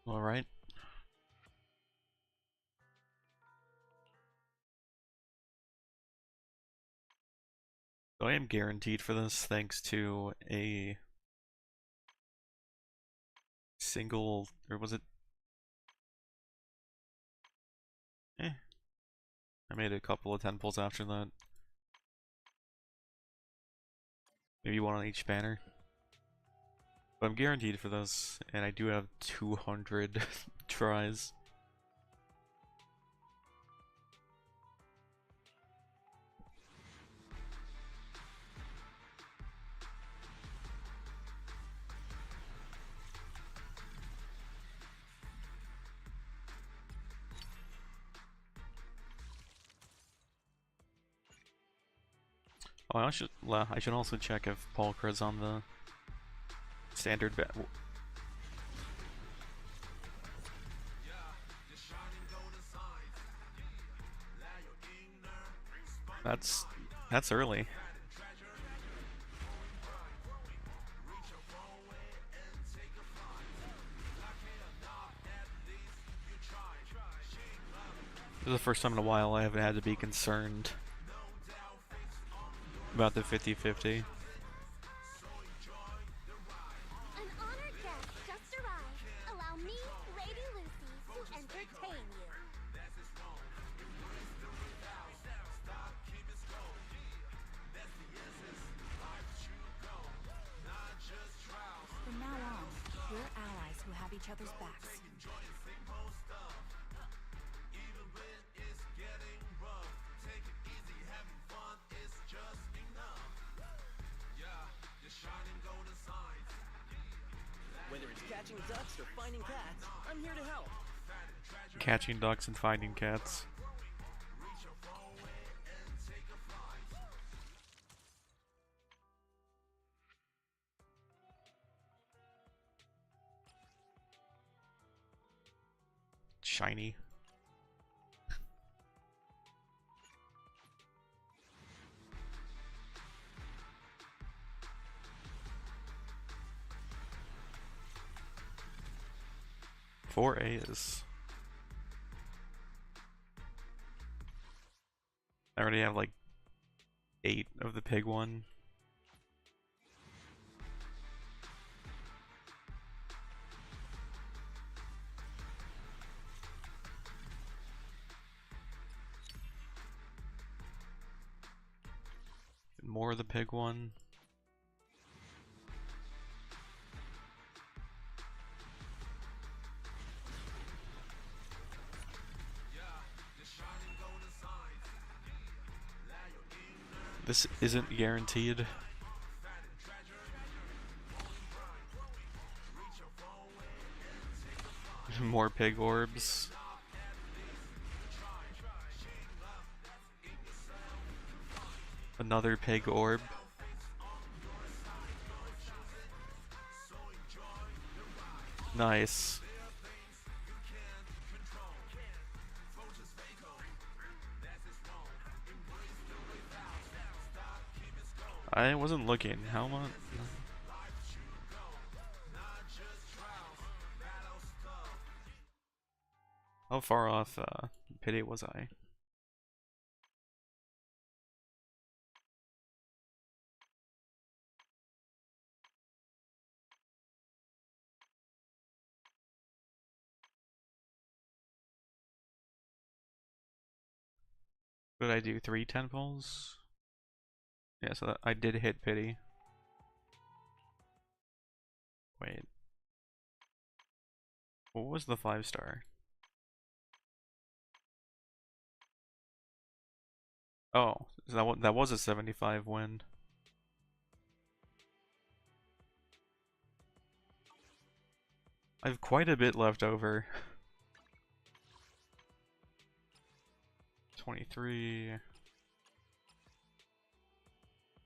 Alright. So I am guaranteed for this thanks to a single, or was it? I made a couple of 10 pulls after that. Maybe one on each banner. But I'm guaranteed for this, and I do have 200 tries. Oh, I should also check if Polkra's on the standard bet. That's early. This is the first time in a while I haven't had to be concerned about the 50-50. An honored guest just arrived. Allow me, Lady Lucy, to entertain you. From now on, we're allies who have each other's backs. Whether it's catching ducks or finding cats, I'm here to help. Catching ducks and finding cats. Shiny. Four A's. I already have like 8 of the pig one. More of the pig one. This isn't guaranteed. More pig orbs. Another pig orb. Nice. I wasn't looking. How much? How far off pity was I? Did I do 3 10-pulls? Yeah, so I did hit pity. Wait. What was the 5-star? Oh, is that was a 75 win. I have quite a bit left over. 23,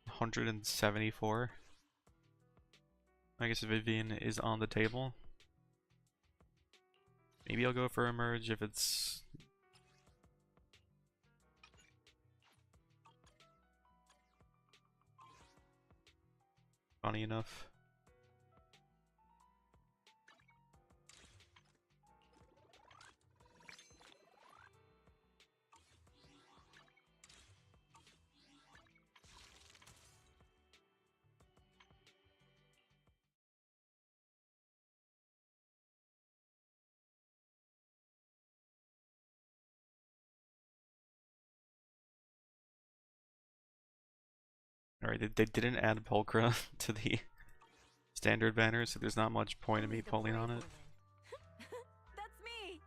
174. I guess Vivian is on the table. Maybe I'll go for a merge if it's funny enough. Alright, they didn't add Pulchra to the standard banner, so there's not much point in me pulling on it. That's me.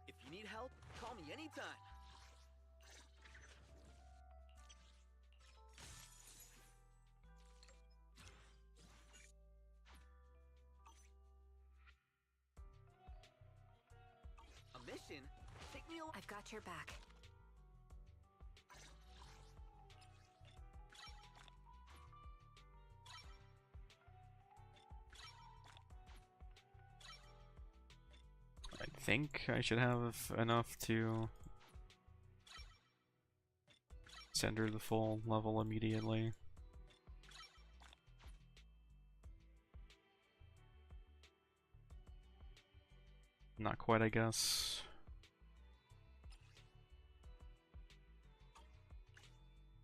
If you need help, call me anytime. A mission? Take me along. I've got your back. I think I should have enough to send her the full level immediately. Not quite, I guess.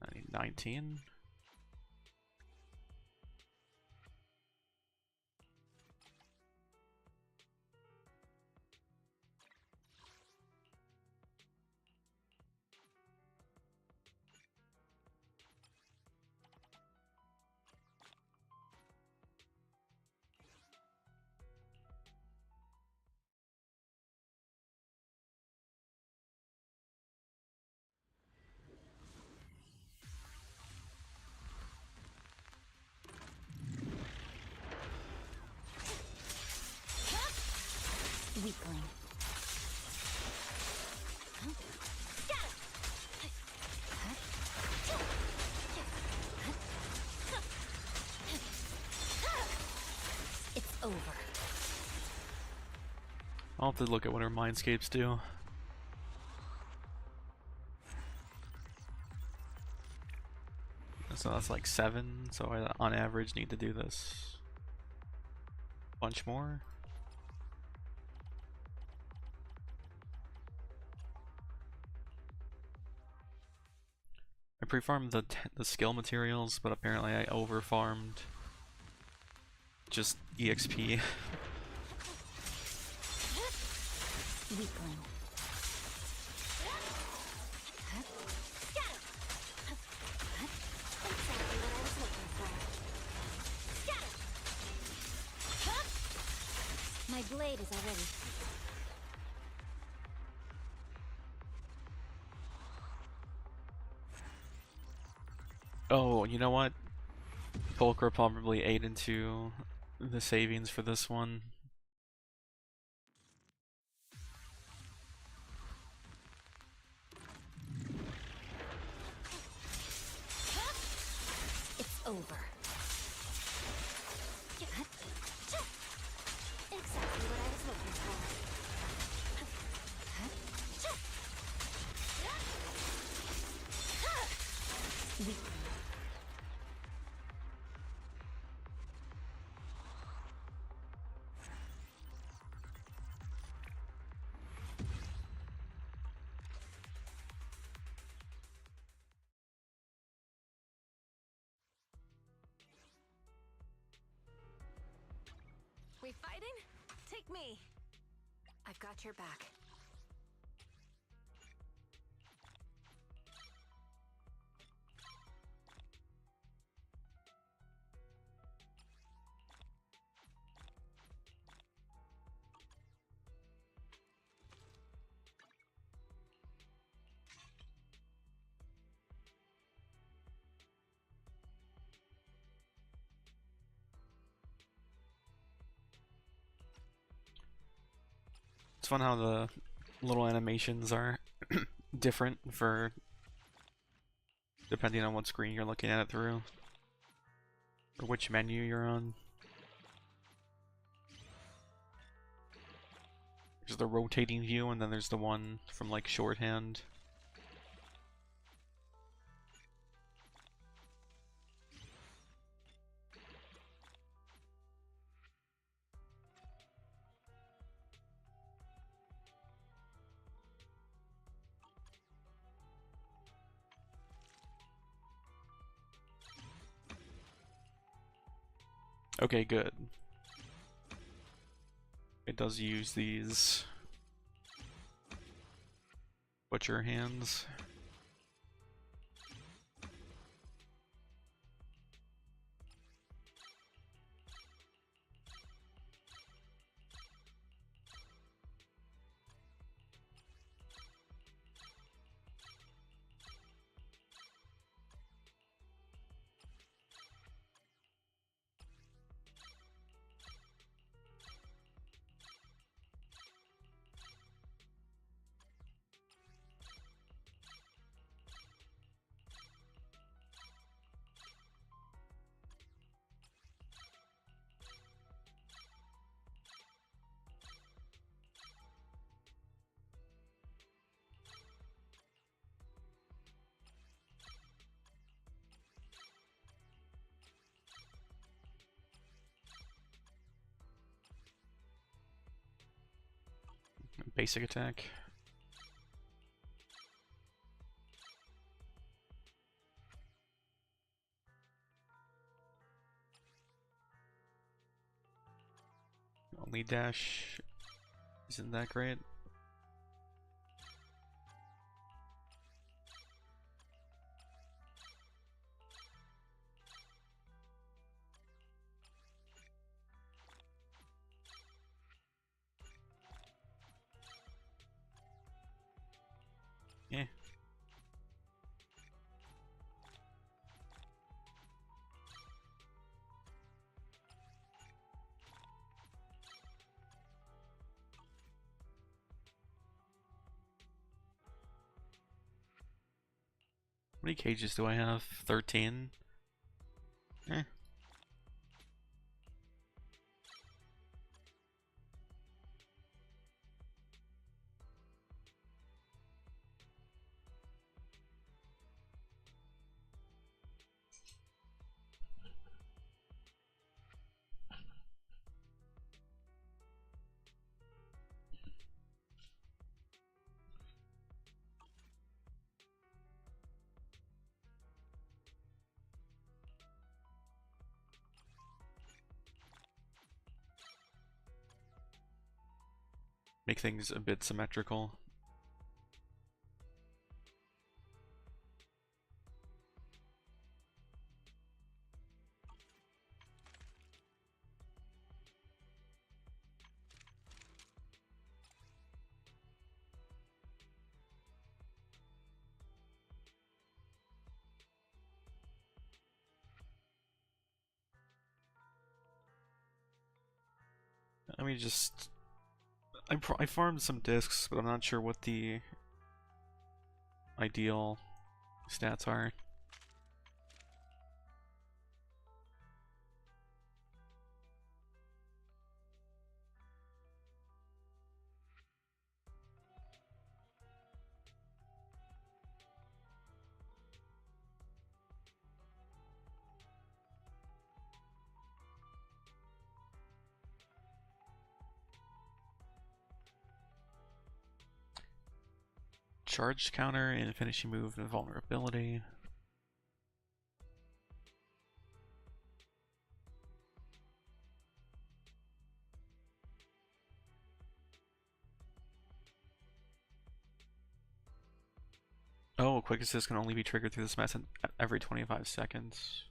I need 19. Weakling. It's over. I'll have to look at what her mindscapes do. So that's like 7, so I on average need to do this a bunch more. I pre-farmed the skill materials, but apparently I over-farmed just EXP. Weakling. My blade is already. Oh, you know what? Pulchra probably ate into the savings for this one. It's over. Exactly what I was looking for. Weakling. We fighting? Take me. I've got your back. It's fun how the little animations are different for depending on what screen you're looking at it through, or which menu you're on. There's the rotating view, and then there's the one from like shorthand. Okay, good. It does use these butcher hands. Basic attack. Only dash isn't that great. Yeah. How many cages do I have? 13? Eh. Make things a bit symmetrical. Let me just... I farmed some discs, but I'm not sure what the ideal stats are. Charge counter and finishing move and vulnerability. Oh, quick assist can only be triggered through this mess every 25 seconds.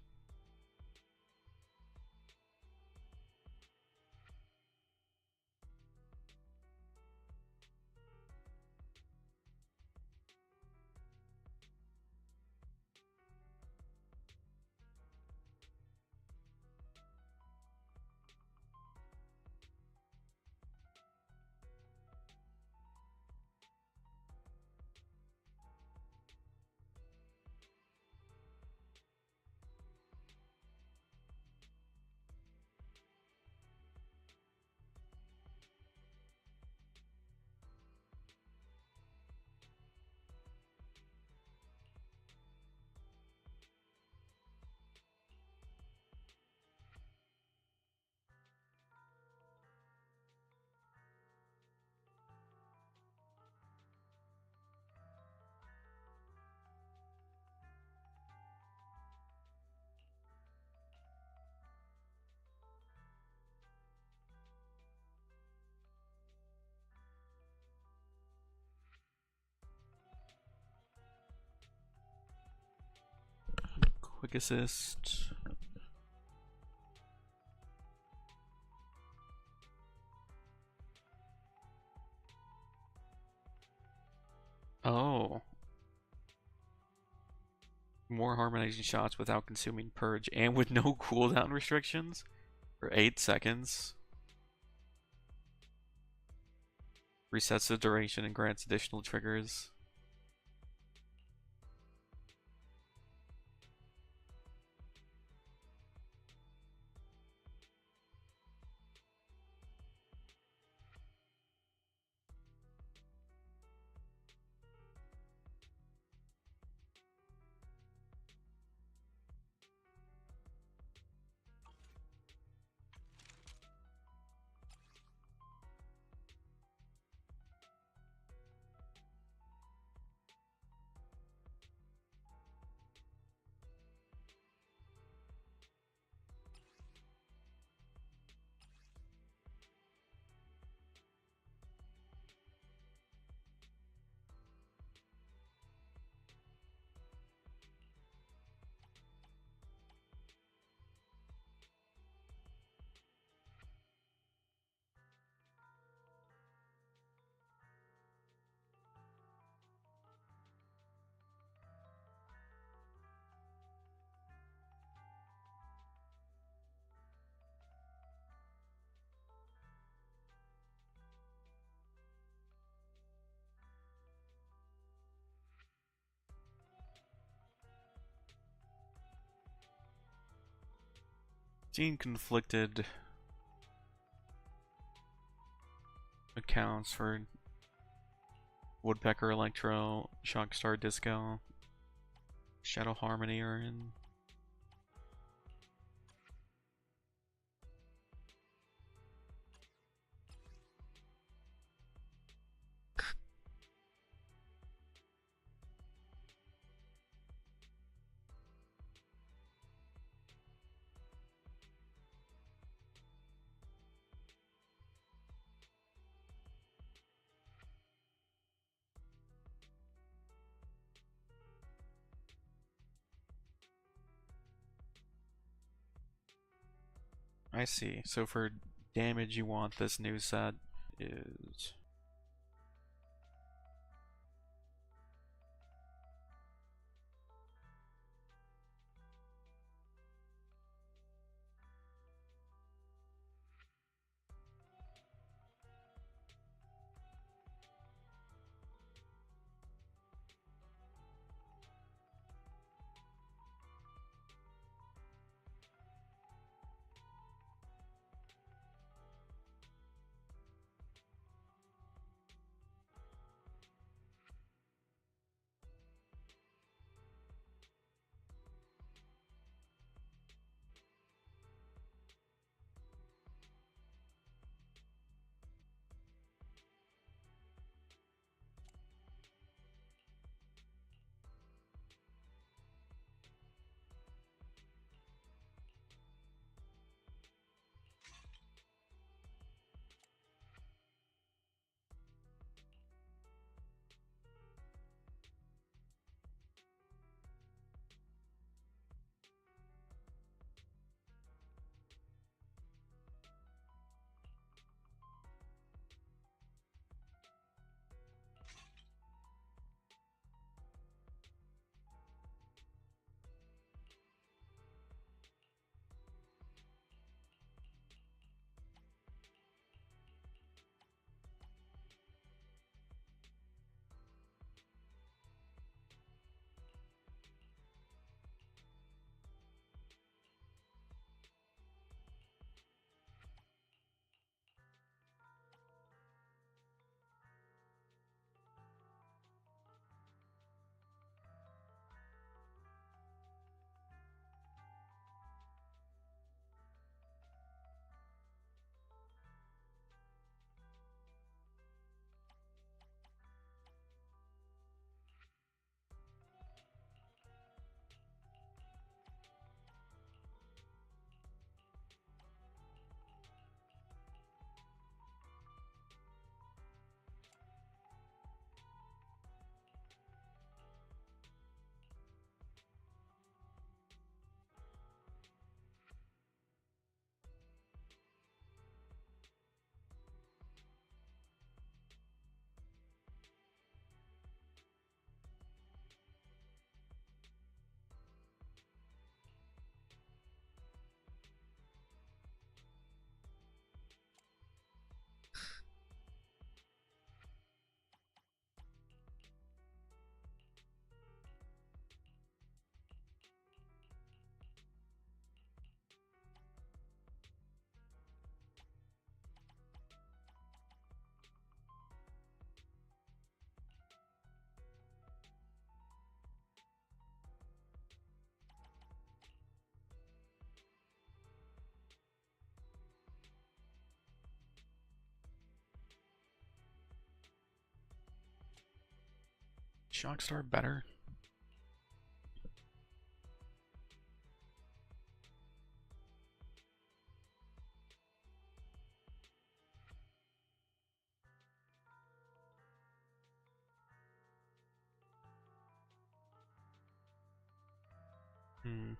Quick assist. Oh. More harmonizing shots without consuming purge and with no cooldown restrictions for 8 seconds. Resets the duration and grants additional triggers. 15 conflicted accounts for Woodpecker Electro, Shockstar Disco, Shadow Harmony are in. I see. So for damage you want this new set is Shockstar better? Hmm.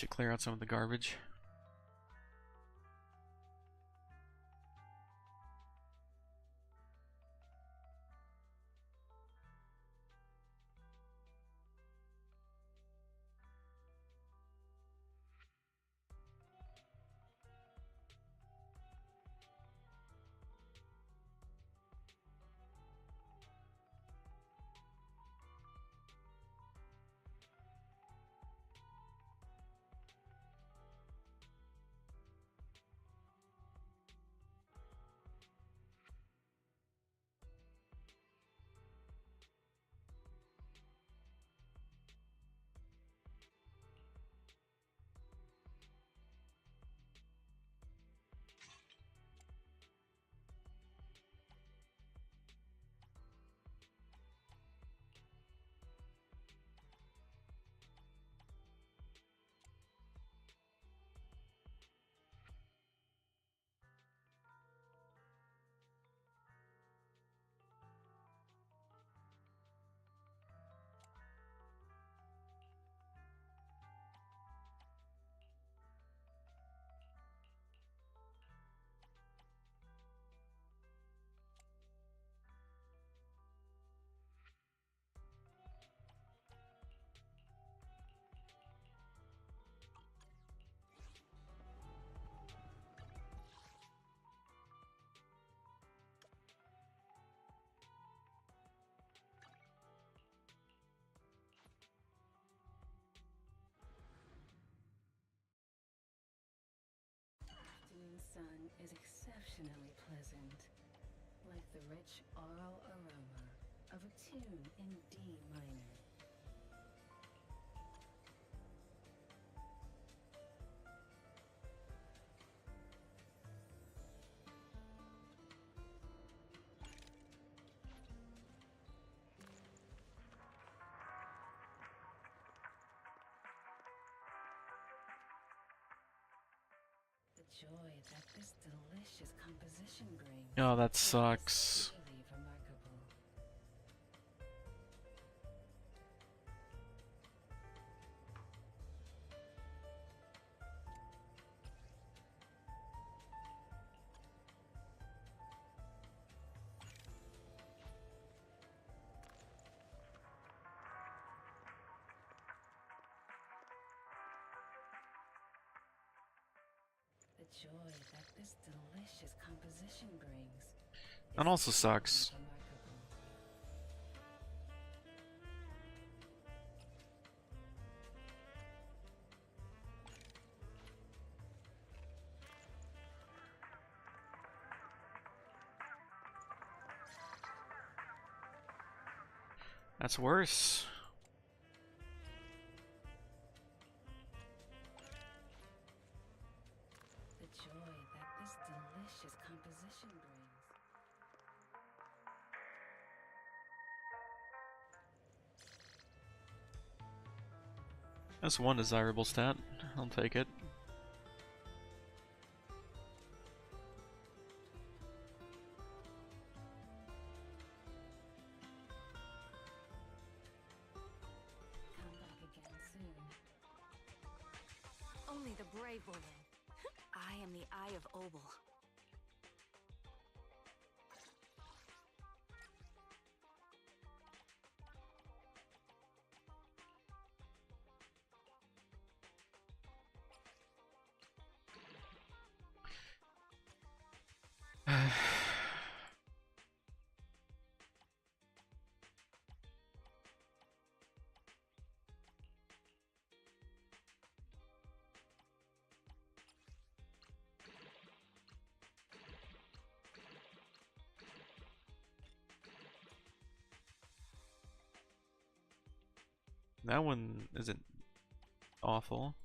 Should clear out some of the garbage. Afternoon sun is exceptionally pleasant, like the rich oral aroma of a tune in D minor. The joy that this delicious composition brings Oh, that is sucks. truly remarkable. The joy that this delicious composition brings That is also truly sucks. remarkable. That's worse. The joy that this delicious composition brings. That's one desirable stat. I'll take it. Come back again soon. Only the brave will win. I am the Eye of Obel. That one isn't awful.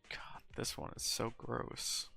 God, this one is so gross.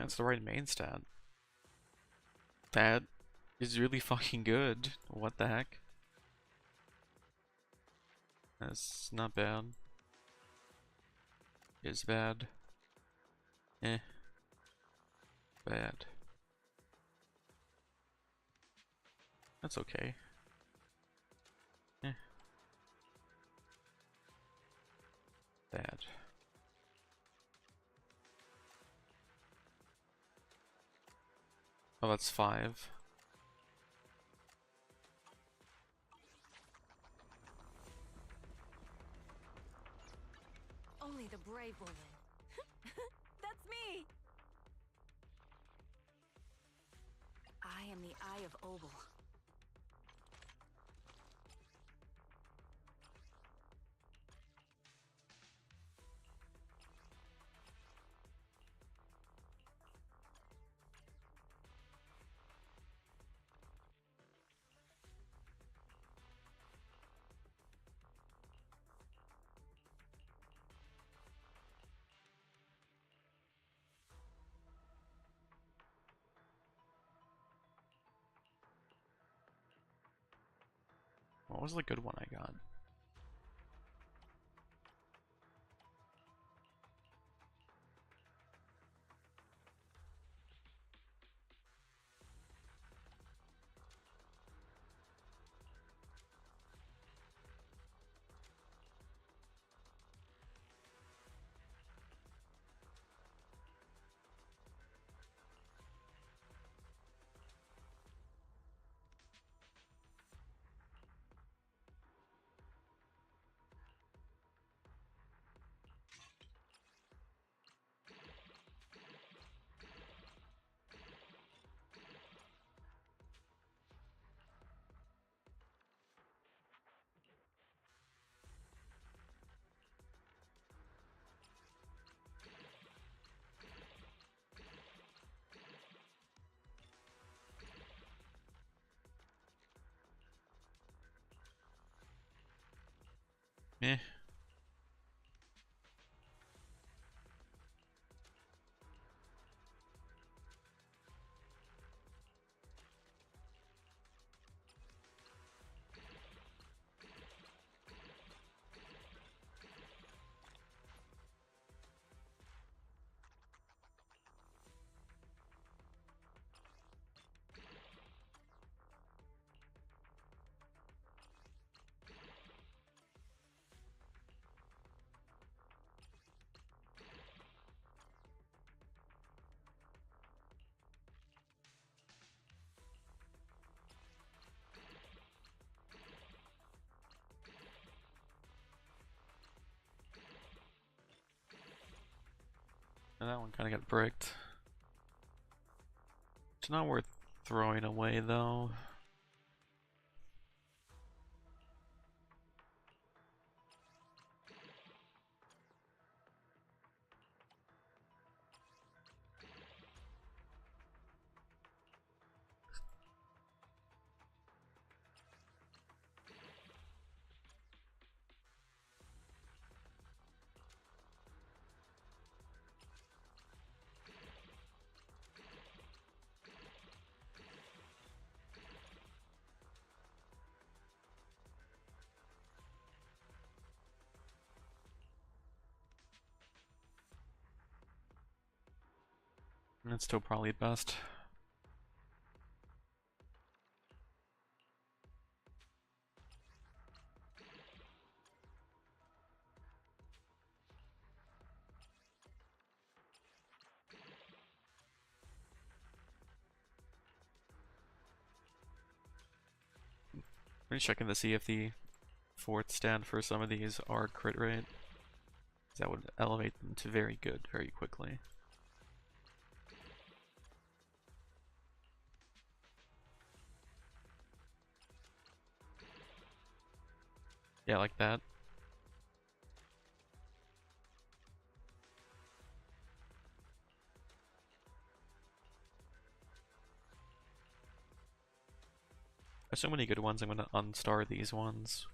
That's the right main stat. That is really fucking good. What the heck? That's not bad. Is bad. Eh. Bad. That's okay. Eh. Bad. Oh, that's 5. Only the brave will win. That's me! I am the Eye of Obel. What was the good one I got? Eh. And that one kind of got bricked. It's not worth throwing away though. And it's still probably best. I'm checking to see if the fourth stand for some of these are crit rate. That would elevate them to very good very quickly. Yeah, like that. There's so many good ones, I'm gonna unstar these ones.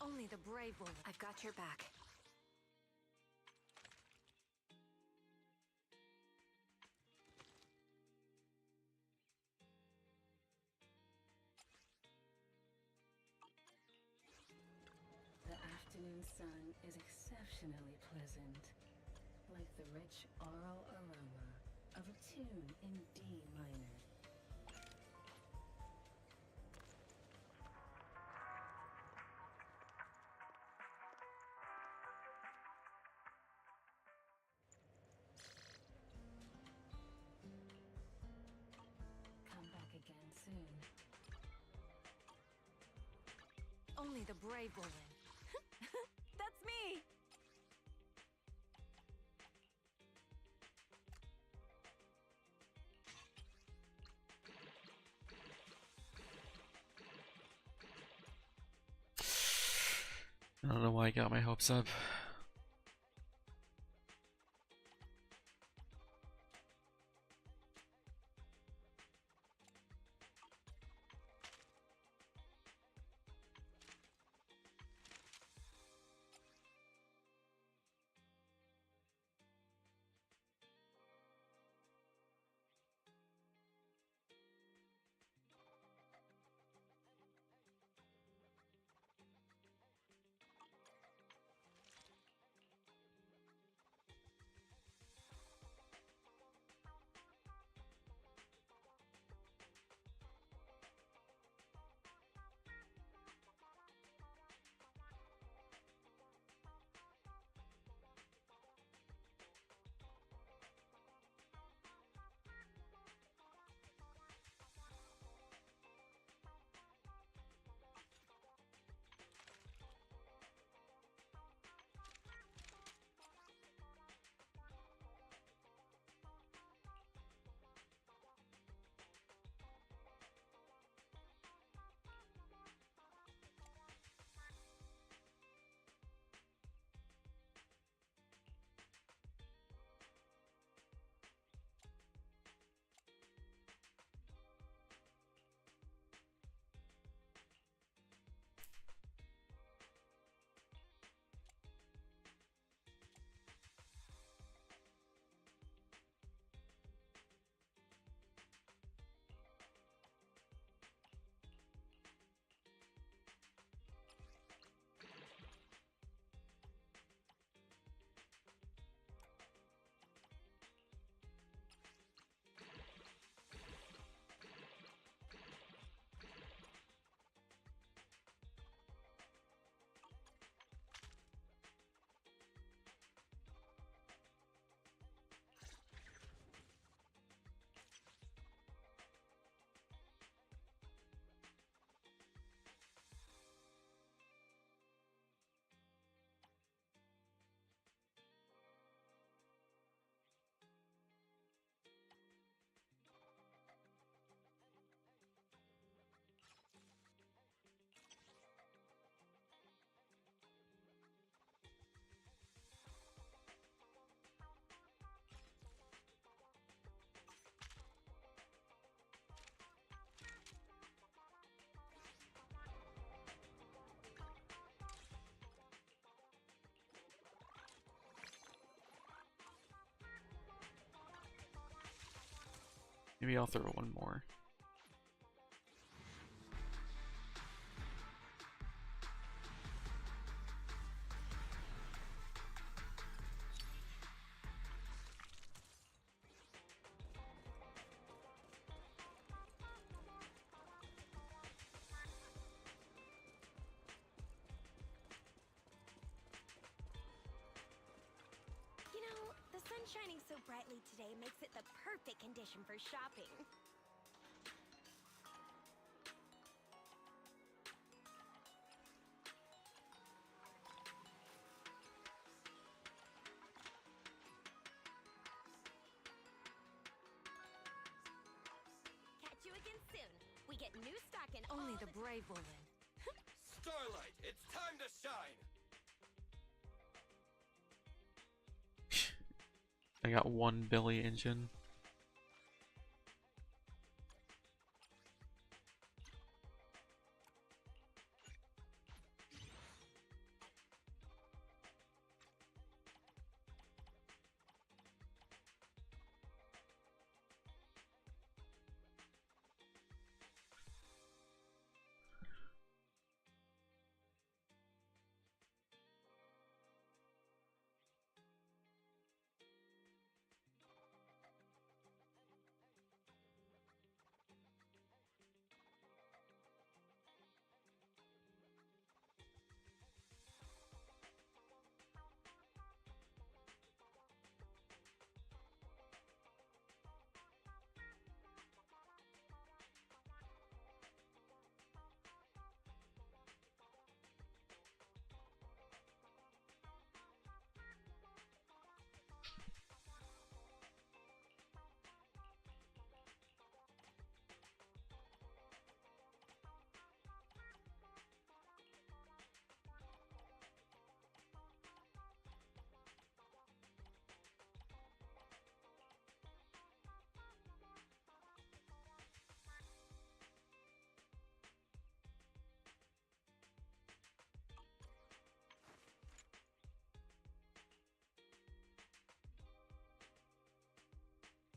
Only the brave will. I've got your back. The afternoon sun is exceptionally pleasant, like the rich oral aroma of a tune in D minor. Come back again soon. Only the brave will win. That's me! I don't know why I got my hopes up. Maybe I'll throw one more. You know, the sun shining so brightly today makes it the perfect condition for shopping. Catch you again soon. We get new stock in Only all the brave will win. Starlight, it's time to shine! I got one Billy engine.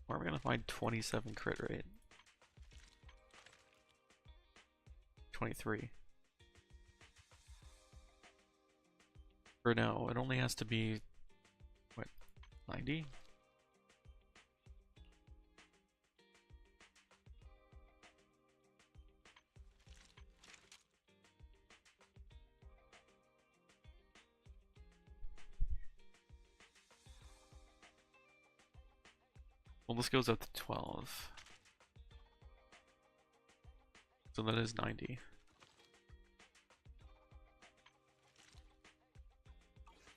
Where are we gonna find 27 crit rate? 23. Or no, it only has to be, what, 90? Well, this goes up to 12. So that is 90.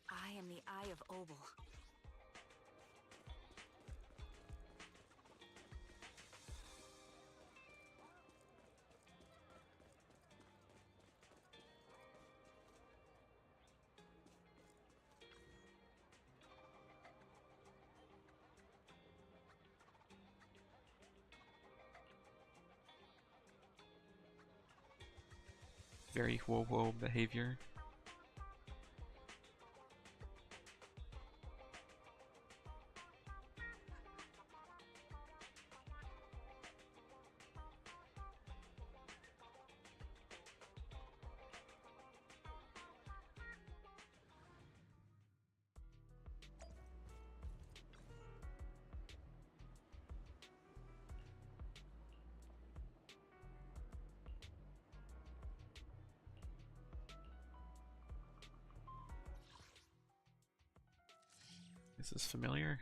I am the Eye of Obel. Very whoa behavior. Is this familiar?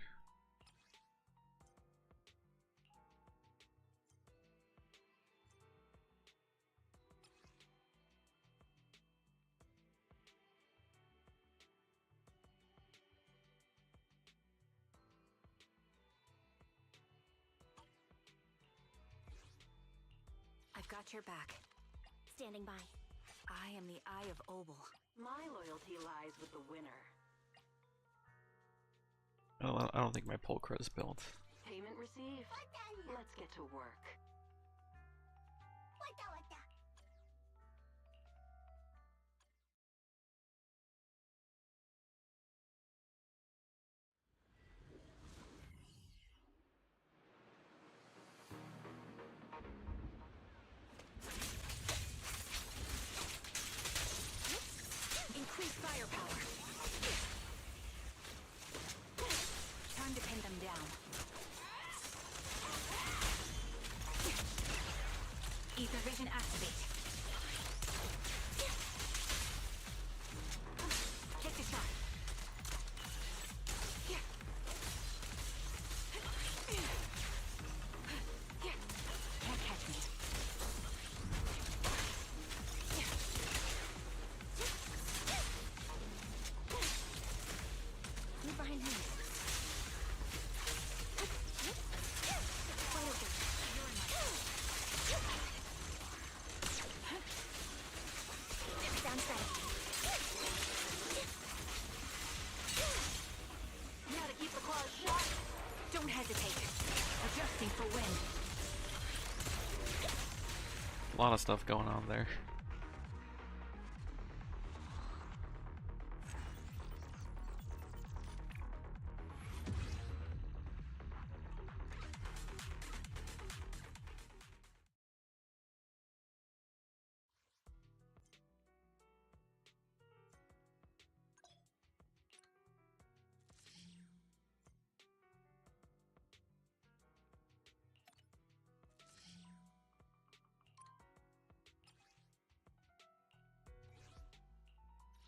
I've got your back. Standing by. I am the Eye of Obel. My loyalty lies with the winner. Oh, I don't think my pulchra is built. Payment received. Let's get to work. Increase firepower. Time to pin them down. Ether vision activate. Take the shot. Can't catch me. Move behind me. Sounds right. Now to keep the claws shut. Don't hesitate. Adjusting for wind. A lot of stuff going on there.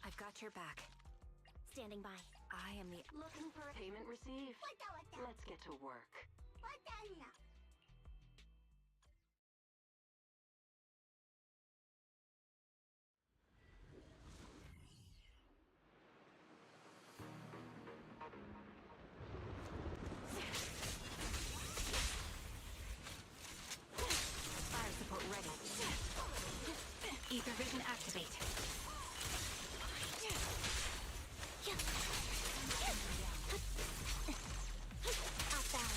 I've got your back. Standing by. I am the Looking for a payment received. Let's get to work. fire support ready. Ether vision activate. Outbound.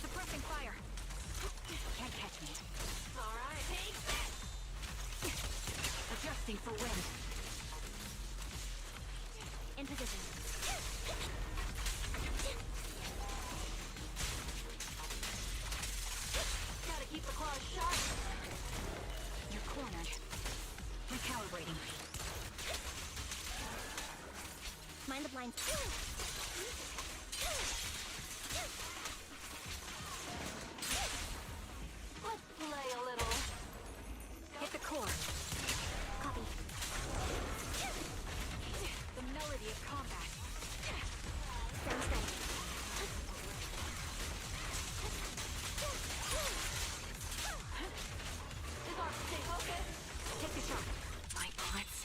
Suppressing fire. Can't catch me. All right. Take that. Adjusting for wind. In position. the blinds. Let's play a little. Hit the core. Copy. The melody of combat. Sounds good. Disarm, stay focused. Take the shot. My bullets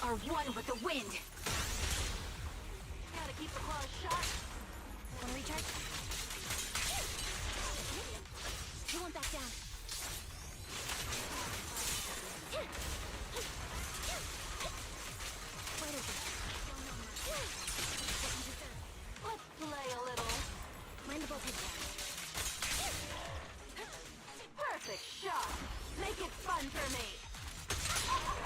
are one with the wind. Gotta keep the claws sharp. Wanna recharge? You won't back down. Wide open. Let's play a little. Mind the voltage. Perfect shot. Make it fun for me. Wata.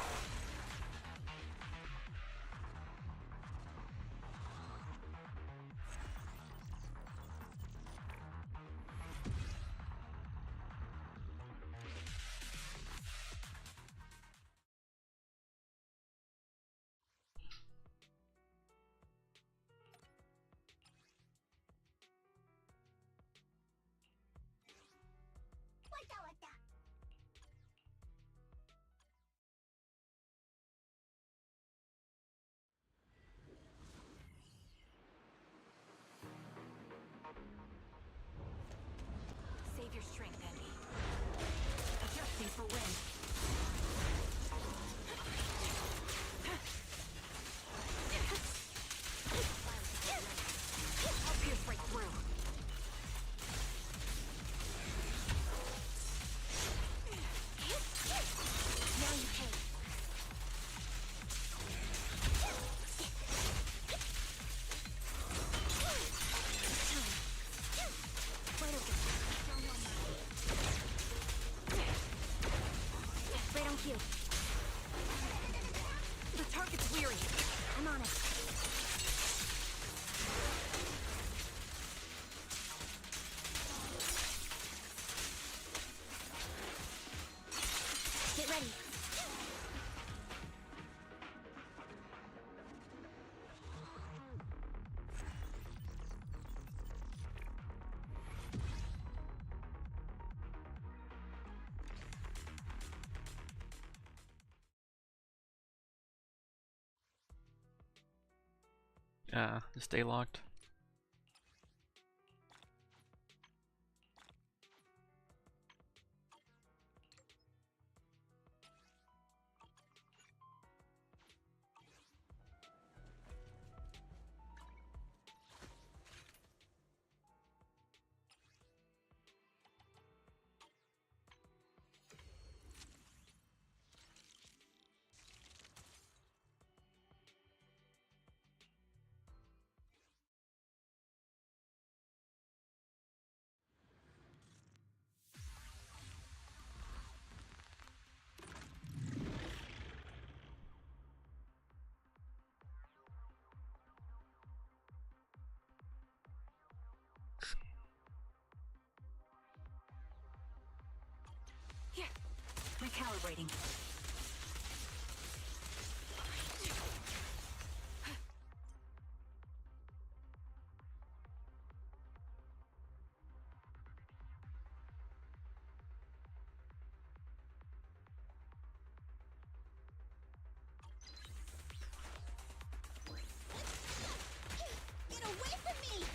Save your strength, Envy. Adjusting for wind. I'll pierce right through. Now you pay. Wide open. Right on cue. The target's weary. I'm on it. Get ready. Stay locked. Here. Recalibrating. Get away from me!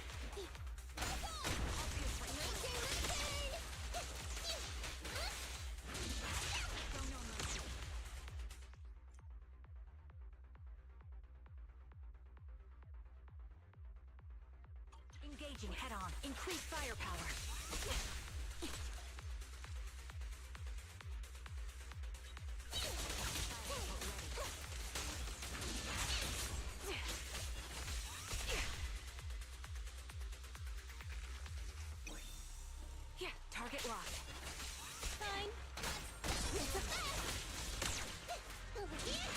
Engaging head on. Increase firepower. Yeah, target locked. Fine. It's a fact. Over here.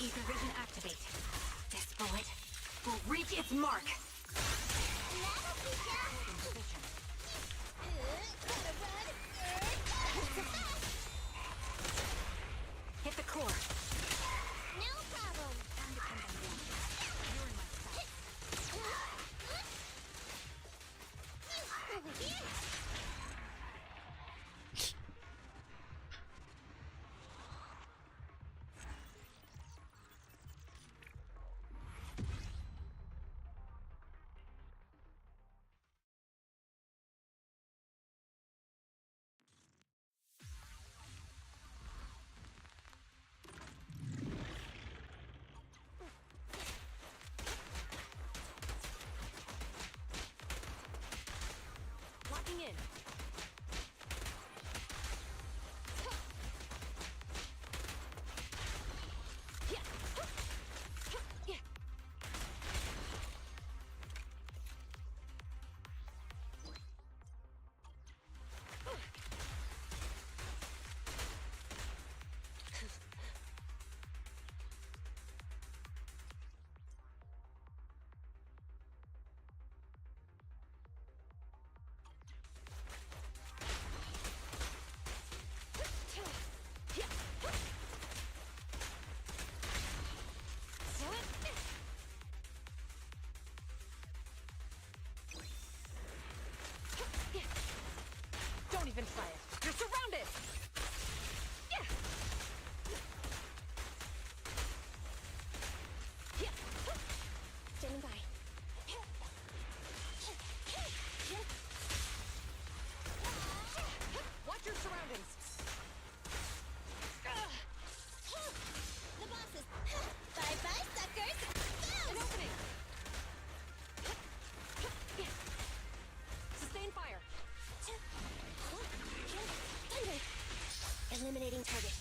Ether vision activate. This bullet will reach its mark. That'll be done. Gotta run. Hit the core. No problem. Over here. Locking in. Don't even try it. You're surrounded. Standing by. Watch your surroundings. The bosses. Bye-bye, suckers. An opening. Sustain fire. Thunder. Eliminating target.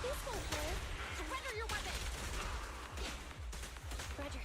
This won't hurt. Surrender your weapon. Roger.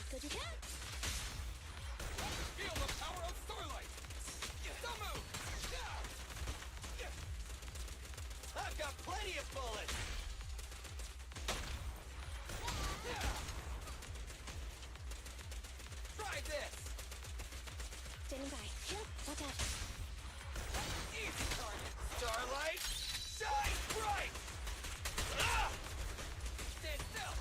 Good to go. Feel the power of Starlight! Don't move! I've got plenty of bullets! Try this! Standing by. Yep, watch out. Easy target! Starlight, shine bright! Ah! Stand still!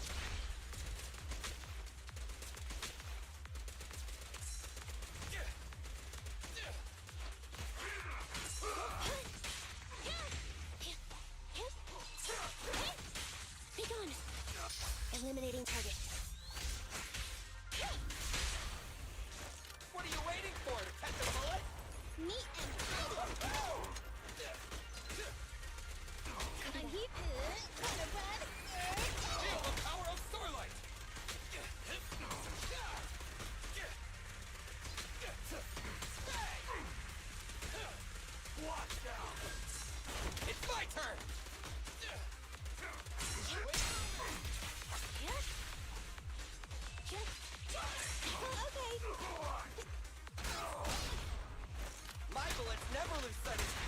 Be gone. Eliminating target. What are you waiting for? To catch a bullet? Me and I heat kind of bad. Feel the power of Starlight! Watch out! It's my turn! Okay. My bullets never lose sight of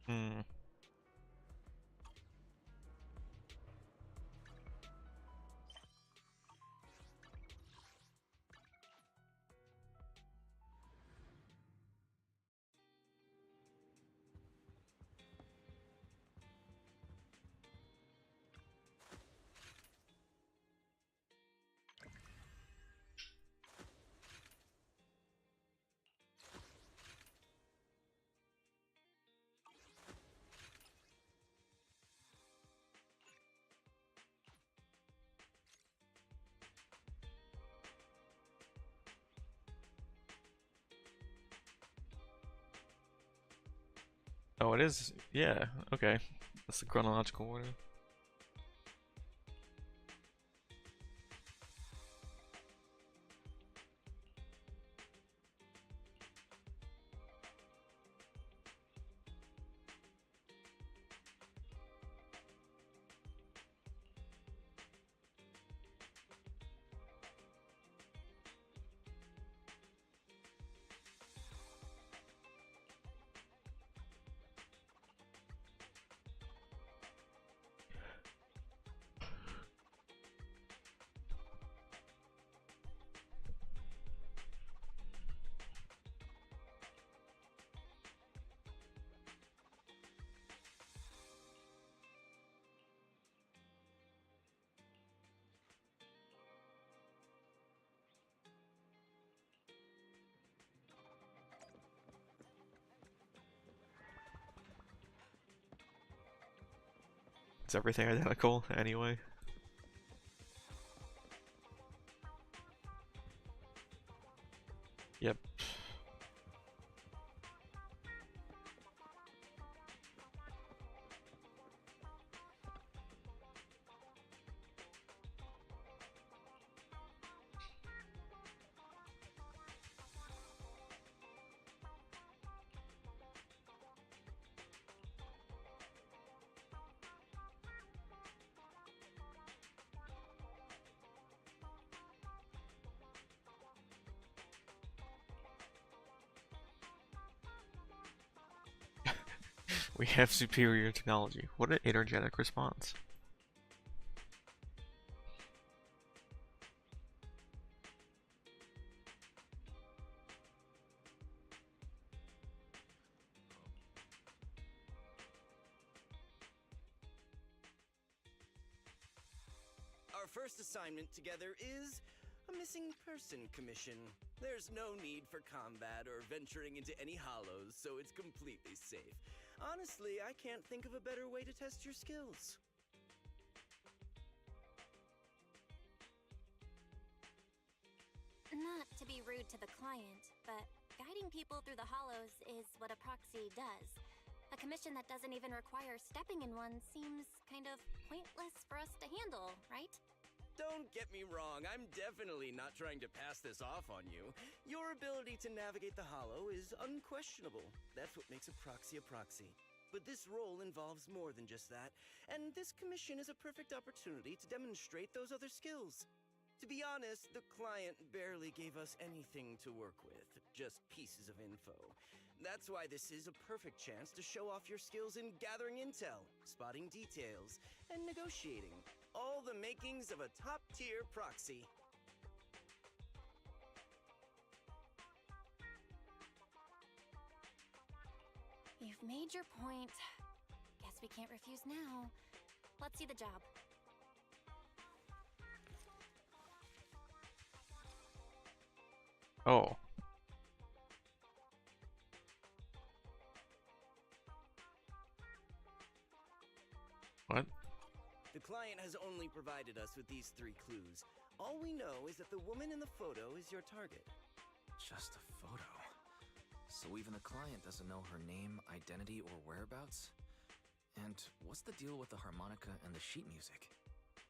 Hmm. Oh, it is. Yeah. Okay. That's the chronological order. Is everything identical anyway? Yep. We have superior technology. What an energetic response. Our first assignment together is a missing person commission. There's no need for combat or venturing into any hollows, so it's completely safe. Honestly, I can't think of a better way to test your skills. Not to be rude to the client, but guiding people through the hollows is what a proxy does. A commission that doesn't even require stepping in one seems kind of pointless for us to handle, right? Don't get me wrong, I'm definitely not trying to pass this off on you. Your ability to navigate the hollow is unquestionable. That's what makes a proxy a proxy. But this role involves more than just that, and this commission is a perfect opportunity to demonstrate those other skills. To be honest, the client barely gave us anything to work with, just pieces of info. That's why this is a perfect chance to show off your skills in gathering intel, spotting details, and negotiating. All the makings of a top-tier proxy. You've made your point. Guess we can't refuse now. Let's see the job. Oh. What? The client has only provided us with these 3 clues. All we know is that the woman in the photo is your target. Just a photo. So even the client doesn't know her name, identity, or whereabouts? And what's the deal with the harmonica and the sheet music?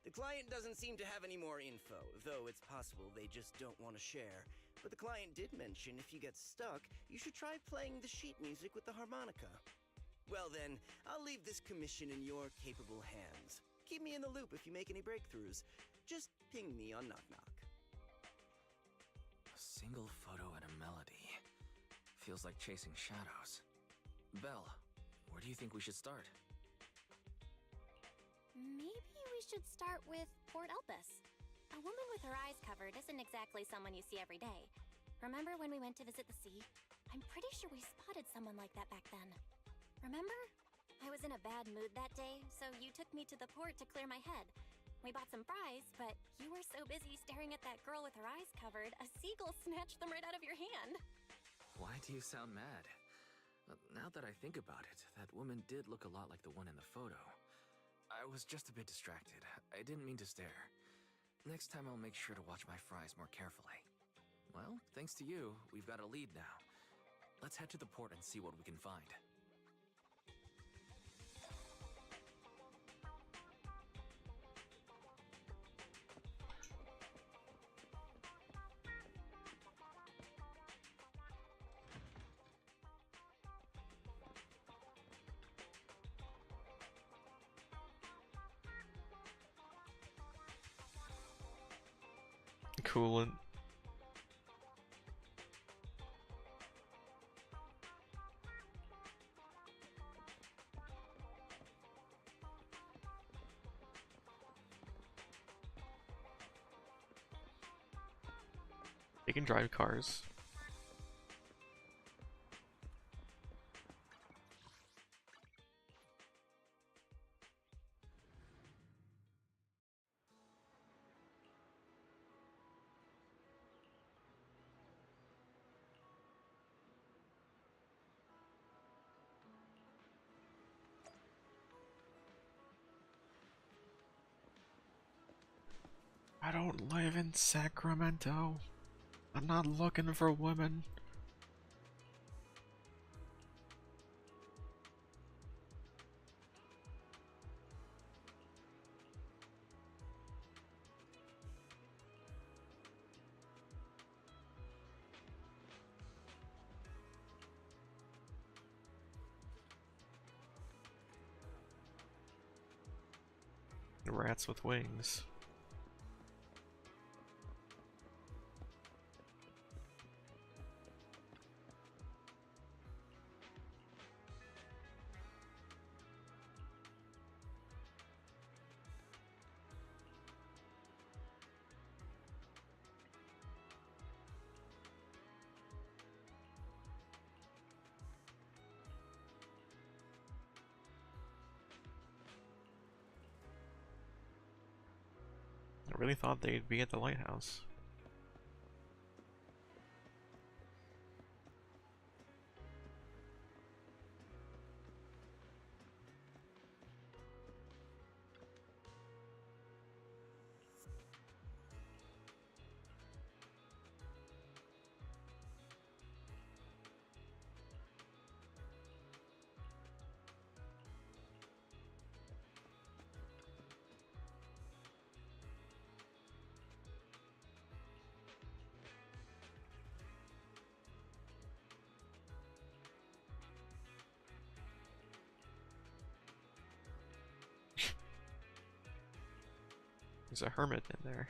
The client doesn't seem to have any more info, though it's possible they just don't want to share. But the client did mention if you get stuck, you should try playing the sheet music with the harmonica. Well then, I'll leave this commission in your capable hands. Keep me in the loop if you make any breakthroughs. Just ping me on Knock Knock. A single photo and a melody. Feels like chasing shadows. Belle, where do you think we should start? Maybe we should start with Port Elpis. A woman with her eyes covered isn't exactly someone you see every day. Remember when we went to visit the sea? I'm pretty sure we spotted someone like that back then. Remember? I was in a bad mood that day, so you took me to the port to clear my head. We bought some fries, but you were so busy staring at that girl with her eyes covered, a seagull snatched them right out of your hand. Why do you sound mad? Now that I think about it, that woman did look a lot like the one in the photo. I was just a bit distracted. I didn't mean to stare. Next time I'll make sure to watch my fries more carefully. Well, thanks to you, we've got a lead now. Let's head to the port and see what we can find. Coolant. They can drive cars. I don't live in Sacramento. I'm not looking for women. Rats with wings. I really thought they'd be at the lighthouse. There's a hermit in there.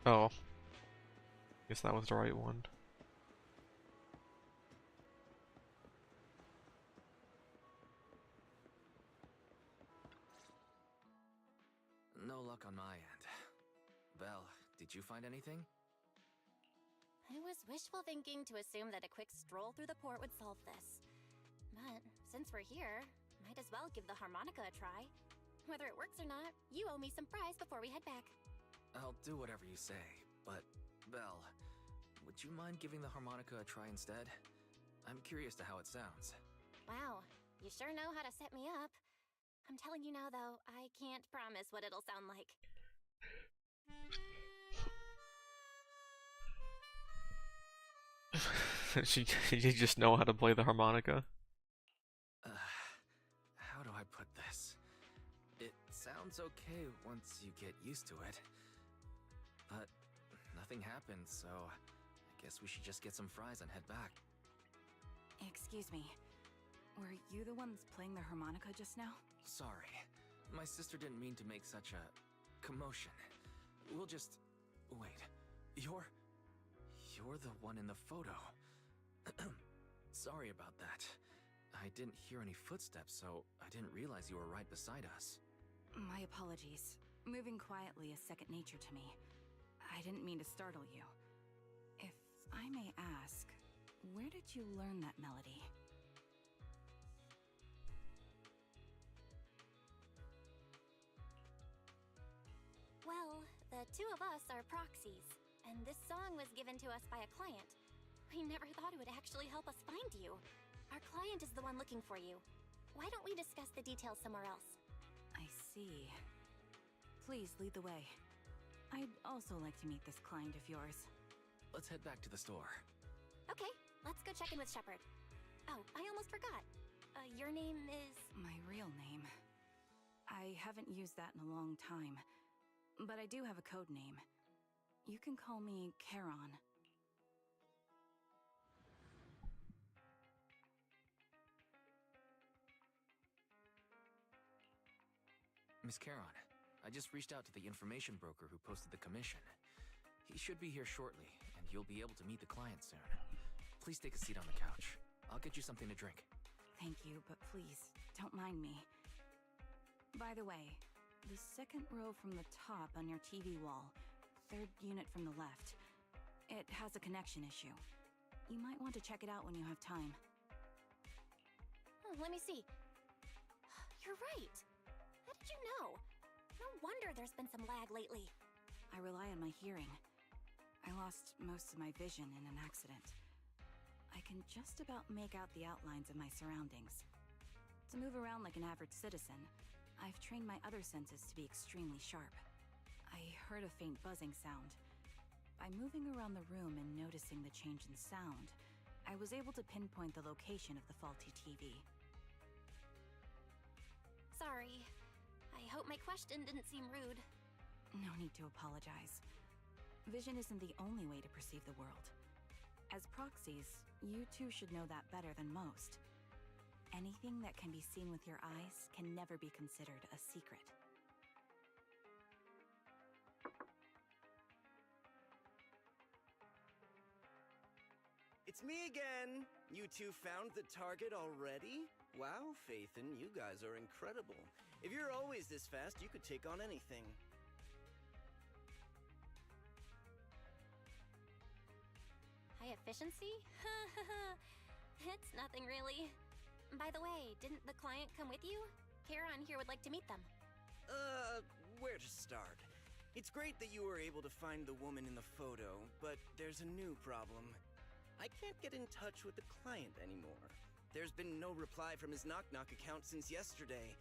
Oh. Guess that was the right one. No luck on my end. Belle, did you find anything? I was wishful thinking to assume that a quick stroll through the port would solve this. But since we're here, might as well give the harmonica a try. Whether it works or not, you owe me some fries before we head back. I'll do whatever you say, but Belle, would you mind giving the harmonica a try instead? I'm curious to how it sounds. Wow, you sure know how to set me up. I'm telling you now, though, I can't promise what it'll sound like. You just know how to play the harmonica. How do I put this? It sounds okay once you get used to it. But nothing happened, so I guess we should just get some fries and head back. Excuse me. Were you the ones playing the harmonica just now? Sorry. My sister didn't mean to make such a commotion. We'll just... Wait. You're the one in the photo. Sorry about that. I didn't hear any footsteps, so I didn't realize you were right beside us. My apologies. Moving quietly is second nature to me. I didn't mean to startle you. If I may ask, where did you learn that melody? Well, the two of us are proxies, and this song was given to us by a client. We never thought it would actually help us find you. Our client is the one looking for you. Why don't we discuss the details somewhere else? I see. Please lead the way. I'd also like to meet this client of yours. Let's head back to the store. Okay, let's go check in with Shepard. Oh, I almost forgot. Your name is... My real name. I haven't used that in a long time, but I do have a code name. You can call me Charon. Miss Charon, I just reached out to the information broker who posted the commission. He should be here shortly, and you'll be able to meet the client soon. Please take a seat on the couch. I'll get you something to drink. Thank you, but please, don't mind me. By the way, the second row from the top on your TV wall, third unit from the left, it has a connection issue. You might want to check it out when you have time. Oh, let me see. You're right. How did you know? No wonder there's been some lag lately. I rely on my hearing. I lost most of my vision in an accident. I can just about make out the outlines of my surroundings. To move around like an average citizen, I've trained my other senses to be extremely sharp. I heard a faint buzzing sound. By moving around the room and noticing the change in sound, I was able to pinpoint the location of the faulty TV. Sorry. I hope my question didn't seem rude. No need to apologize. Vision isn't the only way to perceive the world. As proxies, you two should know that better than most. Anything that can be seen with your eyes can never be considered a secret. It's me again! You two found the target already? Wow, Phaethon, you guys are incredible. If you're always this fast, you could take on anything. High efficiency? It's nothing really. By the way, didn't the client come with you? Kieran here would like to meet them. Where to start? It's great that you were able to find the woman in the photo, but there's a new problem. I can't get in touch with the client anymore. There's been no reply from his Knock Knock account since yesterday.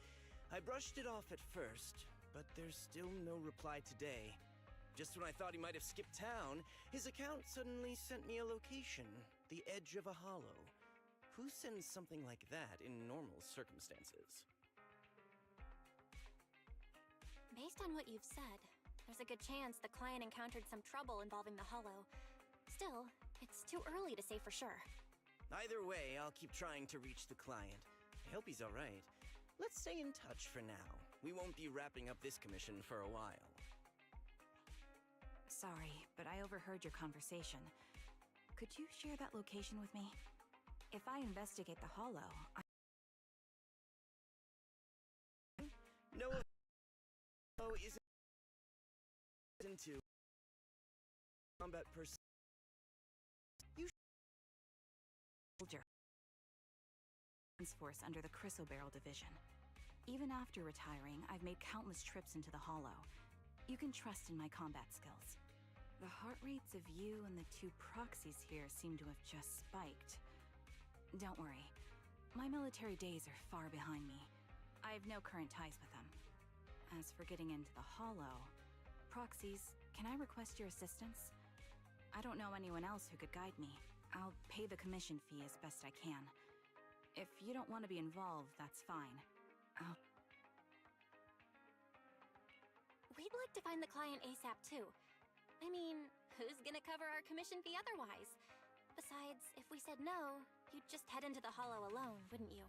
I brushed it off at first, but there's still no reply today. Just when I thought he might have skipped town, his account suddenly sent me a location, the edge of a hollow. Who sends something like that in normal circumstances? Based on what you've said, there's a good chance the client encountered some trouble involving the hollow. Still, it's too early to say for sure. Either way, I'll keep trying to reach the client. I hope he's alright. Let's stay in touch for now. We won't be wrapping up this commission for a while. Sorry, but I overheard your conversation. Could you share that location with me? If I investigate the hollow, No, isn't into combat person. soldier force under the Chrysoberyl division. Even after retiring, I've made countless trips into the hollow. You can trust in my combat skills. The heart rates of you and the two proxies here seem to have just spiked. Don't worry. My military days are far behind me. I have no current ties with them. As for getting into the hollow, proxies, can I request your assistance? I don't know anyone else who could guide me. I'll pay the commission fee as best I can. If you don't want to be involved, that's fine. We'd like to find the client ASAP too. I mean, who's gonna cover our commission fee otherwise? Besides, if we said no, you'd just head into the hollow alone, wouldn't you?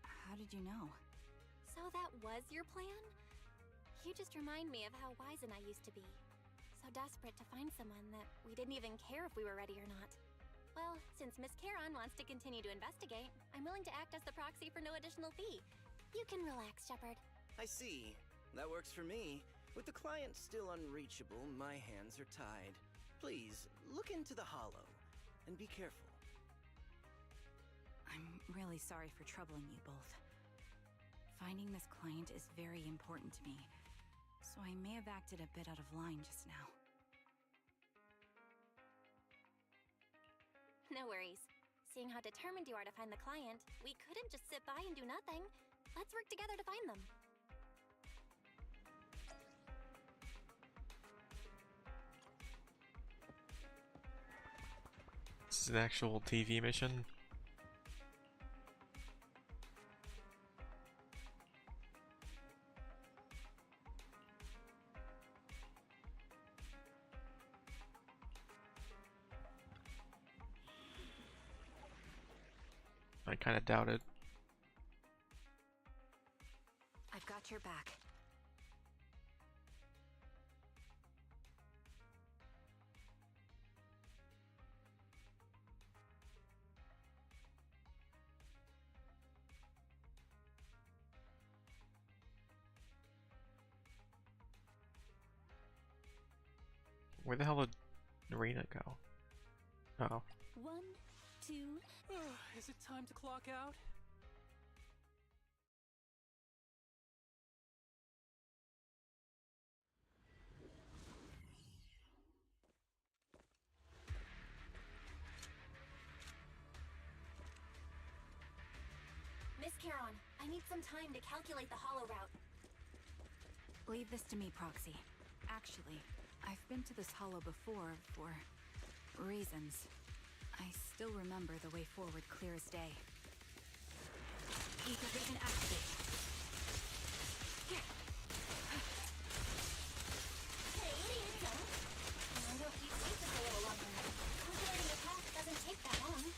How did you know? So that was your plan? You just remind me of how Wise and I used to be. So desperate to find someone that we didn't even care if we were ready or not. Well, since Miss Kieran wants to continue to investigate, I'm willing to act as the proxy for no additional fee. You can relax, Shepard. I see. That works for me. With the client still unreachable, my hands are tied. Please, look into the hollow, and be careful. I'm really sorry for troubling you both. Finding this client is very important to me, so I may have acted a bit out of line just now. No worries. Seeing how determined you are to find the client, we couldn't just sit by and do nothing. Let's work together to find them. This is an actual TV mission. I kind of doubt it. I've got your back. Where the hell did Narina go? Oh. 1, 2. Is it time to clock out? Miss Kieran, I need some time to calculate the hollow route. Leave this to me, Proxy. Actually, I've been to this hollow before for reasons. I still remember the way forward clear as day. Ether vision activate. Hey, idiot, don't. I know if you take this a little longer. Calculating the path doesn't take that long.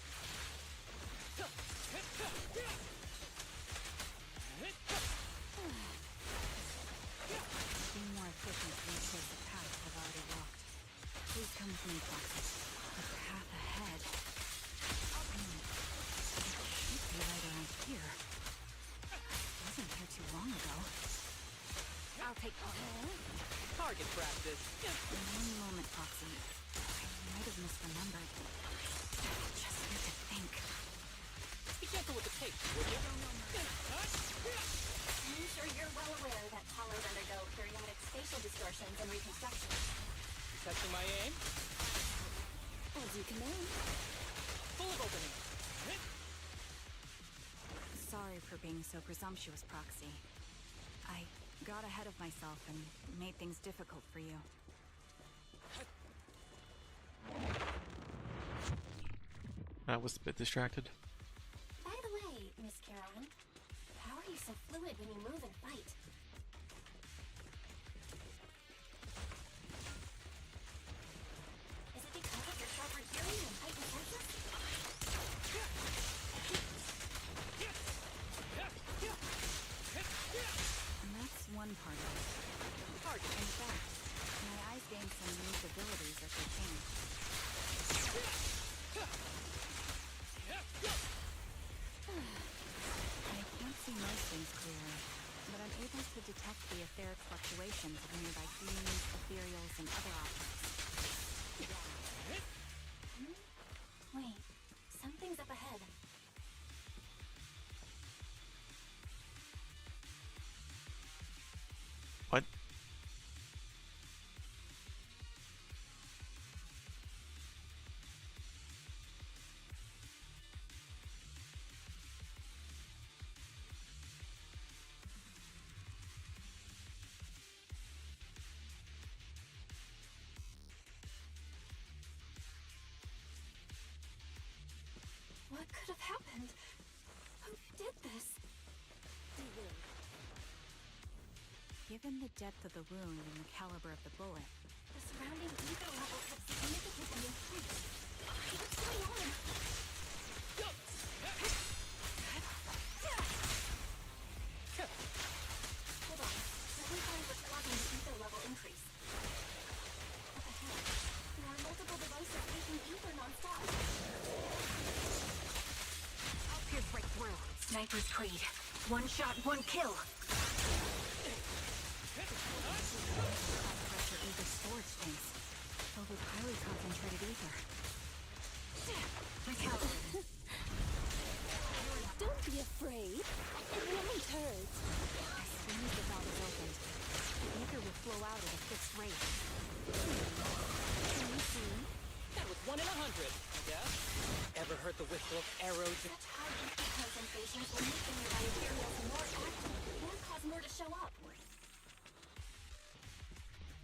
Be more efficient to retrace the path I've already walked. Please come with me, Proxy. The path ahead. It should be right around here. Wasn't here too long ago. I'll take Target practice. one moment, Proxy. I might have misremembered. I just need to think. Be gentle with the tape, would you? I'm sure you're well aware that hollows undergo periodic spatial distortions and reconstruction. Testing my aim. As you command. Full of opening. Sorry for being so presumptuous, Proxy. I got ahead of myself and made things difficult for you. I was a bit distracted. By the way, Miss Caroline, how are you so fluid when you move and fight? Is it because of your sharper hearing and heightened senses? And that's one part of it. In fact, my eyes gained some unique abilities as they changed. I can't see most things clearly, but I'm able to detect the etheric fluctuations of nearby beams, ethereals, and other objects. Wait, something's up ahead. What? What could have happened? Who did this? Given the depth of the wound and the caliber of the bullet, The surrounding ether levels have significantly increased. What's going on? Hold on. Let me find what's causing the ether level increase. Up ahead, there are multiple devices leaking ether non-stop. I'll pierce right through. Sniper's Creed. One shot, one kill. High-pressure ether storage tanks, filled with highly concentrated ether. Don't be afraid. It really hurts. As soon as the valve is opened, the ether will flow out at a fixed rate. Can you see? That was 1 in 100, I guess. Ever heard the whistle of arrows? Such high ether concentrations will make the nearby ethereals more active and cause more to show up.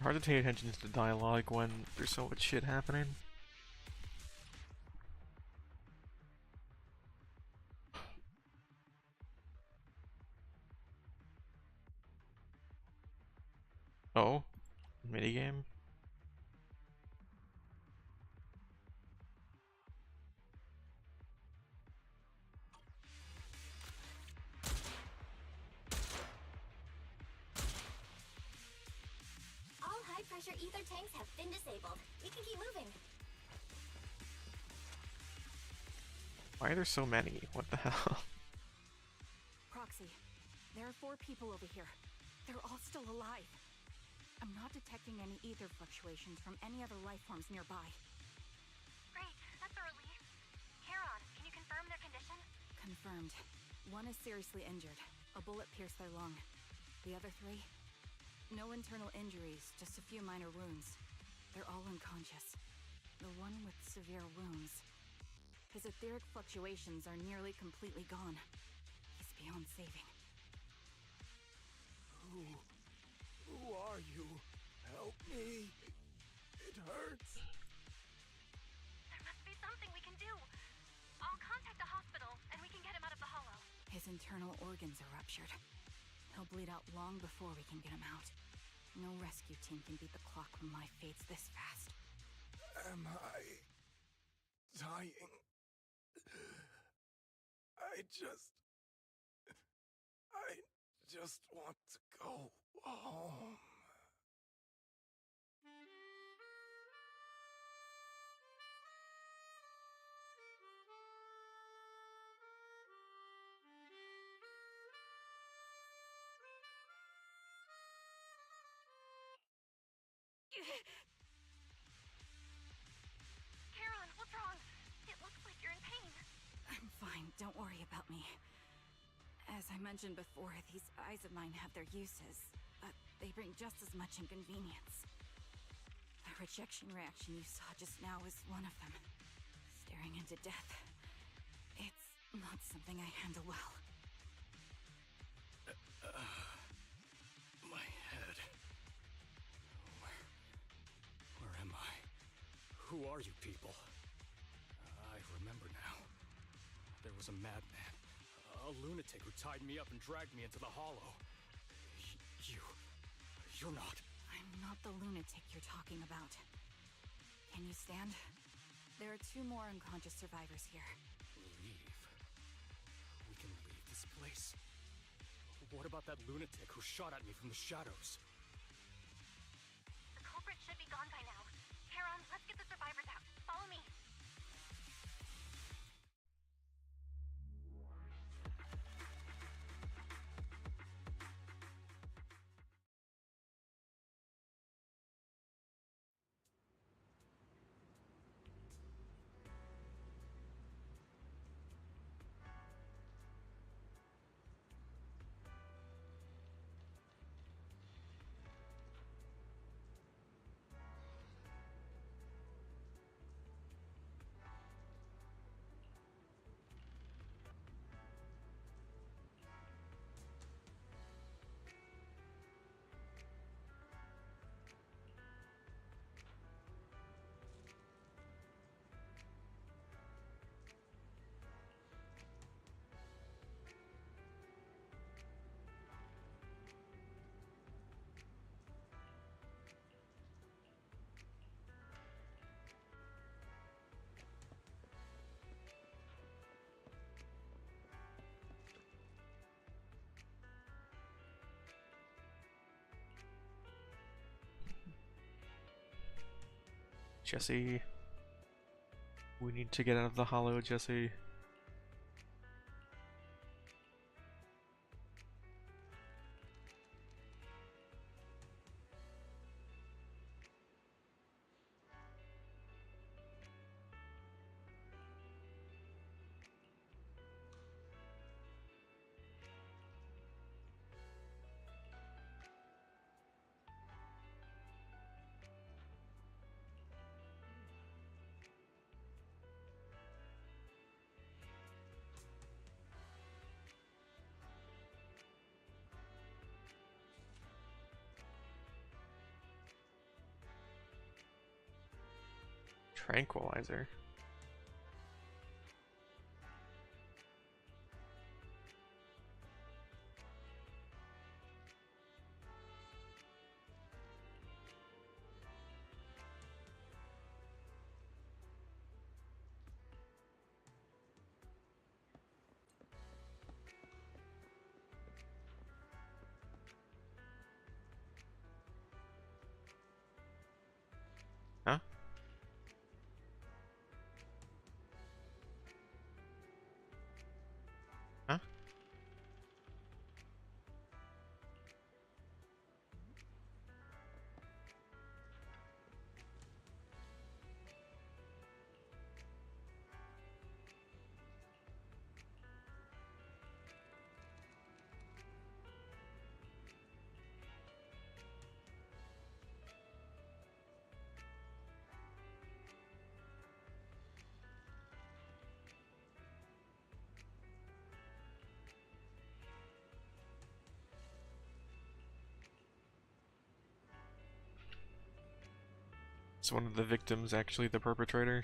Hard to pay attention to the dialogue when there's so much shit happening. Oh, minigame? All high-pressure ether tanks have been disabled. We can keep moving. Why are there so many? What the hell? Proxy, there are 4 people over here. They're all still alive. I'm not detecting any ether fluctuations from any other life forms nearby. Great, that's a relief. Heron, can you confirm their condition? Confirmed. One is seriously injured. A bullet pierced their lung. The other 3? No internal injuries, just a few minor wounds. They're all unconscious. The one with severe wounds. His etheric fluctuations are nearly completely gone. He's beyond saving. Who are you? Help me. It hurts. There must be something we can do. I'll contact the hospital, and we can get him out of the hollow. His internal organs are ruptured. He'll bleed out long before we can get him out. No rescue team can beat the clock when life fades this fast. Am I dying? I just want to go home. Charon, what's wrong? It looks like you're in pain. I'm fine, don't worry about me. As I mentioned before, these eyes of mine have their uses, but they bring just as much inconvenience. The rejection reaction you saw just now is one of them. Staring into death. It's not something I handle well. My head. Where am I? Who are you people? I remember now. There was a madman, a lunatic who tied me up and dragged me into the hollow. You're not. I'm not the lunatic you're talking about. Can you stand? There are 2 more unconscious survivors here. Leave. We can leave this place. What about that lunatic who shot at me from the shadows? The culprit should be gone by now. Charon, let's get the survivors out. Follow me. Jesse. We need to get out of the hollow, Jesse. Tranquilizer. Huh? Is one of the victims actually the perpetrator?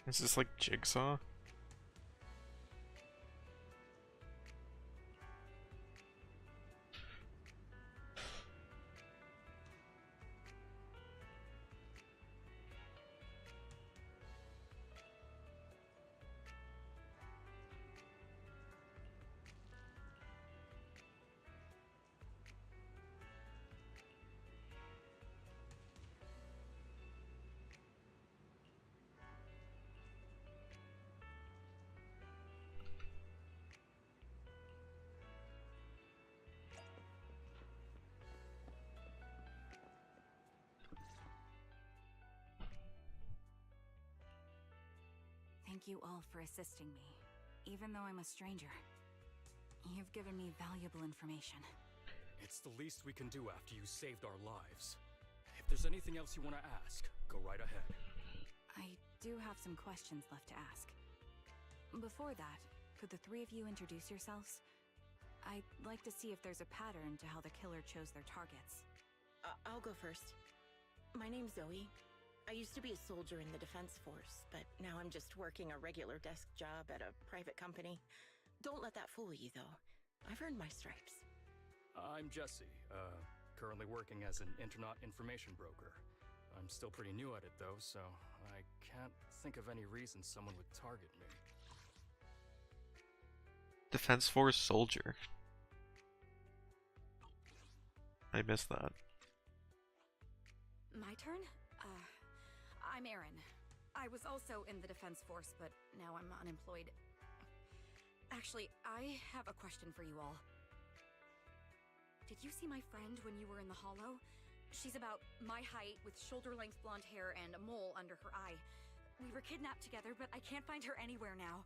Is this like Jigsaw? Thank you all for assisting me, even though I'm a stranger. You've given me valuable information. It's the least we can do after you saved our lives. If there's anything else you want to ask, go right ahead. I do have some questions left to ask. Before that, could the three of you introduce yourselves? I'd like to see if there's a pattern to how the killer chose their targets. I'll go first. My name's Zoe. I used to be a soldier in the Defense Force, but now I'm just working a regular desk job at a private company. Don't let that fool you, though. I've earned my stripes. I'm Jesse, currently working as an internet information broker. I'm still pretty new at it, though, so I can't think of any reason someone would target me. Defense Force soldier. I missed that. My turn? I'm Erin. I was also in the Defense Force, but now I'm unemployed. Actually, I have a question for you all. Did you see my friend when you were in the Hollow? She's about my height, with shoulder-length blonde hair and a mole under her eye. We were kidnapped together, but I can't find her anywhere now.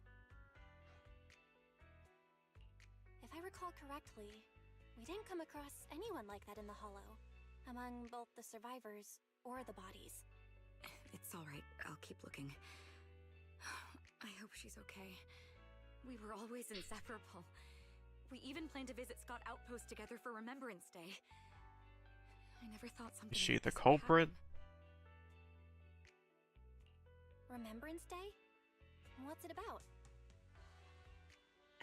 If I recall correctly, we didn't come across anyone like that in the Hollow, among both the survivors or the bodies. It's all right. I'll keep looking. I hope she's okay. We were always inseparable. We even planned to visit Scott Outpost together for Remembrance Day. I never thought something Is she like the this would culprit? happen. Remembrance Day? What's it about?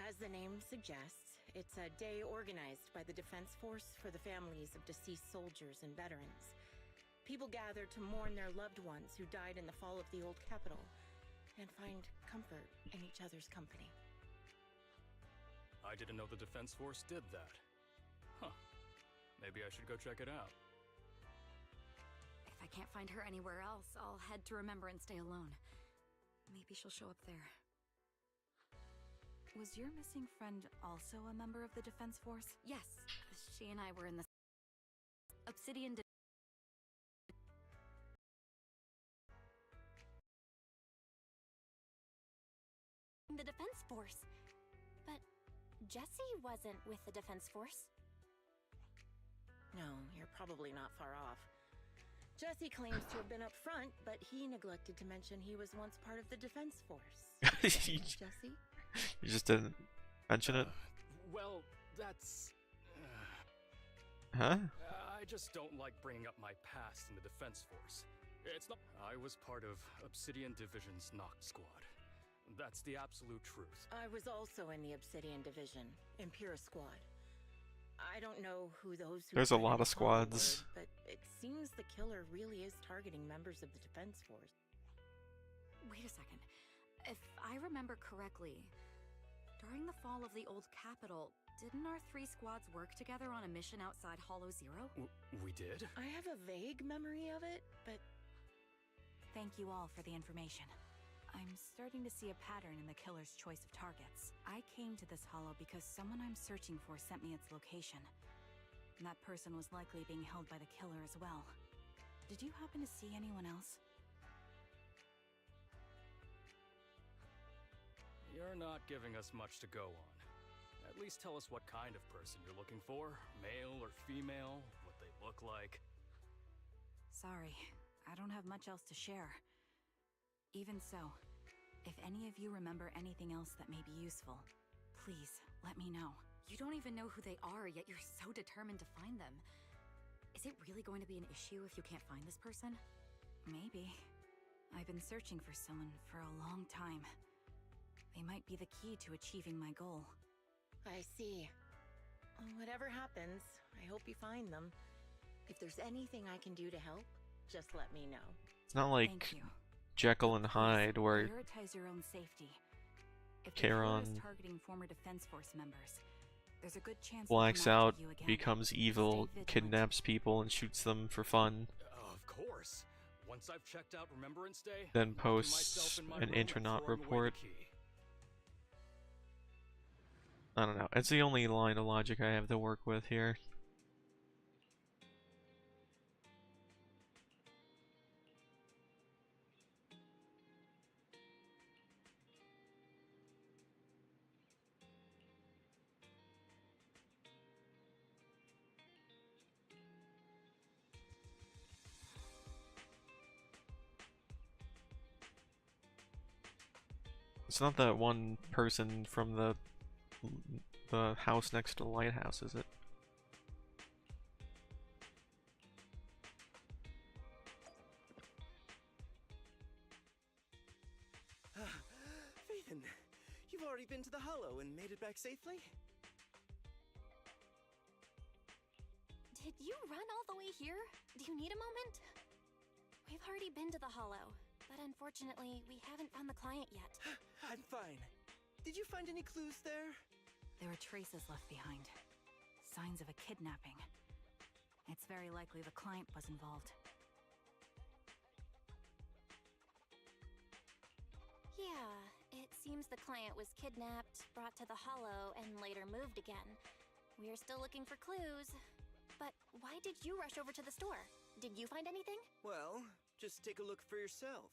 As the name suggests, it's a day organized by the Defense Force for the families of deceased soldiers and veterans. People gather to mourn their loved ones who died in the fall of the old capital, and find comfort in each other's company. I didn't know the Defense Force did that. Huh. Maybe I should go check it out. If I can't find her anywhere else, I'll head to Remembrance Day alone. Maybe she'll show up there. Was your missing friend also a member of the Defense Force? Yes. She and I were in the Obsidian The Defense Force. But Jesse wasn't with the Defense Force. No, you're probably not far off. Jesse claims to have been up front, but he neglected to mention he was once part of the Defense Force. Jesse? You just didn't mention it? Well, that's... Huh? I just don't like bringing up my past in the Defense Force. It's not... I was part of Obsidian Division's Knock Squad. That's the absolute truth. I was also in the Obsidian Division, Impera Squad. I don't know who those who There's a died lot in of the Hollow squads. were, but it seems the killer really is targeting members of the Defense Force. Wait a second. If I remember correctly, during the fall of the old capital, didn't our 3 squads work together on a mission outside Hollow Zero? We did? I have a vague memory of it, but Thank you all for the information. I'm starting to see a pattern in the killer's choice of targets. I came to this hollow because someone I'm searching for sent me its location. And that person was likely being held by the killer as well. Did you happen to see anyone else? You're not giving us much to go on. At least tell us what kind of person you're looking for. Male or female, what they look like. Sorry, I don't have much else to share. Even so, if any of you remember anything else that may be useful, please let me know. You don't even know who they are, yet you're so determined to find them. Is it really going to be an issue if you can't find this person? Maybe. I've been searching for someone for a long time. They might be the key to achieving my goal. I see. Whatever happens, I hope you find them. If there's anything I can do to help, just let me know. It's not like Thank you. Jekyll and Hyde where Prioritize your own safety. If the killer Charon is targeting former Defense Force members, there's a good chance blacks they'll come out, after you again. becomes evil, Stay vigilant. kidnaps people, and shoots them for fun, Of course. Once I've checked out Remembrance Day, then I'm locking posts myself in my an room and intranet throwing away the report. key. I don't know. It's the only line of logic I have to work with here. It's not that one person from the house next to the lighthouse, is it? Phaethon, you've already been to the Hollow and made it back safely? Did you run all the way here? Do you need a moment? We've already been to the Hollow, but unfortunately, we haven't found the client yet. I'm fine. Did you find any clues there? There are traces left behind. Signs of a kidnapping. It's very likely the client was involved. Yeah, it seems the client was kidnapped, brought to the Hollow, and later moved again. We're still looking for clues. But why did you rush over to the store? Did you find anything? Well, just take a look for yourself.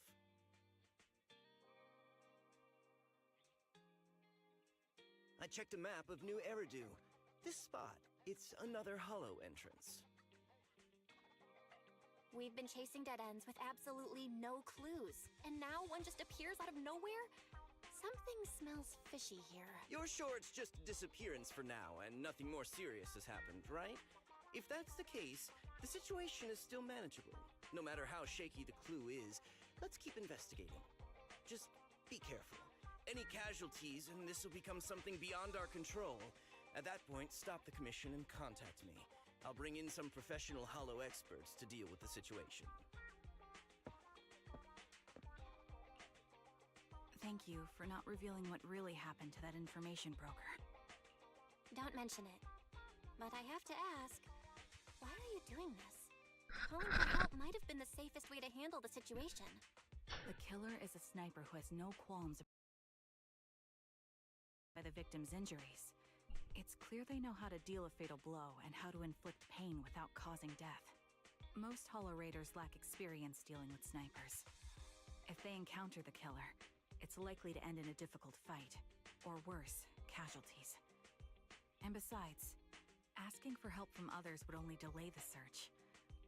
I checked a map of New Eridu. This spot, it's another Hollow entrance. We've been chasing dead ends with absolutely no clues, and now one just appears out of nowhere? Something smells fishy here. You're sure it's just a disappearance for now, and nothing more serious has happened, right? If that's the case, the situation is still manageable. No matter how shaky the clue is, let's keep investigating. Just be careful. Any casualties, and this will become something beyond our control. At that point, stop the commission and contact me. I'll bring in some professional Hollow experts to deal with the situation. Thank you for not revealing what really happened to that information broker. Don't mention it. But I have to ask, why are you doing this? Calling for help might have been the safest way to handle the situation. The killer is a sniper who has no qualms by the victim's injuries. It's clear they know how to deal a fatal blow and how to inflict pain without causing death. Most Hollow Raiders lack experience dealing with snipers. If they encounter the killer, it's likely to end in a difficult fight, or worse, casualties. And besides, asking for help from others would only delay the search.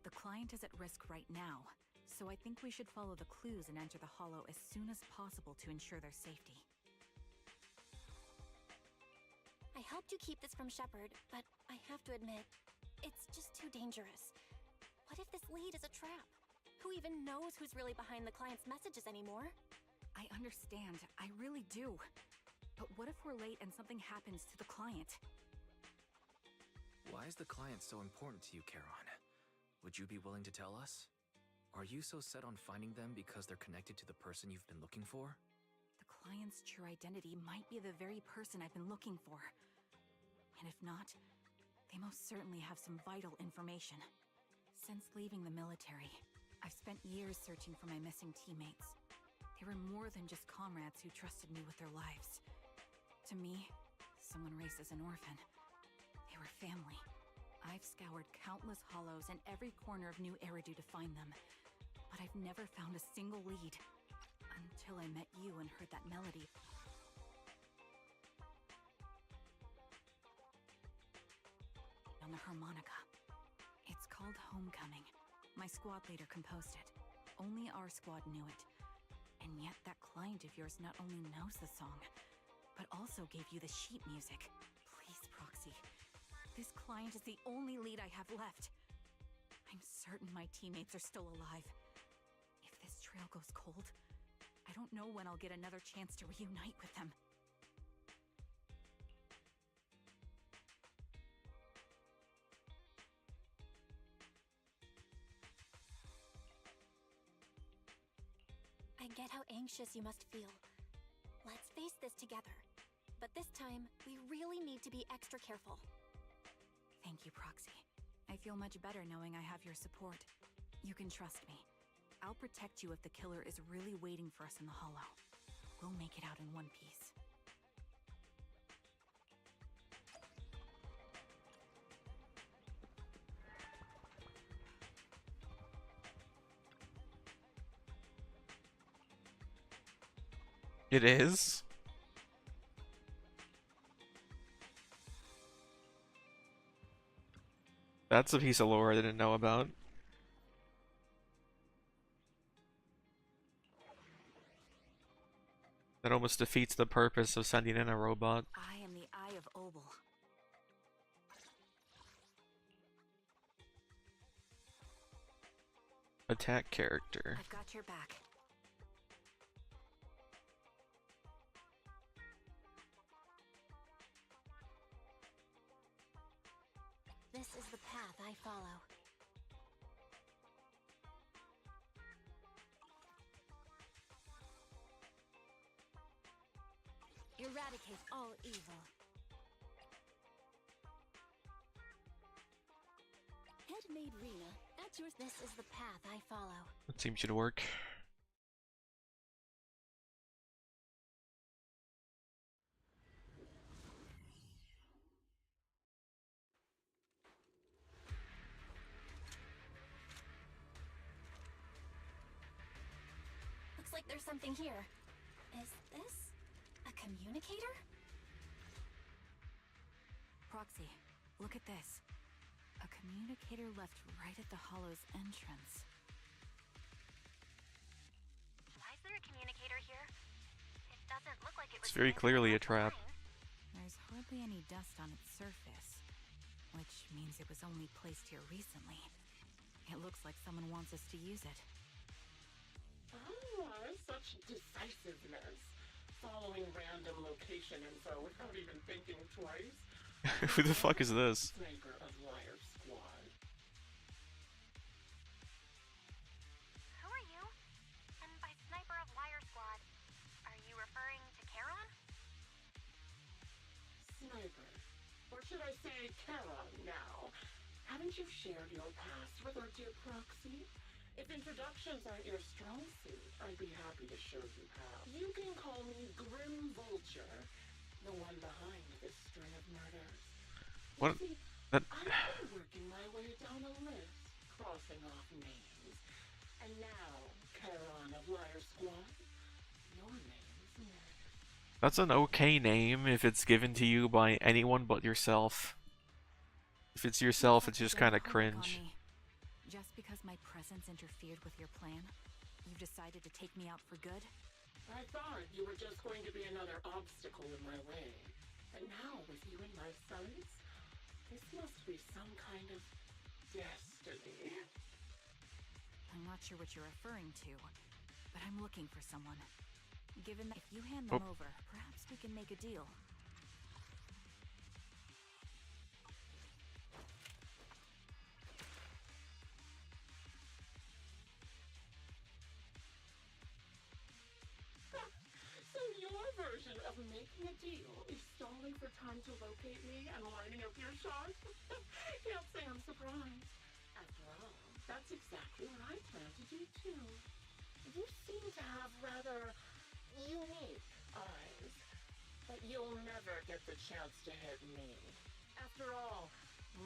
The client is at risk right now, so I think we should follow the clues and enter the Hollow as soon as possible to ensure their safety. I helped you keep this from Shepard, but I have to admit, it's just too dangerous. What if this lead is a trap? Who even knows who's really behind the client's messages anymore? I understand. I really do. But what if we're late and something happens to the client? Why is the client so important to you, Charon? Would you be willing to tell us? Are you so set on finding them because they're connected to the person you've been looking for? The client's true identity might be the very person I've been looking for. And if not, they most certainly have some vital information. Since leaving the military, I've spent years searching for my missing teammates. They were more than just comrades who trusted me with their lives. To me, someone raised as an orphan. They were family. I've scoured countless hollows and every corner of New Eridu to find them, but I've never found a single lead. Until I met you and heard that melody. On the harmonica. It's called Homecoming. My squad leader composed it. Only our squad knew it. And yet that client of yours not only knows the song, but also gave you the sheet music. Please, Proxy. This client is the only lead I have left. I'm certain my teammates are still alive. If this trail goes cold, I don't know when I'll get another chance to reunite with them. I get how anxious you must feel. Let's face this together. But this time, we really need to be extra careful. Thank you, Proxy. I feel much better knowing I have your support. You can trust me. I'll protect you if the killer is really waiting for us in the hollow. We'll make it out in one piece. It is? That's a piece of lore I didn't know about. That almost defeats the purpose of sending in a robot. I am the Eye of Obel. Attack character. I've got your back. This is the path I follow. Eradicate all evil. Handmade Rena, at yours. This is the path I follow. That seems to work. Looks like there's something here. Is this a communicator? Proxy, look at this. A communicator left right at the hollow's entrance. Why is there a communicator here? It doesn't look like it was. It's very clearly a trap. There's hardly any dust on its surface, which means it was only placed here recently. It looks like someone wants us to use it. Ah, such decisiveness. Following random location info without even thinking twice. Who the fuck is this? Sniper of Liar Squad. Who are you? And by Sniper of Liar Squad, are you referring to Charon? Sniper. Or should I say Charon now? Haven't you shared your past with our dear Proxy? If introductions aren't your strong suit, I'd be happy to show you how. You can call me Grim Vulture, the one behind this string of murders. What? See, That... I've been working my way down a list, crossing off names. And now, Charon of Liar Squad, your name's next. That's an okay name if it's given to you by anyone but yourself. If it's yourself, it's just kind of cringe. Just because my presence interfered with your plan, you've decided to take me out for good? I thought you were just going to be another obstacle in my way. And now, with you in my sights, this must be some kind of destiny. I'm not sure what you're referring to, but I'm looking for someone. Given that if you hand them Oh. over, perhaps we can make a deal. So your version of making a deal is stalling for time to locate me and lining up your shot? Can't say I'm surprised. After all, that's exactly what I plan to do too. You seem to have rather unique eyes, but you'll never get the chance to hit me. After all,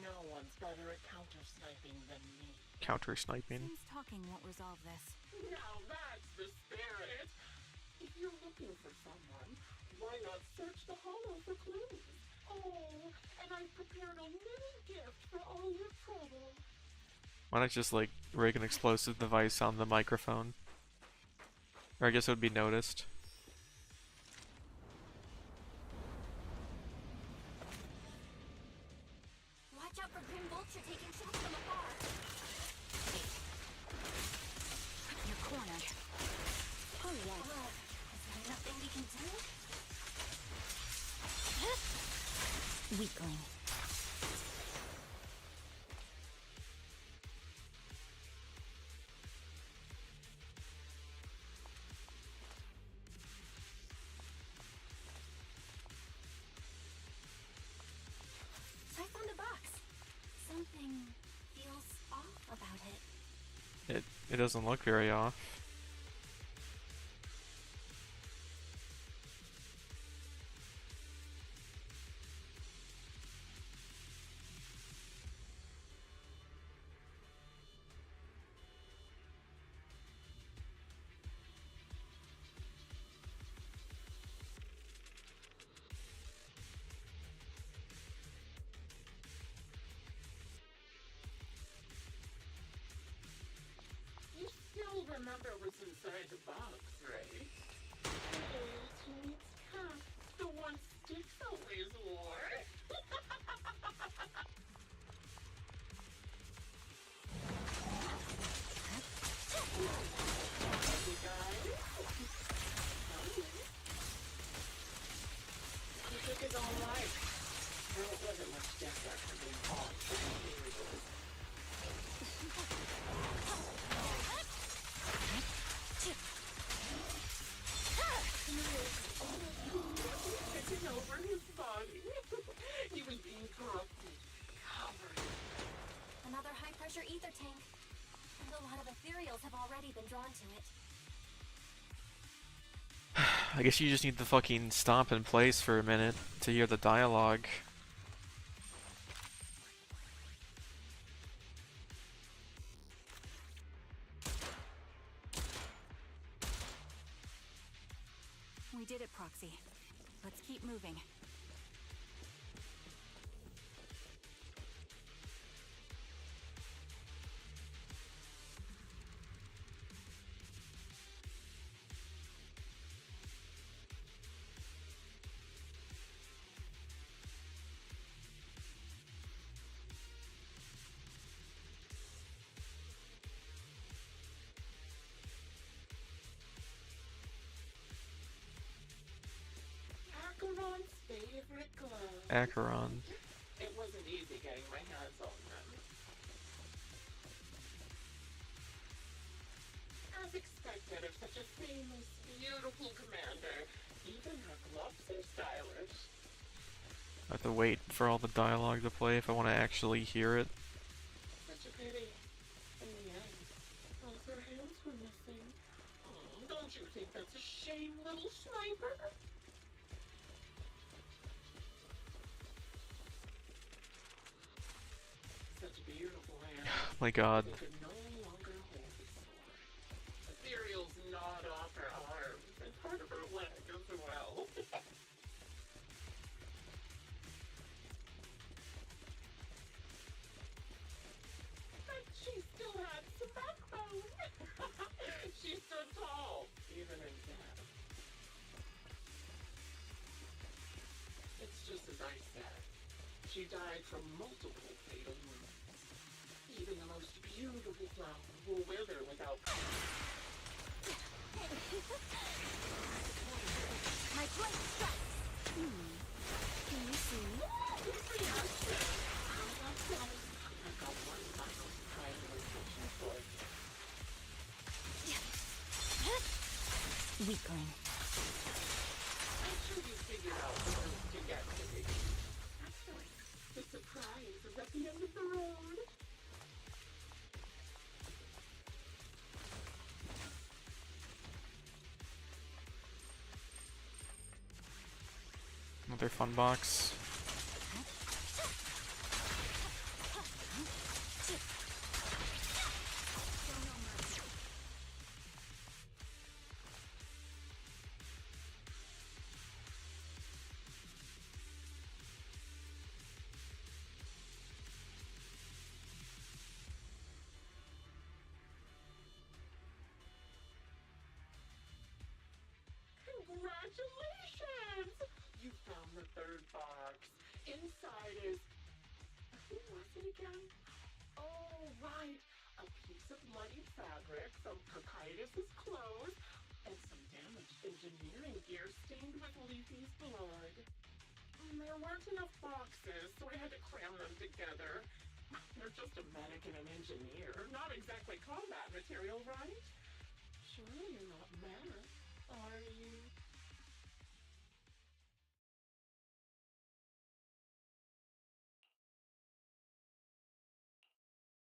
no one's better at counter-sniping than me. Counter sniping. Seems talking won't resolve this. Now that's the spirit. If you're looking for someone, why not search the hollow for clues? Oh, and I've prepared a little gift for all your trouble. Why not just like rig an explosive device on the microphone? Or I guess it would be noticed. Watch out for Grim Vulture taking shots from afar. You're cornered. Oh yeah. Is there nothing we can do? Weakling. I found a box. Something feels off about it. It doesn't look very off. You still remember what's inside the box, right? Hey, teammate's cap, the one Sticks always wore. Hey guys. He took his own life. Well, it wasn't much different from being all superheroes. Taking over his body. He was being corrupted, covered. Another high-pressure ether tank. And a lot of ethereals have already been drawn to it. I guess you just need to fucking stop in place for a minute to hear the dialogue. We did it, Proxy. Let's keep moving. Acheron's favorite glove. Acheron. It wasn't easy getting my hands on them. As expected of such a famous, beautiful commander, even her gloves are stylish. I have to wait for all the dialogue to play if I want to actually hear it. Such a pity. In the end, both her hands were missing. Oh, don't you think that's a shame, little sniper? Such beautiful hands. My god. They could no longer hold the sword. Ethereal's gnawed off her arms and part of her leg as well. But she still had some backbone. She stood tall, even in death. It's just as I said. She died from multiple fatal wounds. Even the most beautiful flower will wither without... Can you see me? Weakling. I'm sure you figured out the route to get to me. Excellent. The surprise is at the end of the road. Another fun box. Congratulations! You found the third box. Inside is... Who was it again? Oh, right. A piece of bloody fabric from Cocytus's clothes and some damaged engineering gear stained with Leafy's blood. There weren't enough boxes, so I had to cram them together. You're just a medic and an engineer. Not exactly combat material, right? Surely you're not mad, are you?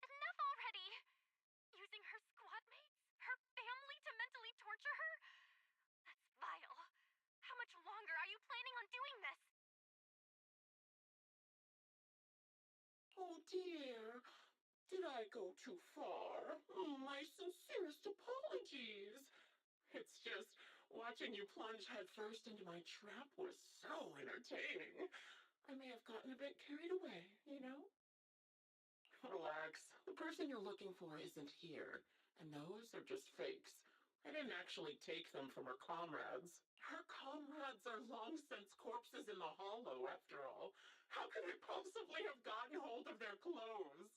Enough already! Using her squad mates, her family to mentally torture her? That's vile. How much longer are you planning on doing this? Oh dear. Did I go too far? My sincerest apologies. It's just, watching you plunge headfirst into my trap was so entertaining. I may have gotten a bit carried away, you know? Relax. The person you're looking for isn't here, and those are just fakes. I didn't actually take them from her comrades. Her comrades are long since corpses in the hollow, after all. How could I possibly have gotten hold of their clothes?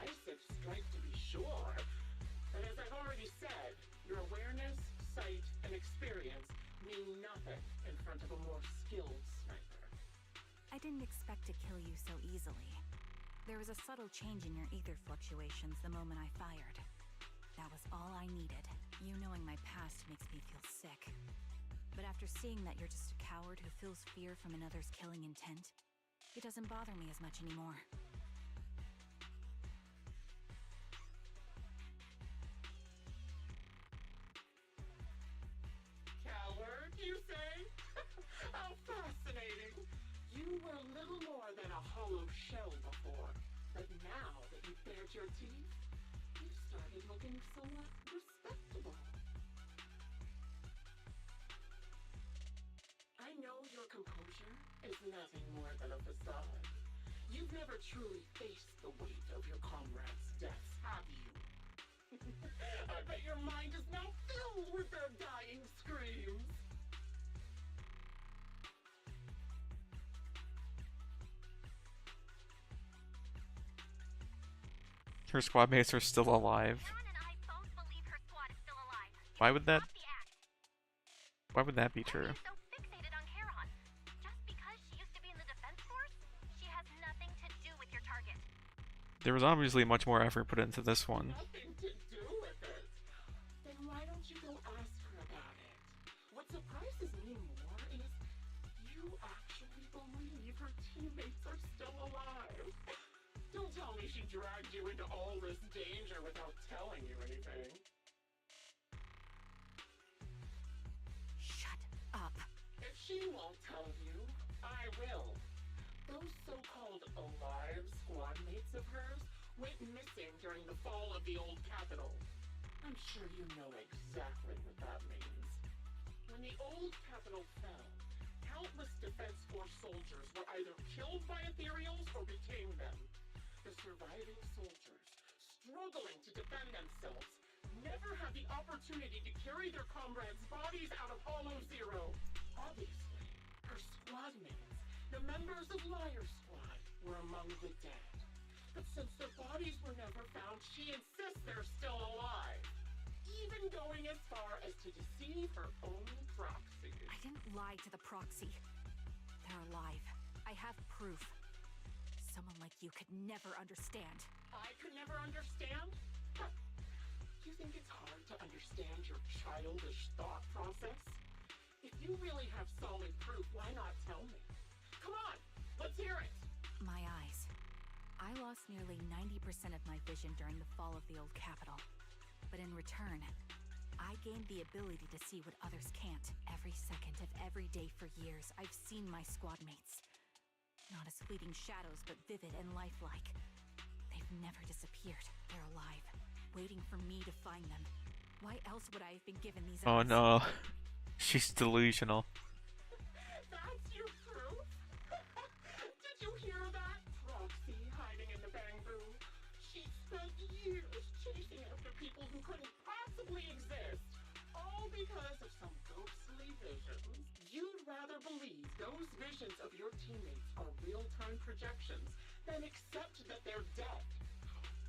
A decisive strike to be sure. But as I've already said, your awareness, sight, and experience mean nothing in front of a more skilled sniper. I didn't expect to kill you so easily. There was a subtle change in your ether fluctuations the moment I fired. That was all I needed. You knowing my past makes me feel sick. But after seeing that you're just a coward who feels fear from another's killing intent, it doesn't bother me as much anymore. Coward, you say? How fascinating! You were little more than a hollow shell before, but now that you've bared your teeth, you've started looking somewhat respectable. I know your composure is nothing more than a facade. You've never truly faced the weight of your comrades' deaths, have you? I bet your mind is now filled with their dying screams. Her squad mates are still alive. Karen and I both believe her squad is still alive. Why would that? Stop the act. Why would that be Why true? are you so fixated on Karen? Just because she used to be in the defense force, she has nothing to do with your target. There was obviously much more effort put into this one. Nothing to do with it. Then why don't you go ask her about it? What surprises me more is you actually believe her teammates are still alive. Don't tell me she dragged you into all this danger without telling you anything. Shut up. If she won't tell you, I will. Those so-called alive squad mates of hers went missing during the fall of the old capital. I'm sure you know exactly what that means. When the old capital fell, countless Defense Force soldiers were either killed by ethereals or became them. The surviving soldiers, struggling to defend themselves, never had the opportunity to carry their comrades' bodies out of Hollow Zero. Obviously, her squad mates, the members of Liar Squad, were among the dead. But since their bodies were never found, she insists they're still alive. Even going as far as to deceive her own proxy. I didn't lie to the proxy. They're alive. I have proof. Someone like you could never understand. I could never understand? You think it's hard to understand your childish thought process? If you really have solid proof, why not tell me? Come on, let's hear it! My eyes. I lost nearly 90% of my vision during the fall of the old capital. But in return, I gained the ability to see what others can't. Every second of every day for years, I've seen my squad mates. Not as fleeting shadows, but vivid and lifelike. They've never disappeared. They're alive, waiting for me to find them. Why else would I have been given these Oh eyes? no. She's delusional. That's your proof? Did you hear that? Proxy hiding in the bamboo. She spent years chasing after people who couldn't possibly exist. All because of some ghostly visions. You'd rather believe those visions of your teammates are real-time projections than accept that they're dead.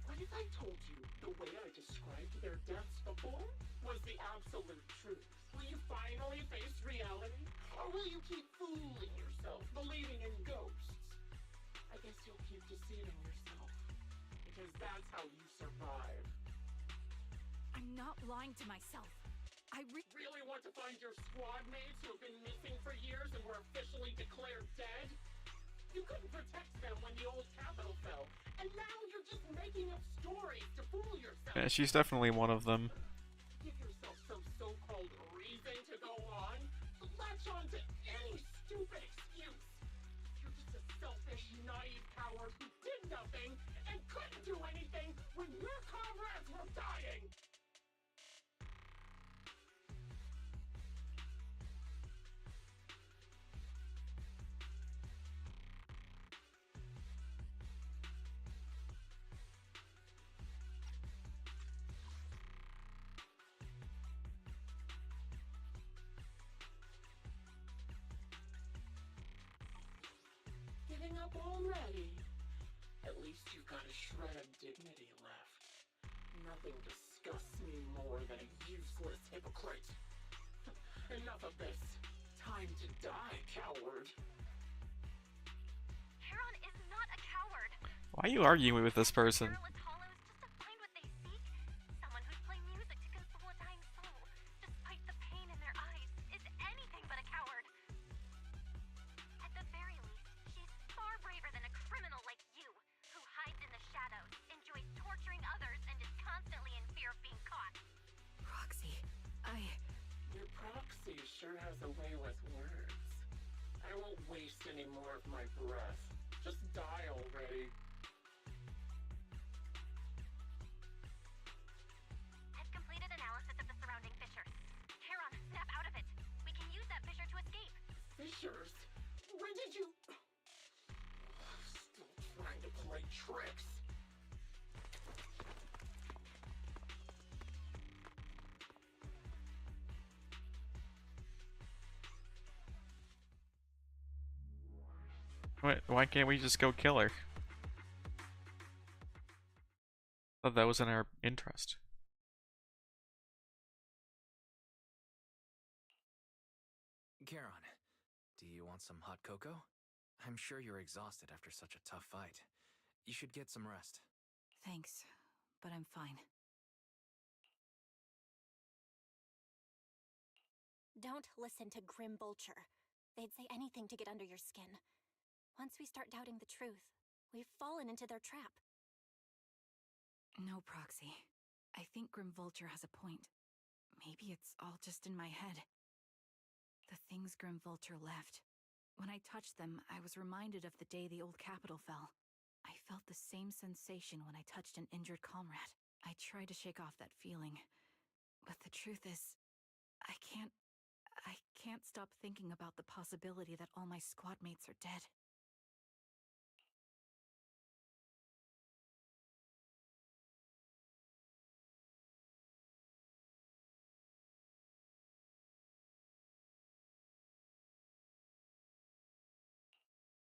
What if I told you the way I described their deaths before was the absolute truth? Will you finally face reality? Or will you keep fooling yourself, believing in ghosts? I guess you'll keep deceiving yourself. Because that's how you survive. I'm not lying to myself. I really want to find your squad mates who have been missing for years and were officially declared dead? You couldn't protect them when the old capital fell, and now you're just making up stories to fool yourself. Yeah, she's definitely one of them. Give yourself some so-called reason to go on. Latch on to any stupid excuse. You're just a selfish, naive coward who did nothing and couldn't do anything when your comrades were dying. Giving up already? At least you've got a shred of dignity left. Nothing disgusts me more than a useless hypocrite. Enough of this. Time to die, coward. Charon is not a coward. Why are you arguing with this person? Careless hollows just to find what they seek. Someone who'd play music to console a dying soul, despite the pain in their eyes, is anything but a coward. At the very least, she's far braver than a criminal like you, who hides in the shadows, enjoys torturing others, and is constantly in fear of being caught. Roxy, Your proxy sure has a way with words. I won't waste any more of my breath. Just die already. I've completed analysis of the surrounding fissures. Charon, snap out of it. We can use that fissure to escape. Fissures? When did you... Still trying to play tricks. Why can't we just go kill her? Thought that was in our interest. Charon, do you want some hot cocoa? I'm sure you're exhausted after such a tough fight. You should get some rest. thanks, but I'm fine. Don't listen to Grim Vulture. They'd say anything to get under your skin. Once we start doubting the truth, we've fallen into their trap. No, Proxy. I think Grim Vulture has a point. Maybe it's all just in my head. The things Grim Vulture left. When I touched them, I was reminded of the day the old capital fell. I felt the same sensation when I touched an injured comrade. I tried to shake off that feeling. But the truth is, I can't stop thinking about the possibility that all my squad mates are dead.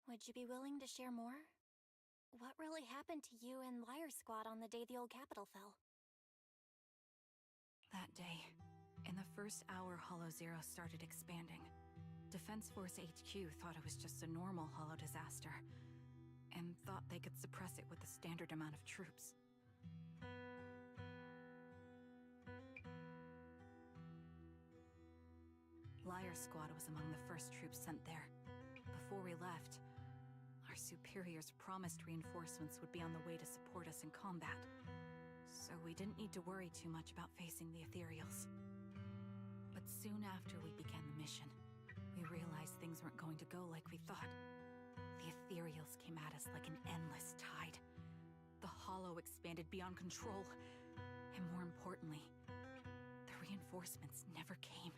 Would you be willing to share more? What really happened to you and Liar Squad on the day the old capital fell? That day, in the first hour Hollow Zero started expanding, Defense Force HQ thought it was just a normal Hollow disaster, and thought they could suppress it with the standard amount of troops. Liar Squad was among the first troops sent there. Before we left, our superiors promised reinforcements would be on the way to support us in combat, so we didn't need to worry too much about facing the Ethereals. But soon after we began the mission, we realized things weren't going to go like we thought. The Ethereals came at us like an endless tide. The Hollow expanded beyond control, and more importantly, the reinforcements never came.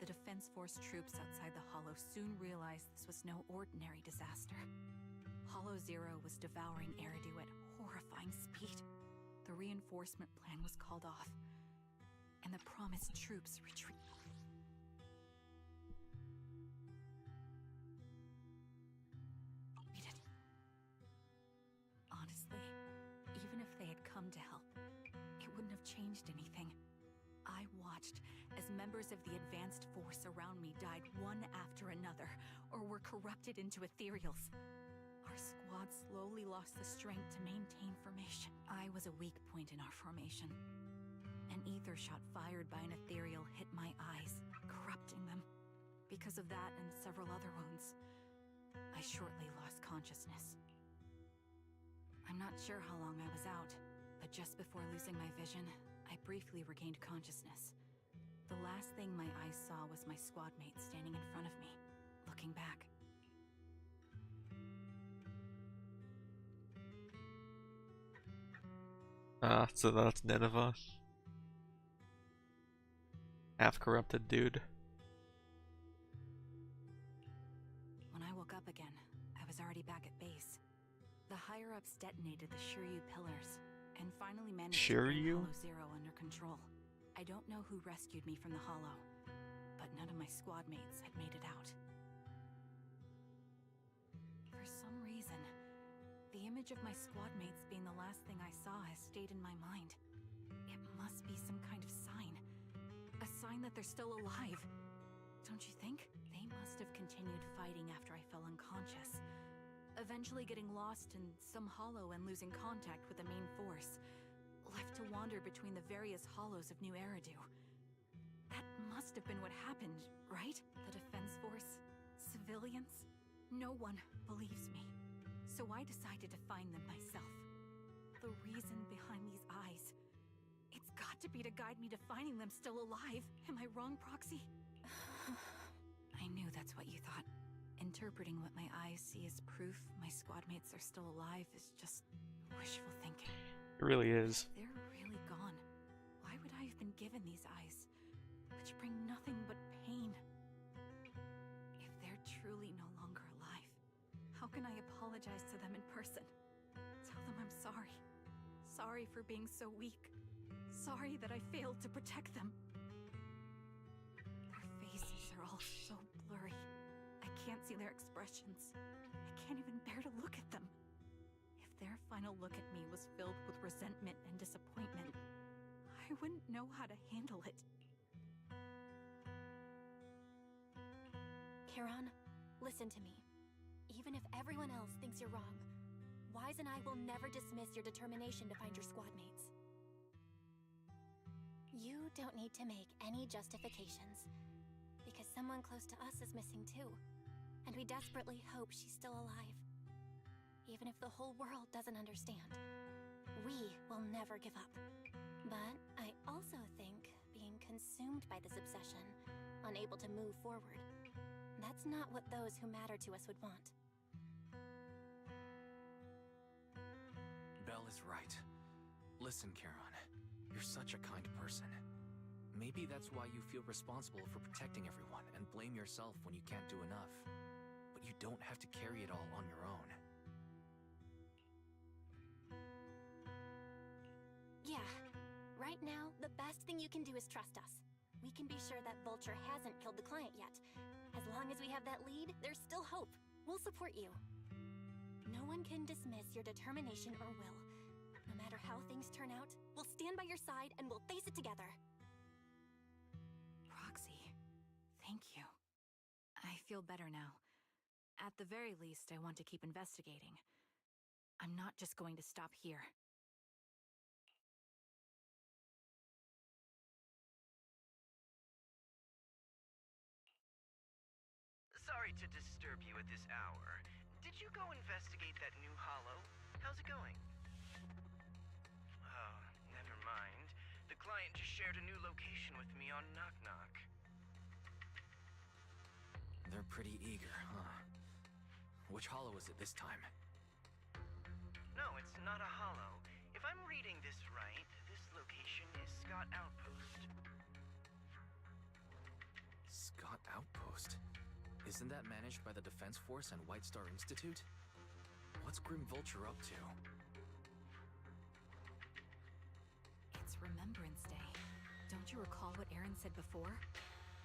The Defense Force troops outside the Hollow soon realized this was no ordinary disaster. Hollow Zero was devouring Eridu at horrifying speed. The reinforcement plan was called off, and the promised troops retreated. Honestly, even if they had come to help, it wouldn't have changed anything. I watched as members of the advanced force around me died one after another, or were corrupted into Ethereals. Our squad slowly lost the strength to maintain formation. I was a weak point in our formation. An ether shot fired by an Ethereal hit my eyes, corrupting them. Because of that and several other wounds, I shortly lost consciousness. I'm not sure how long I was out, but just before losing my vision, I briefly regained consciousness. The last thing my eyes saw was my squad mate standing in front of me, looking back. Ah, so that's Nineveh. Half-corrupted dude. When I woke up again, I was already back at base. The higher-ups detonated the Shiryu pillars, and finally managed to bring Hollow Zero under control. I don't know who rescued me from the Hollow, but none of my squad mates had made it out. For some reason, the image of my squad mates being the last thing I saw has stayed in my mind. It must be some kind of sign. A sign that they're still alive. Don't you think? They must have continued fighting after I fell unconscious, eventually getting lost in some hollow and losing contact with the main force, left to wander between the various hollows of New Eridu. That must have been what happened, right? The Defense Force? Civilians? No one believes me. So I decided to find them myself. The reason behind these eyes. It's got to be to guide me to finding them still alive. Am I wrong, Proxy? I knew that's what you thought. Interpreting what my eyes see as proof my squad mates are still alive is just wishful thinking. It really is. If they're really gone, why would I have been given these eyes, which bring nothing but pain? If they're truly no longer alive, how can I apologize to them in person? Tell them I'm sorry. Sorry for being so weak. Sorry that I failed to protect them. Their faces are all so blurry. I can't see their expressions. I can't even bear to look at them. If their final look at me was filled with resentment and disappointment, I wouldn't know how to handle it. Charon, listen to me. Even if everyone else thinks you're wrong, Wise and I will never dismiss your determination to find your squad mates. You don't need to make any justifications, because someone close to us is missing too, and we desperately hope she's still alive. Even if the whole world doesn't understand, we will never give up. But I also think being consumed by this obsession, unable to move forward, that's not what those who matter to us would want. Belle is right. Listen, Charon, you're such a kind person. Maybe that's why you feel responsible for protecting everyone and blame yourself when you can't do enough. But you don't have to carry it all on your own. Yeah. Right now, the best thing you can do is trust us. We can be sure that Vulture hasn't killed the client yet, As long as we have that lead, there's still hope. We'll support you. No one can dismiss your determination or will. No matter how things turn out, we'll stand by your side and we'll face it together. Proxy, thank you. I feel better now. At the very least, I want to keep investigating. I'm not just going to stop here. Sorry to disturb you at this hour. Did you go investigate that new hollow? How's it going? Oh, never mind. The client just shared a new location with me on Knock Knock. They're pretty eager, huh? Which hollow is it this time? No, it's not a hollow. If I'm reading this right, this location is Scott Outpost. Scott Outpost? Isn't that managed by the Defense Force and White Star Institute? What's Grim Vulture up to? It's Remembrance Day. Don't you recall what Aaron said before?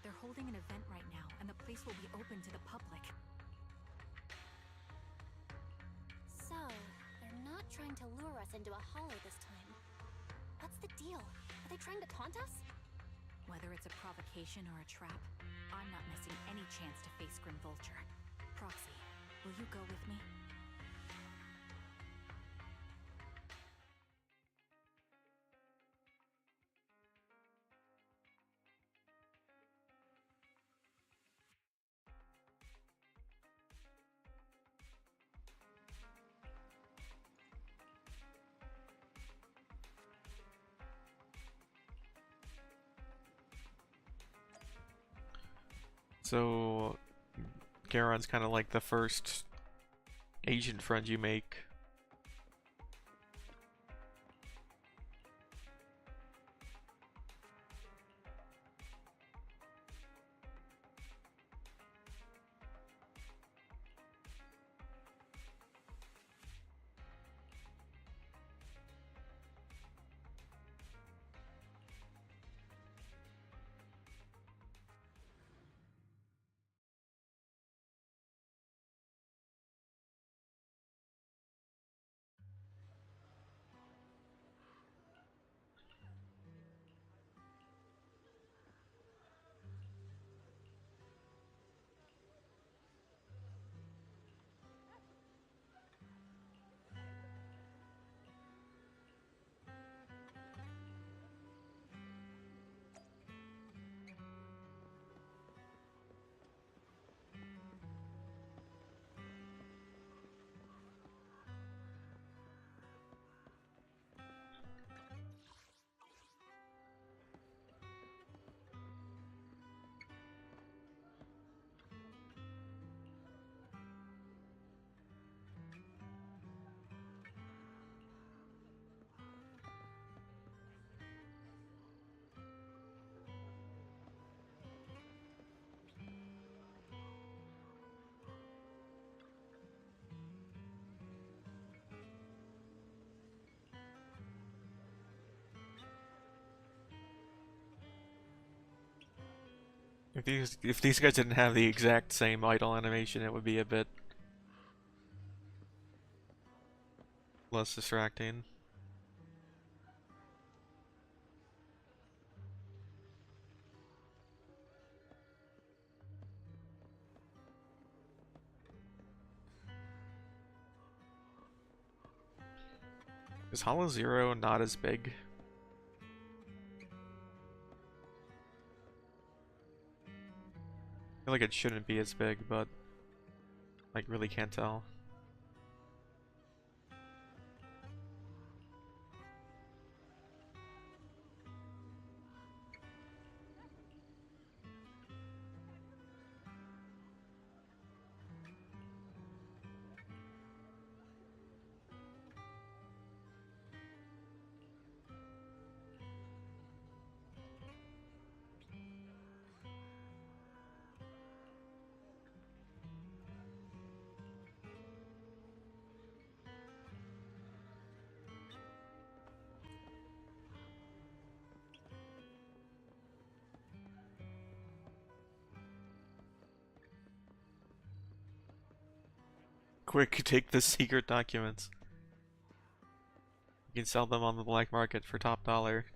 They're holding an event right now, and the place will be open to the public. So, they're not trying to lure us into a hollow this time. What's the deal? Are they trying to taunt us? Whether it's a provocation or a trap, I'm not missing any chance to face Grim Vulture. Proxy, will you go with me? So, Garon's kind of like the first Asian friend you make. If these guys didn't have the exact same idle animation, it would be a bit less distracting. Is Hollow Zero not as big? I feel like it shouldn't be as big, but like really can't tell. Quick, take the secret documents. You can sell them on the black market for top dollar.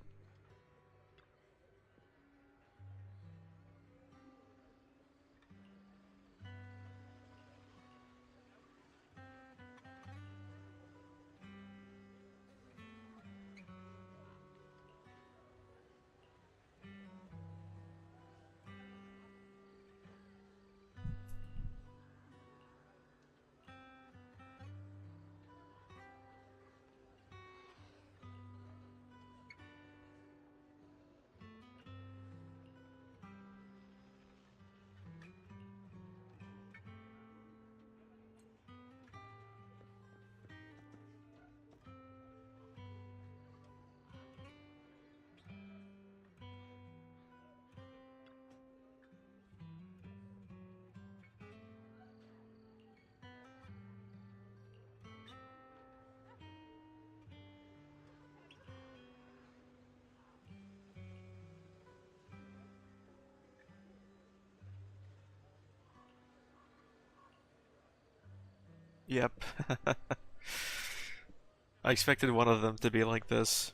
Yep. I expected one of them to be like this.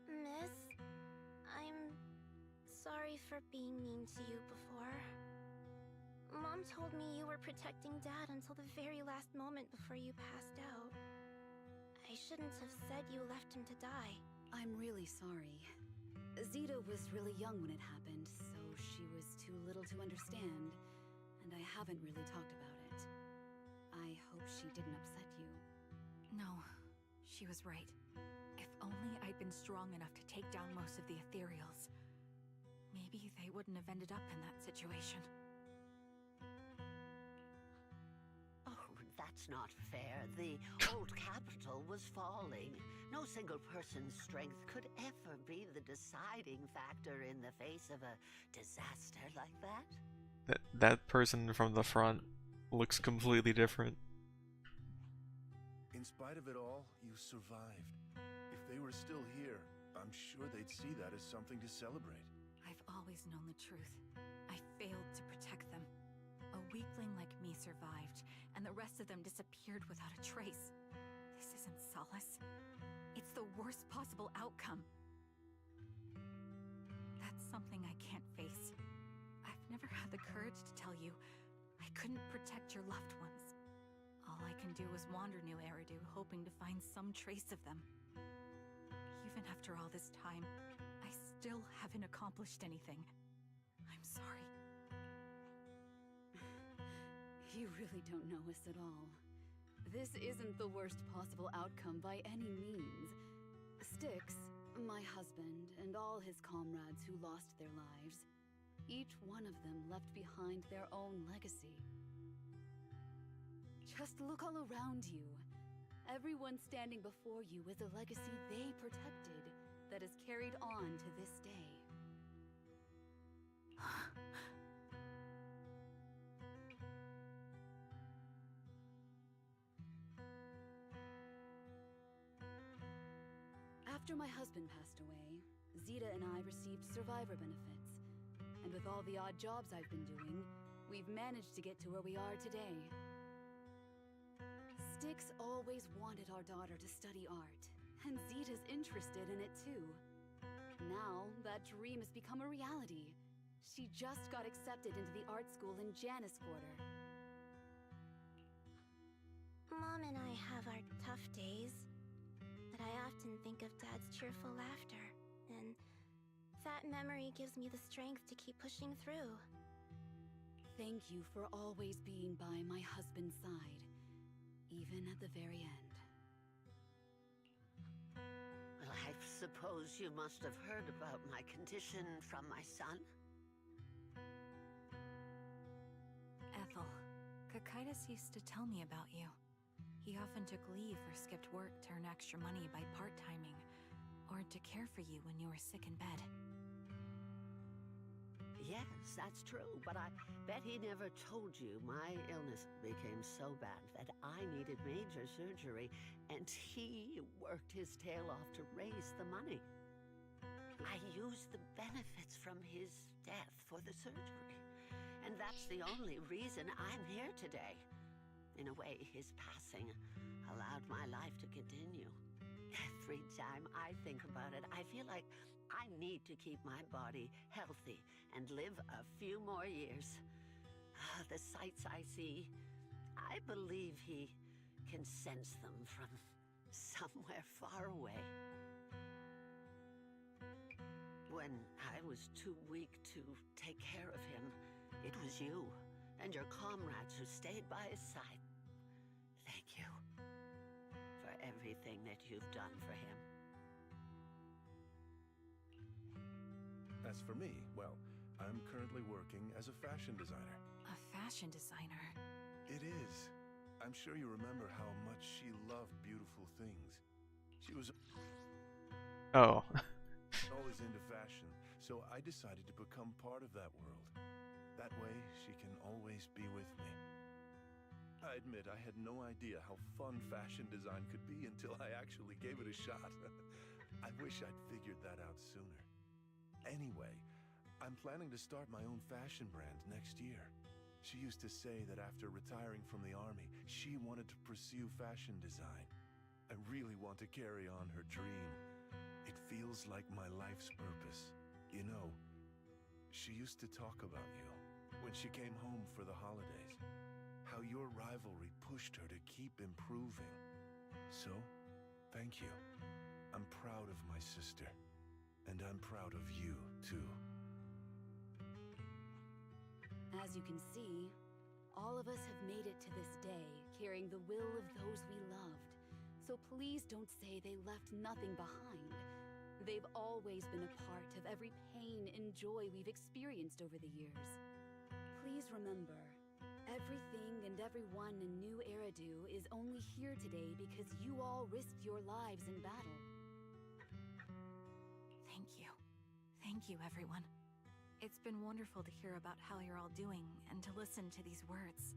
Miss, I'm sorry for being mean to you before. Mom told me you were protecting Dad until the very last moment before you passed out. I shouldn't have said you left him to die. I'm really sorry. Zeta was really young when it happened, so she was too little to understand, and I haven't really talked about it. I hope she didn't upset you. No, she was right. If only I'd been strong enough to take down most of the ethereals, maybe they wouldn't have ended up in that situation. Oh, that's not fair. The old capital was falling. No single person's strength could ever be the deciding factor in the face of a disaster like that. That person from the front looks completely different. In spite of it all, you survived. If they were still here, I'm sure they'd see that as something to celebrate. I've always known the truth. I failed to protect them. A weakling like me survived, and the rest of them disappeared without a trace. This isn't solace. It's the worst possible outcome. That's something I can't face. I've never had the courage to tell you I couldn't protect your loved ones. All I can do is wander New Eridu, hoping to find some trace of them. Even after all this time, I still haven't accomplished anything. I'm sorry. You really don't know us at all. This isn't the worst possible outcome by any means. Styx, my husband, and all his comrades who lost their lives, each one of them left behind their own legacy. Just look all around you. Everyone standing before you is a legacy they protected that is carried on to this day. After my husband passed away, Zeta and I received survivor benefits. And with all the odd jobs I've been doing, we've managed to get to where we are today. Styx always wanted our daughter to study art, and Zeta's interested in it too. Now, that dream has become a reality. She just got accepted into the art school in Janus Quarter. Mom and I have our tough days, but I often think of Dad's cheerful laughter, and that memory gives me the strength to keep pushing through. Thank you for always being by my husband's side, even at the very end. Well, I suppose you must have heard about my condition from my son? Ethel. Kakaitis used to tell me about you. He often took leave or skipped work to earn extra money by part-timing, or to care for you when you were sick in bed. Yes, that's true, but I bet he never told you my illness became so bad that I needed major surgery, and he worked his tail off to raise the money. I used the benefits from his death for the surgery, and that's the only reason I'm here today. In a way, his passing allowed my life to continue. Every time I think about it, I feel like I need to keep my body healthy and live a few more years. The sights I see, I believe he can sense them from somewhere far away. When I was too weak to take care of him, it was you and your comrades who stayed by his side. Thank you for everything that you've done for him. As for me, well, I'm currently working as a fashion designer. A fashion designer? It is. I'm sure you remember how much she loved beautiful things. She was Oh. always into fashion, so I decided to become part of that world. That way, she can always be with me. I admit I had no idea how fun fashion design could be until I actually gave it a shot. I wish I'd figured that out sooner. Anyway, I'm planning to start my own fashion brand next year. She used to say that after retiring from the army, she wanted to pursue fashion design. I really want to carry on her dream. It feels like my life's purpose. You know, she used to talk about you when she came home for the holidays. How your rivalry pushed her to keep improving. So, thank you. I'm proud of my sister. And I'm proud of you, too. As you can see, all of us have made it to this day, carrying the will of those we loved. So please don't say they left nothing behind. They've always been a part of every pain and joy we've experienced over the years. Please remember, everything and everyone in New Eridu is only here today because you all risked your lives in battle. Thank you. Thank you, everyone. It's been wonderful to hear about how you're all doing and to listen to these words.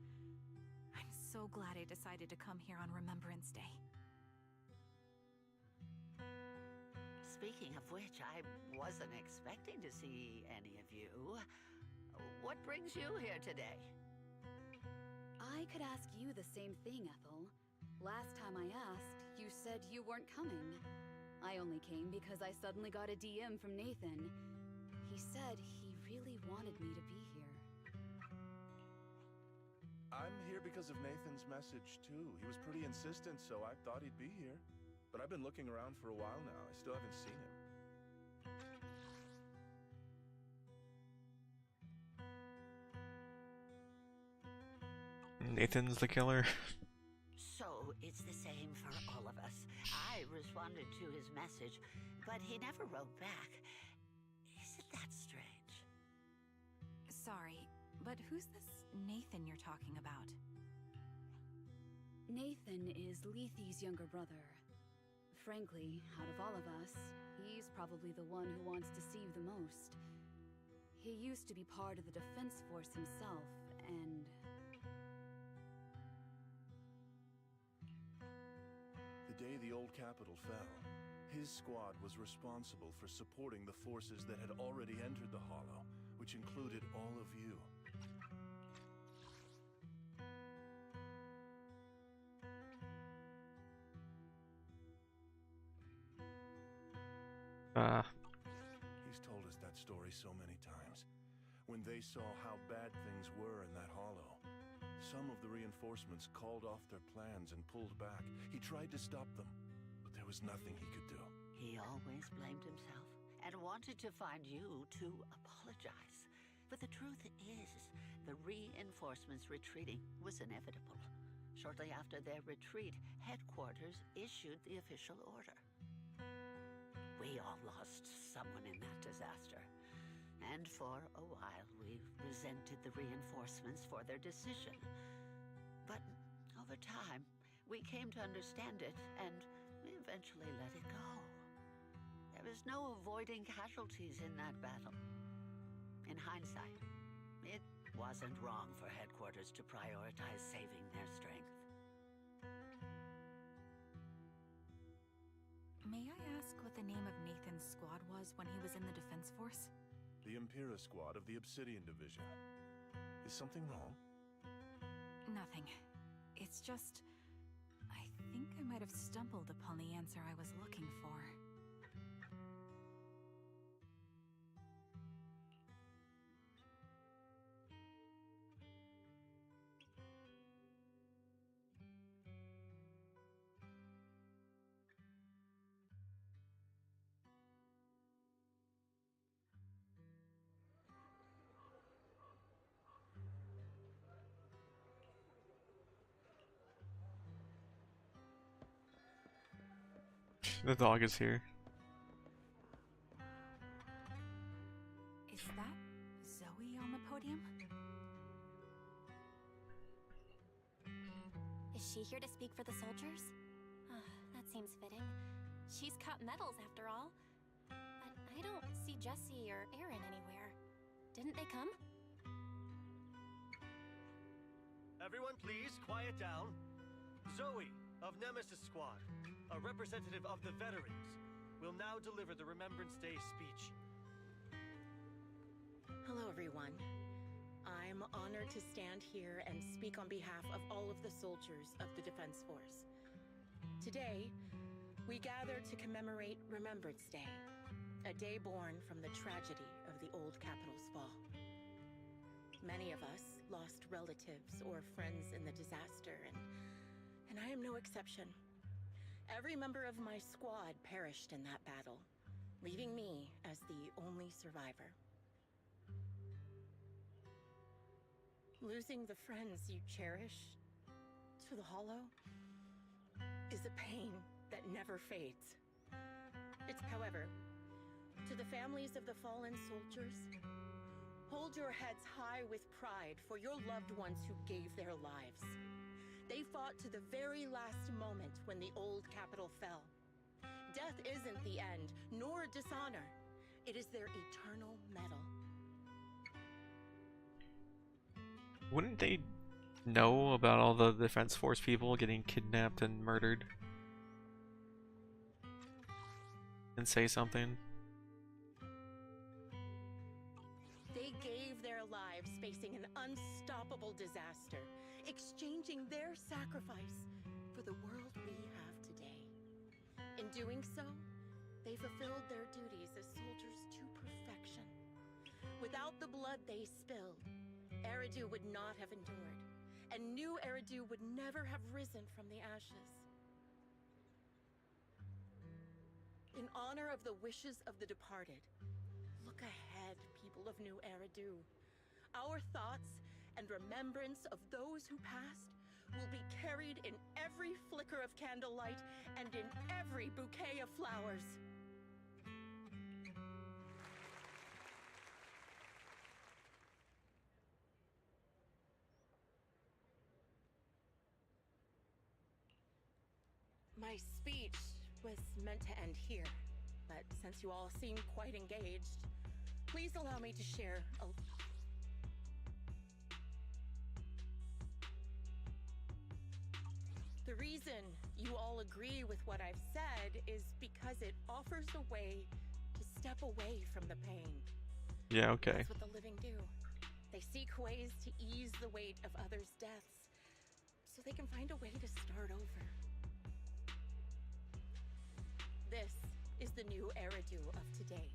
I'm so glad I decided to come here on Remembrance Day. Speaking of which, I wasn't expecting to see any of you. What brings you here today? I could ask you the same thing, Ethel. Last time I asked, you said you weren't coming. I only came because I suddenly got a DM from Nathan. He said he really wanted me to be here. I'm here because of Nathan's message, too. He was pretty insistent, so I thought he'd be here. But I've been looking around for a while now. I still haven't seen him. Nathan's the killer. So it's the same for all of us. I responded to his message, but he never wrote back. Isn't that strange? Sorry, but who's this Nathan you're talking about? Nathan is Lethe's younger brother. Frankly, out of all of us, he's probably the one who wants to see you the most. He used to be part of the defense force himself, and... The day the old capital fell, his squad was responsible for supporting the forces that had already entered the Hollow, which included all of you. He's told us that story so many times. When they saw how bad things were in that hollow, some of the reinforcements called off their plans and pulled back. He tried to stop them, but there was nothing he could do. He always blamed himself and wanted to find you to apologize. But the truth is, the reinforcements retreating was inevitable. Shortly after their retreat, headquarters issued the official order. We all lost someone in that disaster. And for a while, we resented the reinforcements for their decision. But over time, we came to understand it, and we eventually let it go. There is no avoiding casualties in that battle. In hindsight, it wasn't wrong for headquarters to prioritize saving their strength. May I ask what the name of Nathan's squad was when he was in the Defense Force? The Impera squad of the Obsidian Division. Is something wrong? Nothing. It's just... I think I might have stumbled upon the answer I was looking for. The dog is here. Is that Zoe on the podium? Is she here to speak for the soldiers? That seems fitting. She's got medals after all. But I don't see Jesse or Aaron anywhere. Didn't they come? Everyone please, quiet down. Zoe of Nemesis Squad, a representative of the veterans, will now deliver the Remembrance Day speech. Hello, everyone. I'm honored to stand here and speak on behalf of all of the soldiers of the Defense Force. Today, we gather to commemorate Remembrance Day, a day born from the tragedy of the old Capitol's fall. Many of us lost relatives or friends in the disaster, and I am no exception. Every member of my squad perished in that battle, leaving me as the only survivor. Losing the friends you cherish to the Hollow is a pain that never fades. However, to the families of the fallen soldiers, hold your heads high with pride for your loved ones who gave their lives. They fought to the very last moment when the old capital fell. Death isn't the end, nor dishonor. It is their eternal medal. Wouldn't they know about all the Defense Force people getting kidnapped and murdered? And say something? They gave their lives facing an unstoppable disaster, exchanging their sacrifice for the world we have today. In doing so, they fulfilled their duties as soldiers to perfection. Without the blood they spilled, Eridu would not have endured, and new Eridu would never have risen from the ashes. In honor of the wishes of the departed, look ahead, people of New Eridu. Our thoughts and remembrance of those who passed will be carried in every flicker of candlelight and in every bouquet of flowers. My speech was meant to end here, but since you all seem quite engaged, please allow me to share a... The reason you all agree with what I've said is because it offers a way to step away from the pain. Yeah, okay. That's what the living do. They seek ways to ease the weight of others' deaths, so they can find a way to start over. This is the new Eridu of today.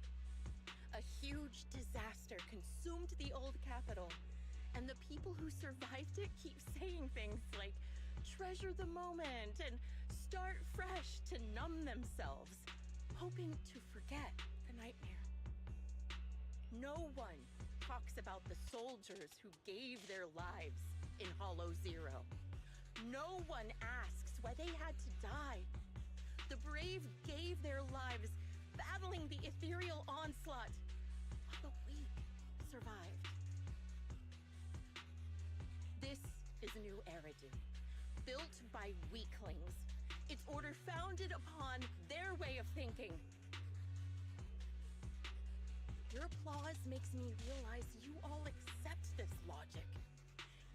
A huge disaster consumed the old capital, and the people who survived it keep saying things like, treasure the moment and start fresh to numb themselves, hoping to forget the nightmare. No one talks about the soldiers who gave their lives in Hollow Zero. No one asks why they had to die. The brave gave their lives battling the ethereal onslaught, while the weak survived. This is New Eridu, built by weaklings. Its order founded upon their way of thinking. Your applause makes me realize you all accept this logic.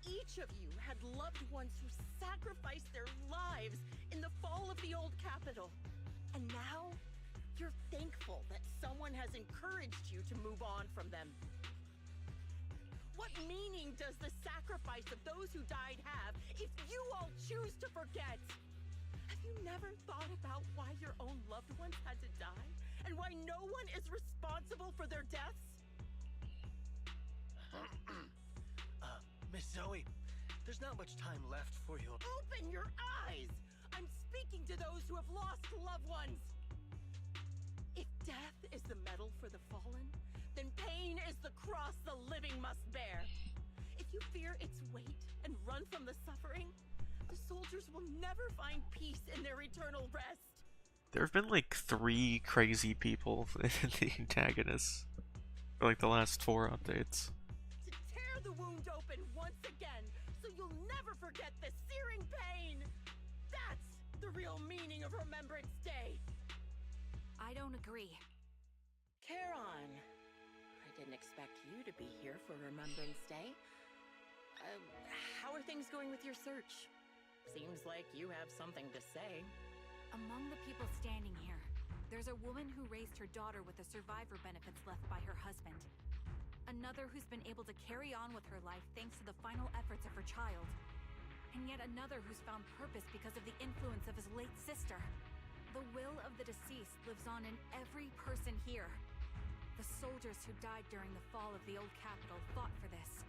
Each of you had loved ones who sacrificed their lives in the fall of the old capital. And now, you're thankful that someone has encouraged you to move on from them. What meaning does the sacrifice of those who died have if you all choose to forget? Have you never thought about why your own loved ones had to die? And why no one is responsible for their deaths? Miss Zoe, there's not much time left for you. Open your eyes! I'm speaking to those who have lost loved ones! If death is the medal for the fallen, then pain is the cross the living must bear. If you fear its weight and run from the suffering, the soldiers will never find peace in their eternal rest. There have been like 3 crazy people in the antagonists for like the last 4 updates. To tear the wound open once again, so you'll never forget the searing pain! That's the real meaning of Remembrance Day! I don't agree. Charon, I didn't expect you to be here for Remembrance Day. How are things going with your search? Seems like you have something to say. Among the people standing here, there's a woman who raised her daughter with the survivor benefits left by her husband. Another who's been able to carry on with her life thanks to the final efforts of her child. And yet another who's found purpose because of the influence of his late sister. The will of the deceased lives on in every person here. The soldiers who died during the fall of the old capital fought for this.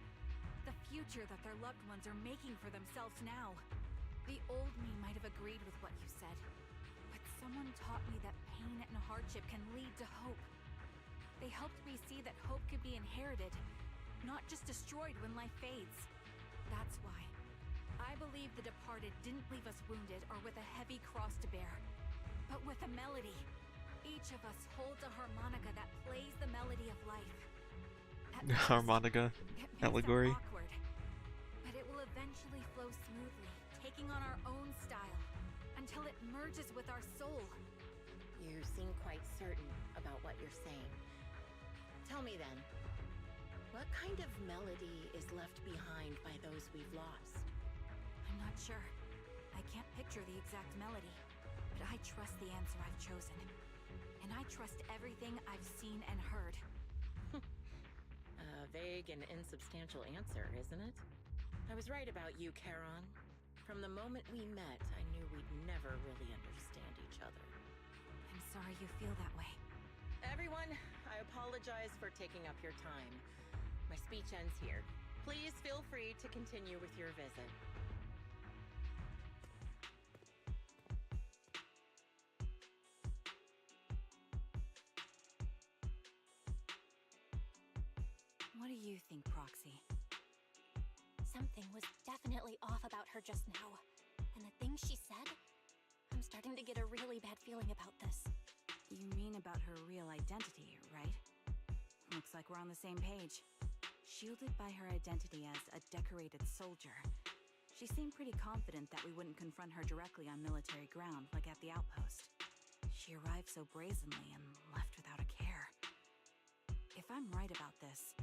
The future that their loved ones are making for themselves now. The old me might have agreed with what you said, but someone taught me that pain and hardship can lead to hope. They helped me see that hope could be inherited, not just destroyed when life fades. That's why I believe the departed didn't leave us wounded or with a heavy cross to bear, but with a melody. Each of us holds a harmonica that plays the melody of life. Harmonica allegory. Awkward, but it will eventually flow smoothly, taking on our own style, until it merges with our soul. You seem quite certain about what you're saying. Tell me then, what kind of melody is left behind by those we've lost? I'm not sure. I can't picture the exact melody, but I trust the answer I've chosen. And I trust everything I've seen and heard. A vague and insubstantial answer, isn't it? I was right about you, Charon. From the moment we met, I knew we'd never really understand each other. I'm sorry you feel that way. Everyone, I apologize for taking up your time. My speech ends here. Please feel free to continue with your visit. What do you think, Proxy? Something was definitely off about her just now. And the things she said, I'm starting to get a really bad feeling about this. You mean about her real identity, right? Looks like we're on the same page. Shielded by her identity as a decorated soldier, she seemed pretty confident that we wouldn't confront her directly on military ground like at the outpost. She arrived so brazenly and left without a care. If I'm right about this,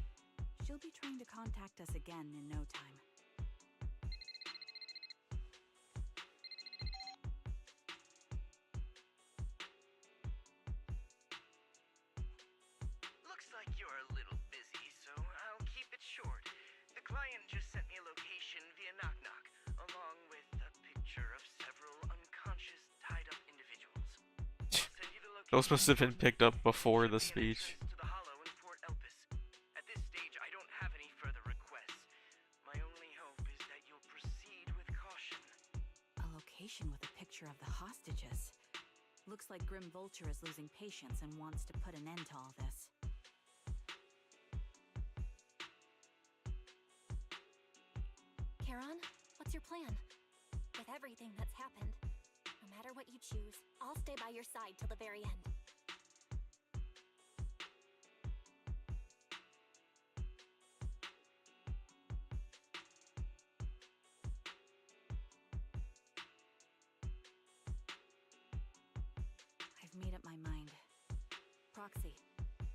she'll be trying to contact us again in no time. Looks like you're a little busy, so I'll keep it short. The client just sent me a location via Knock Knock, along with a picture of several unconscious, tied-up individuals. I'll send you the location. Those must have been picked up before the speech. To the Hollow in Port Elpis. At this stage, I don't have any further requests. My only hope is that you'll proceed with caution. A location with a picture of the hostages. Looks like Grim Vulture is losing patience and wants to put an end to all this. Charon, what's your plan? With everything that's happened, no matter what you choose, I'll stay by your side till the very end. I've made up my mind. Proxy,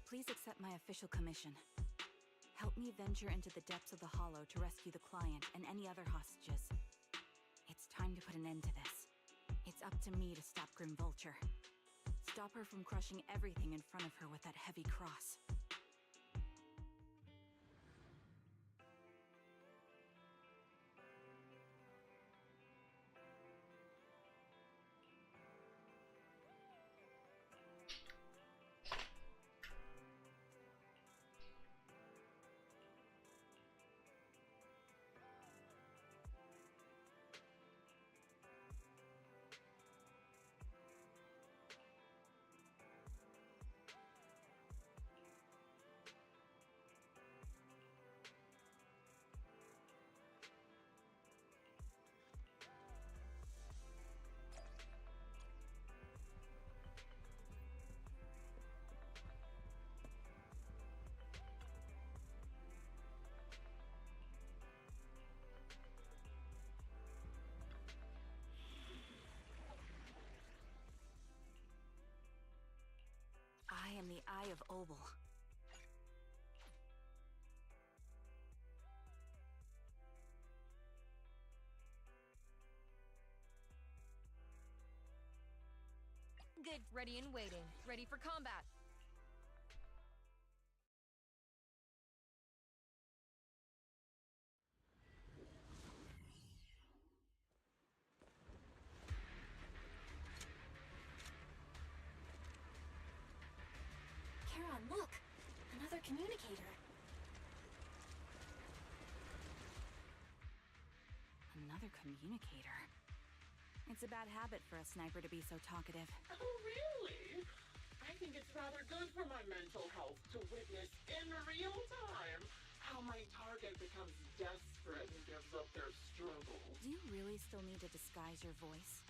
please accept my official commission. Help me venture into the depths of the Hollow to rescue the client and any other hostages. It's time to put an end to this. It's up to me to stop Grim Vulture. Stop her from crushing everything in front of her with that heavy cross. I am the Eye of Obel. Good, ready and waiting. Ready for combat. Charon, look! Another communicator. Another communicator? It's a bad habit for a sniper to be so talkative. Oh, really? I think it's rather good for my mental health to witness in real time how my target becomes desperate and gives up their struggle. Do you really still need to disguise your voice?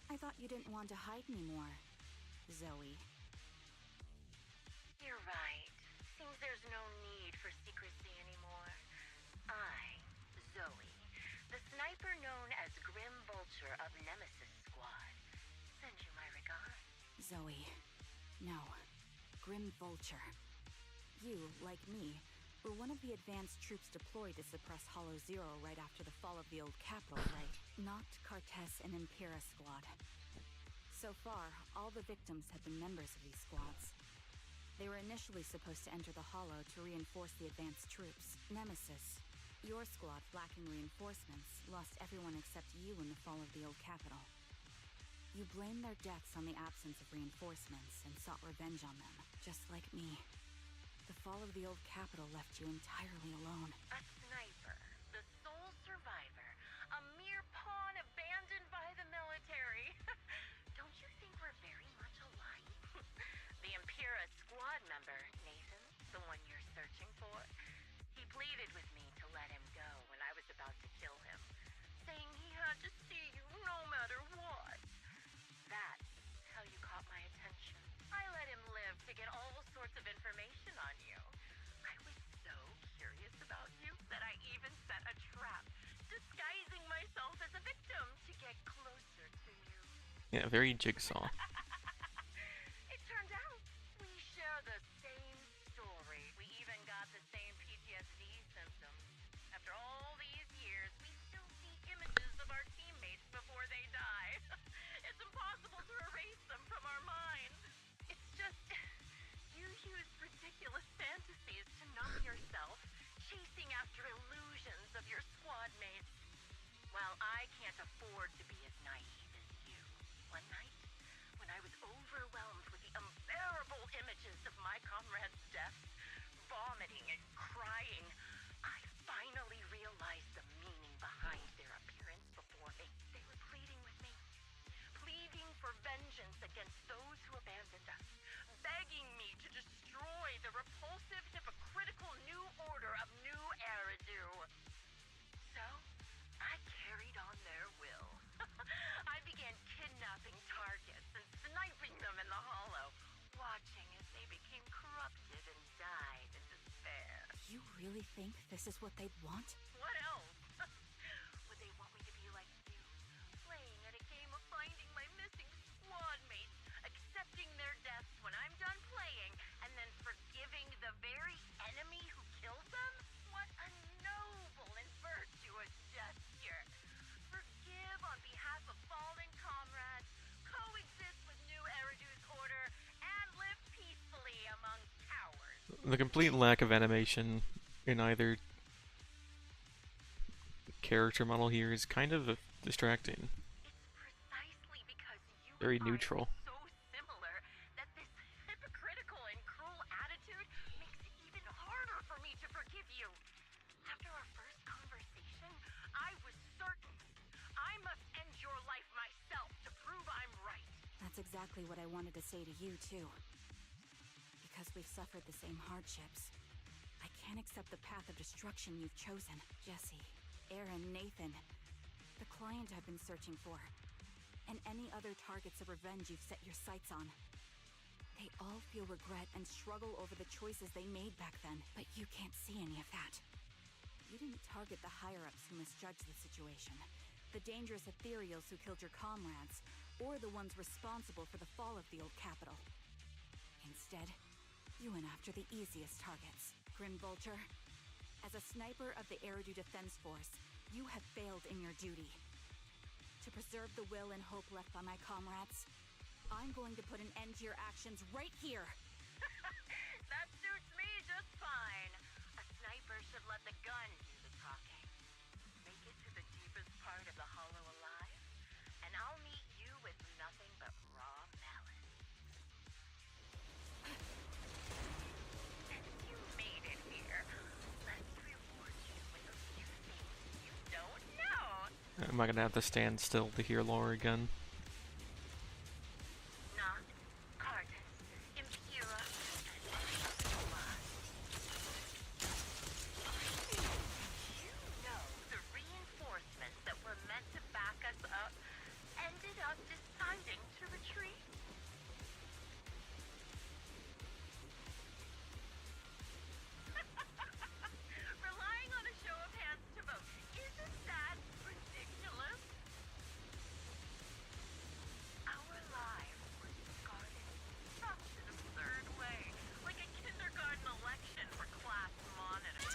I thought you didn't want to hide anymore, Zoe. You're right. Seems there's no need for secrecy anymore. I, Zoe, the sniper known as Grim Vulture of Nemesis Squad, send you my regards. Zoe. No. Grim Vulture. You, like me, were one of the advanced troops deployed to suppress Hollow Zero right after the fall of the old capital, right? Noct, Cartess, and Impera Squad. So far, all the victims have been members of these squads. They were initially supposed to enter the Hollow to reinforce the advanced troops. Nemesis, your squad, lacking reinforcements, lost everyone except you in the fall of the old capital. You blamed their deaths on the absence of reinforcements and sought revenge on them, just like me. The fall of the old capital left you entirely alone. A sniper, the sole survivor, a mere pawn abandoned by the military. Don't you think we're very much alike? The Impera squad member, Nathan, the one you're searching for, he pleaded with me to let him go when I was about to kill him, saying he had to see you no matter what. That's how you caught my attention. I let him live to get all sorts of information on you. I was so curious about you that I even set a trap, disguising myself as a victim to get closer to you. Yeah, very Jigsaw. It turned out we share the same story. We even got the same PTSD symptoms. After all these years, we still see images of our teammates before they die. It's impossible to erase them from our minds. It's just, you use ridiculous fantasies to numb yourself, chasing after illusions of your squad mates. Well, I can't afford to be as naive as you. One night, when I was overwhelmed with the unbearable images of my comrades' deaths, vomiting and crying, I finally realized the meaning behind their appearance before me. They were pleading with me, pleading for vengeance against those who abandoned us, begging me to destroy the repulsive, hypocritical new order of New Eridu. So, I carried on their will. I began kidnapping targets and sniping them in the Hollow, watching as they became corrupted and died in despair. You really think this is what they'd want? What else? Would they want me to be like you, playing at a game of finding my missing squad mates, accepting The complete lack of animation in either character model here is kind of distracting. Very neutral. So similar that this hypocritical and cruel attitude makes it even harder for me to forgive you. After our first conversation, I was certain I must end your life myself to prove I'm right. That's exactly what I wanted to say to you, too. Because we've suffered the same hardships. I can't accept the path of destruction you've chosen. Jesse, Aaron, Nathan, the client I've been searching for, and any other targets of revenge you've set your sights on. They all feel regret and struggle over the choices they made back then, but you can't see any of that. You didn't target the higher-ups who misjudged the situation, the dangerous ethereals who killed your comrades, or the ones responsible for the fall of the old capital. Instead, you went after the easiest targets. Grim Vulture, as a sniper of the Eridu Defense Force, you have failed in your duty. To preserve the will and hope left by my comrades, I'm going to put an end to your actions right here. That suits me just fine. A sniper should let the gun do the talking. Make it to the deepest part of the hollow alive, and I'll meet you with nothing but raw melons. Since you made it here, let's reward you with a few things you don't know. Am I gonna have to stand still to hear lore again? Not Cartus, Impura, and Soma. You know the reinforcements that were meant to back us up ended up deciding to retreat. Relying on a show of hands to vote, isn't that ridiculous? Our lives were discarded in such an absurd way, like a kindergarten election for class monitor.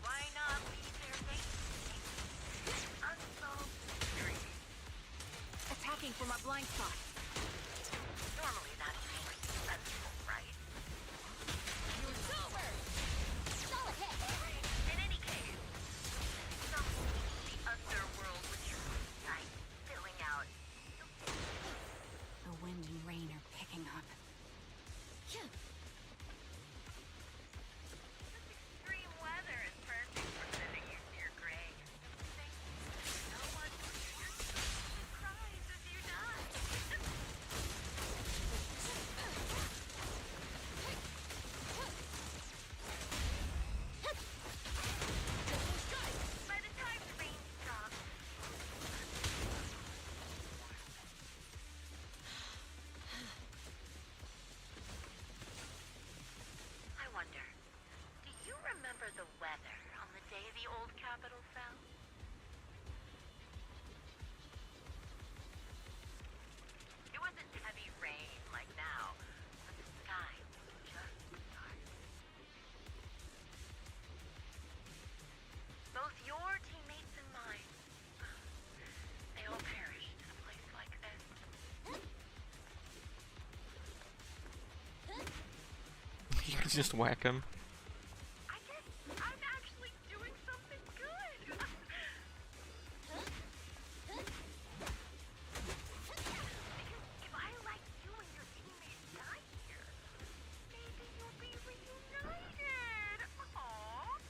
Why not leave their faces? Unsolved mystery. Attacking from our blind spot. Normally that's more successful, right? It's over! Solid hit! In any case, something the underworld with your sight filling out. The wind and rain are picking up. Extreme weather is perfect for sending you to your grave. No one cries as you die. By the time the rain stops, I wonder, do you remember the weather on the day the old capital fell? It wasn't heavy rain like now, but the sky was just dark. Both your teammates and mine, they all perished in a place like this. You can just whack him. I guess I'm actually doing something good. If I let you and your teammates die here, maybe you'll be reunited. Aww.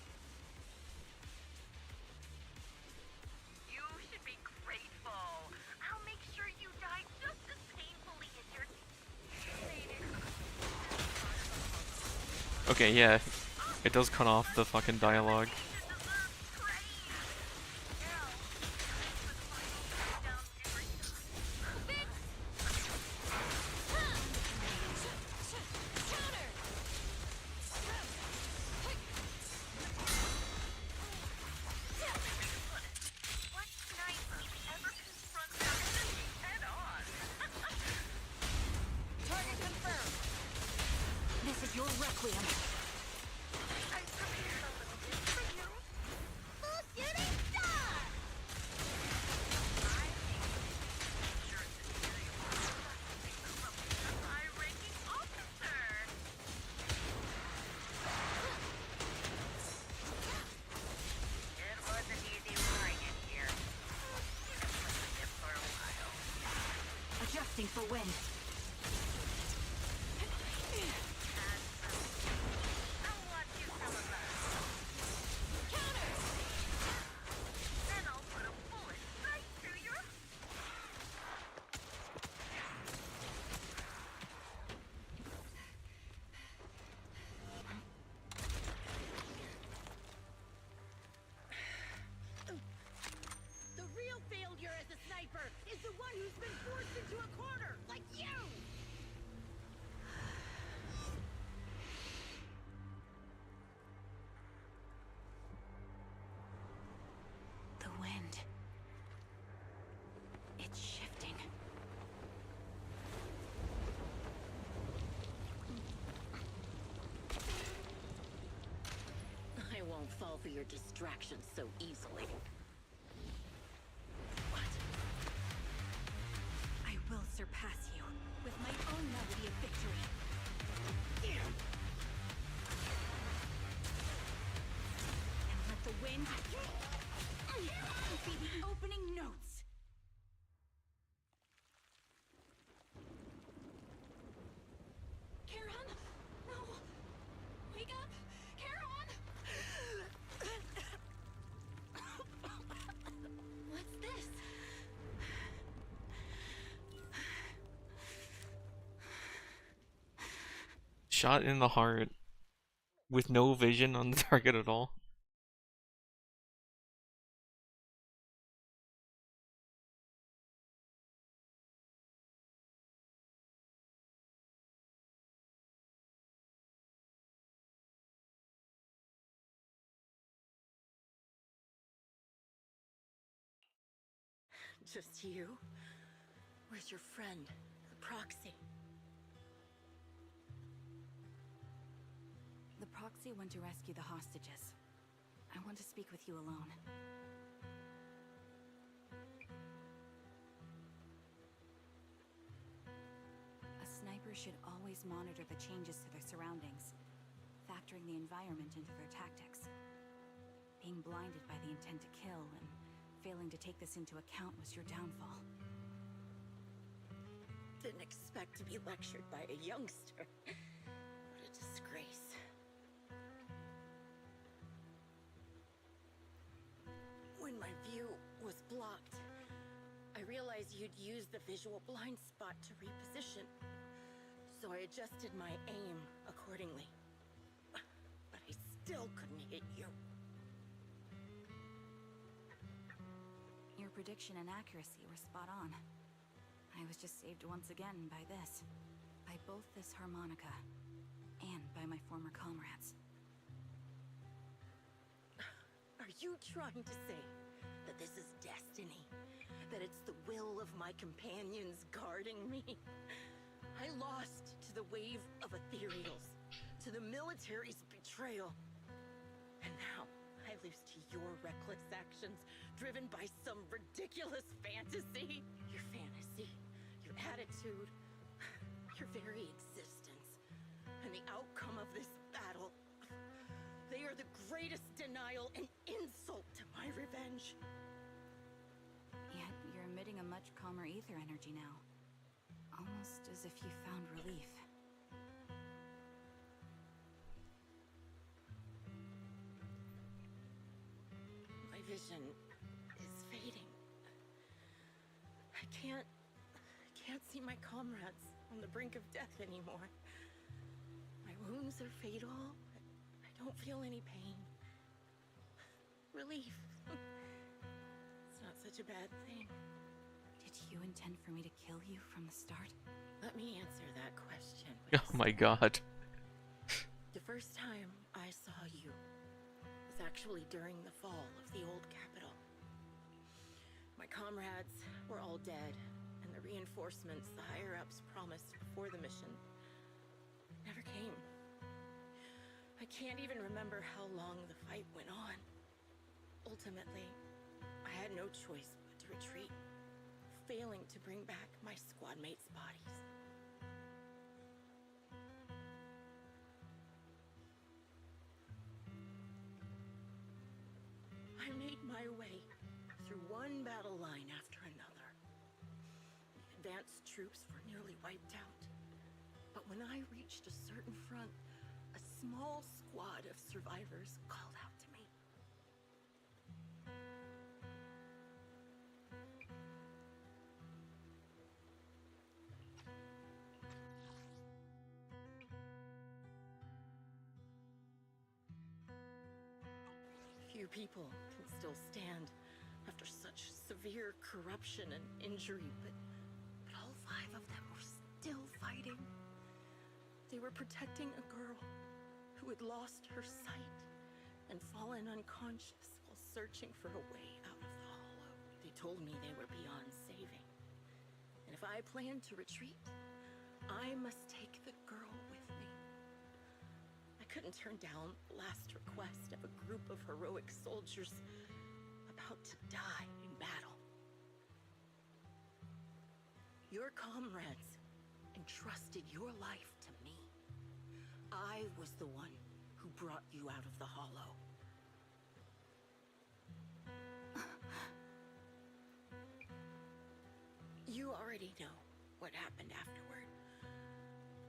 You should be grateful. I'll make sure you die just as painfully as your teammates. Okay, yeah. It does cut off the fucking dialogue. What sniper shifting for wind. I'll watch you come alive. Counter! Then I'll put a bullet right through your... The real failure as a sniper is the one who's been forced into a corner, like you! The wind. It's shifting. I won't fall for your distractions so easily. I will surpass you with my own melody of victory. And let the wind be the opening notes. Karen? No! Wake up! Karen! What's this? Shot in the heart with no vision on the target at all. Just you? Where's your friend, the proxy? The proxy went to rescue the hostages. I want to speak with you alone. A sniper should always monitor the changes to their surroundings, factoring the environment into their tactics. Being blinded by the intent to kill and failing to take this into account was your downfall. Didn't expect to be lectured by a youngster. What a disgrace. When my view was blocked, I realized you'd used the visual blind spot to reposition. So I adjusted my aim accordingly. But I still couldn't hit you. Your prediction and accuracy were spot on. I was just saved once again by this. By both this harmonica and by my former comrades. Are you trying to say that this is destiny? That it's the will of my companions guarding me? I lost to the wave of ethereals, to the military's betrayal. And now I lose to your reckless actions, driven by some ridiculous fantasy. Your fantasy, your attitude, your very existence, and the outcome of this battle. They are the greatest denial and insult to my revenge. Yet you're emitting a much calmer ether energy now. Almost as if you found relief. My vision is fading. I can't see my comrades on the brink of death anymore. My wounds are fatal. I don't feel any pain. Relief. It's not such a bad thing. Did you intend for me to kill you from the start? Let me answer that question. Oh my god. The first time I saw you was actually during the fall of the old capital. My comrades were all dead, and the reinforcements the higher-ups promised before the mission never came. I can't even remember how long the fight went on. Ultimately, I had no choice but to retreat, failing to bring back my squad mates' bodies. I made my way through one battle line after another. advanced troops were nearly wiped out. But when I reached a certain front, a small squad of survivors called out to me. Few people can still stand after such severe corruption and injury, but all 5 of them were still fighting. They were protecting a girl who had lost her sight and fallen unconscious while searching for a way out of the hollow. They told me they were beyond saving, and if I planned to retreat, I must take the girl with me. I couldn't turn down the last request of a group of heroic soldiers about to die in battle. Your comrades entrusted your life to me. I was the one who brought you out of the hollow. You already know what happened afterward.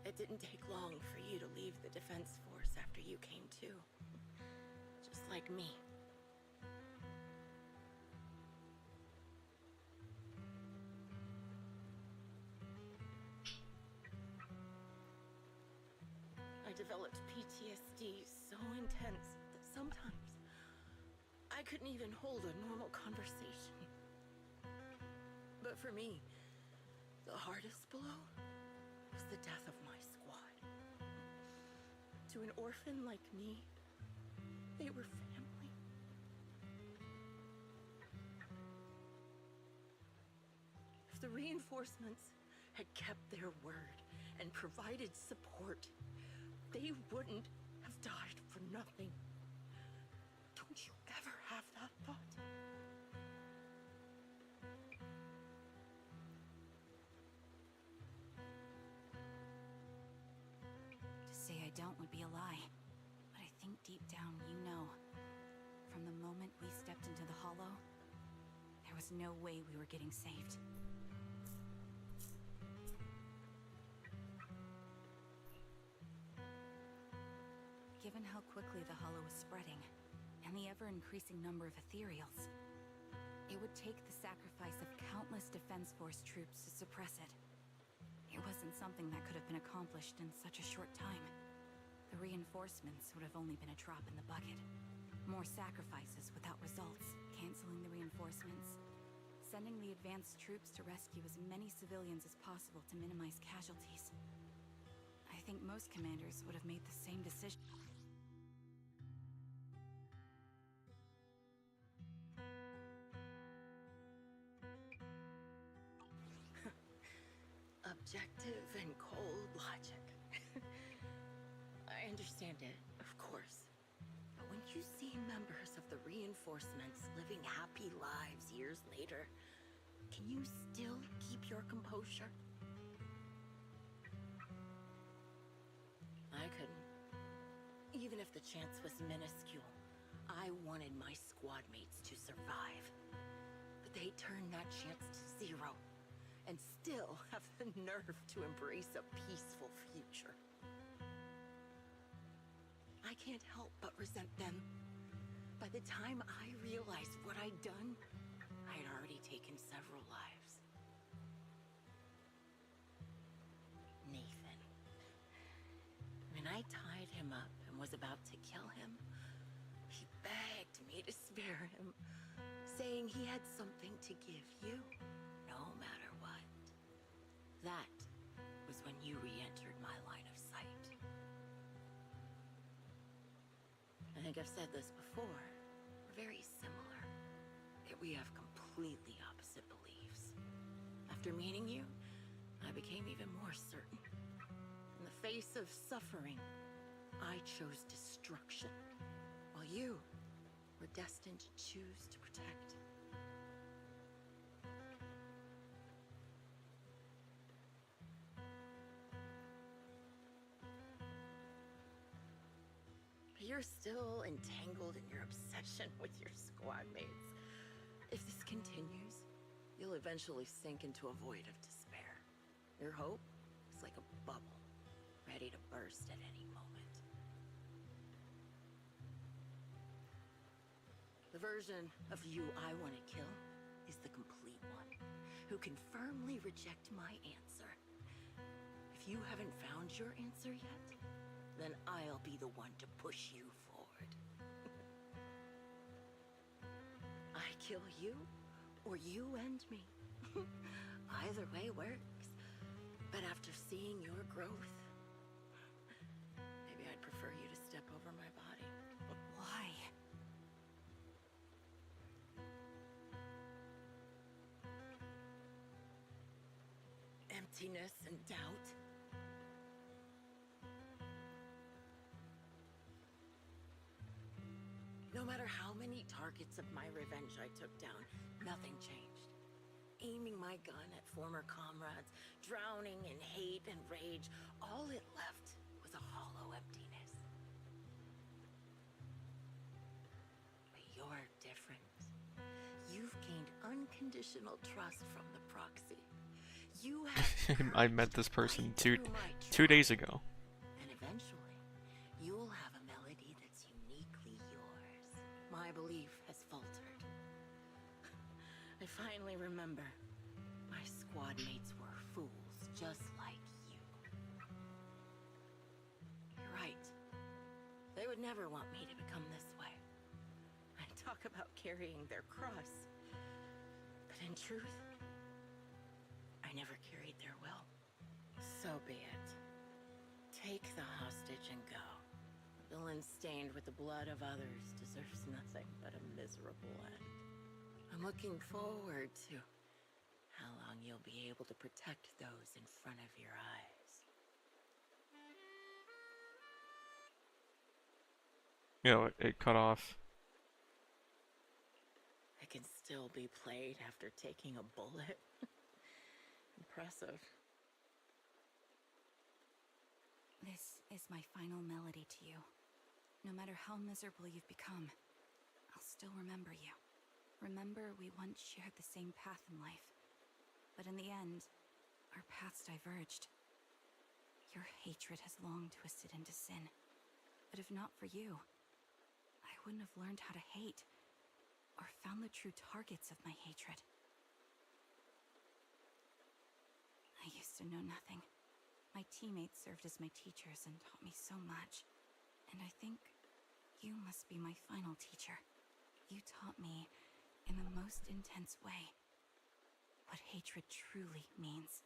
It didn't take long for you to leave the Defense Force after you came to. Just like me. I developed PTSD so intense that sometimes I couldn't even hold a normal conversation. But for me, the hardest blow was the death of my squad. To an orphan like me, they were family. If the reinforcements had kept their word and provided support, they wouldn't have died for nothing. Don't you ever have that thought? To say I don't would be a lie, but I think deep down you know. From the moment we stepped into the hollow, there was no way we were getting saved. Given how quickly the hollow was spreading, and the ever-increasing number of ethereals, it would take the sacrifice of countless Defense Force troops to suppress it. It wasn't something that could have been accomplished in such a short time. The reinforcements would have only been a drop in the bucket. More sacrifices without results, canceling the reinforcements, sending the advanced troops to rescue as many civilians as possible to minimize casualties. I think most commanders would have made the same decision. Objective and cold logic. I understand it, of course. But when you see members of the reinforcements living happy lives years later, can you still keep your composure? I couldn't. Even if the chance was minuscule, I wanted my squad mates to survive. But they turned that chance to zero, and still have the nerve to embrace a peaceful future. I can't help but resent them. By the time I realized what I'd done, I had already taken several lives. Nathan. When I tied him up and was about to kill him, he begged me to spare him, saying he had something to give you, no matter what. That was when you re-entered my line of sight. I think I've said this before. We're very similar, yet we have completely opposite beliefs. After meeting you, I became even more certain. In the face of suffering, I chose destruction, while you were destined to choose to protect. You're still entangled in your obsession with your squad mates. If this continues, you'll eventually sink into a void of despair. Your hope is like a bubble, ready to burst at any moment. The version of you I want to kill is the complete one, who can firmly reject my answer. If you haven't found your answer yet, then I'll be the one to push you forward. I kill you, or you end me. Either way works. But after seeing your growth, maybe I'd prefer you to step over my body. Why? Emptiness and doubt. No matter how many targets of my revenge I took down, nothing changed. Aiming my gun at former comrades, drowning in hate and rage, all it left was a hollow emptiness. But you're different. You've gained unconditional trust from the proxy. You have I met this person two days ago. and eventually, you'll have a melody that's uniquely yours. My belief has faltered. I finally remember. My squad mates were fools, just like you. You're right. They would never want me to become this way. I talk about carrying their cross. But in truth, I never carried their will. So be it. Take the hostage and go. A villain stained with the blood of others deserves nothing but a miserable end. I'm looking forward to how long you'll be able to protect those in front of your eyes. You know, it cut off. It can still be played after taking a bullet. Impressive. This is my final melody to you. No matter how miserable you've become, I'll still remember you. Remember we once shared the same path in life. But in the end, our paths diverged. Your hatred has long twisted into sin. But if not for you, I wouldn't have learned how to hate, or found the true targets of my hatred. I used to know nothing. My teammates served as my teachers and taught me so much. And I think you must be my final teacher. You taught me, in the most intense way, what hatred truly means.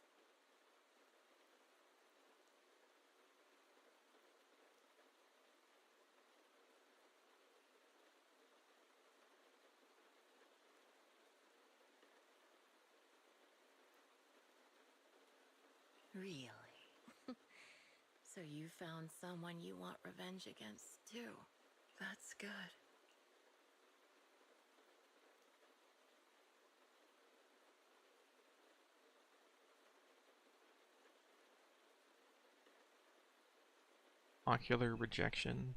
Really? So you found someone you want revenge against, too. That's good. Ocular rejection.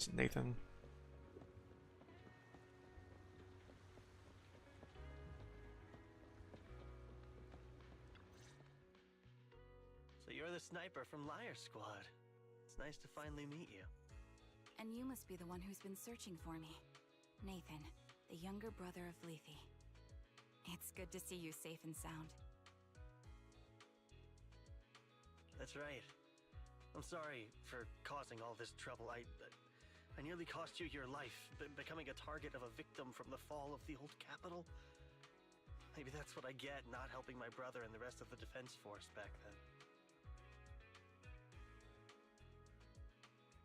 It's Nathan. So you're the sniper from Liar Squad. It's nice to finally meet you. And you must be the one who's been searching for me. Nathan, the younger brother of Lethe. It's good to see you safe and sound. That's right. I'm sorry for causing all this trouble. I nearly cost you your life, becoming a target of a victim from the fall of the old capital. Maybe that's what I get, not helping my brother and the rest of the defense force back then.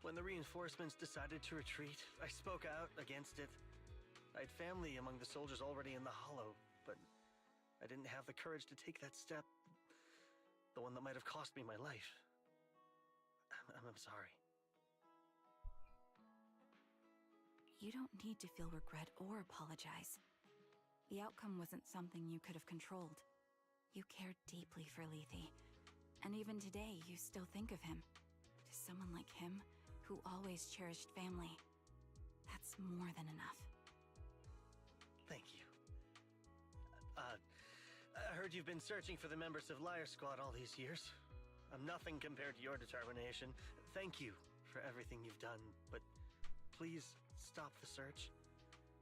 When the reinforcements decided to retreat, I spoke out against it. I had family among the soldiers already in the Hollow, but I didn't have the courage to take that step. The one that might have cost me my life. I'm sorry. You don't need to feel regret or apologize. The outcome wasn't something you could have controlled. You cared deeply for Lethe, and even today you still think of him. To someone like him, who always cherished family, that's more than enough. Thank you. I heard you've been searching for the members of Liar Squad all these years. I'm nothing compared to your determination. Thank you for everything you've done, but please stop the search.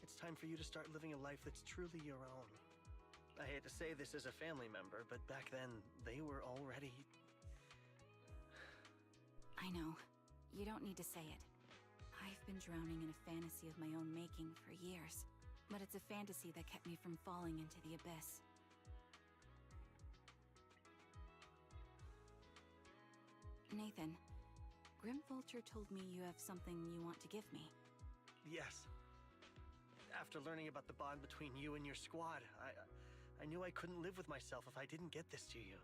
It's time for you to start living a life that's truly your own. I hate to say this as a family member, but back then, they were already... I know. You don't need to say it. I've been drowning in a fantasy of my own making for years, but it's a fantasy that kept me from falling into the abyss. Nathan, Grim Vulture told me you have something you want to give me. Yes. After learning about the bond between you and your squad, I knew I couldn't live with myself if I didn't get this to you.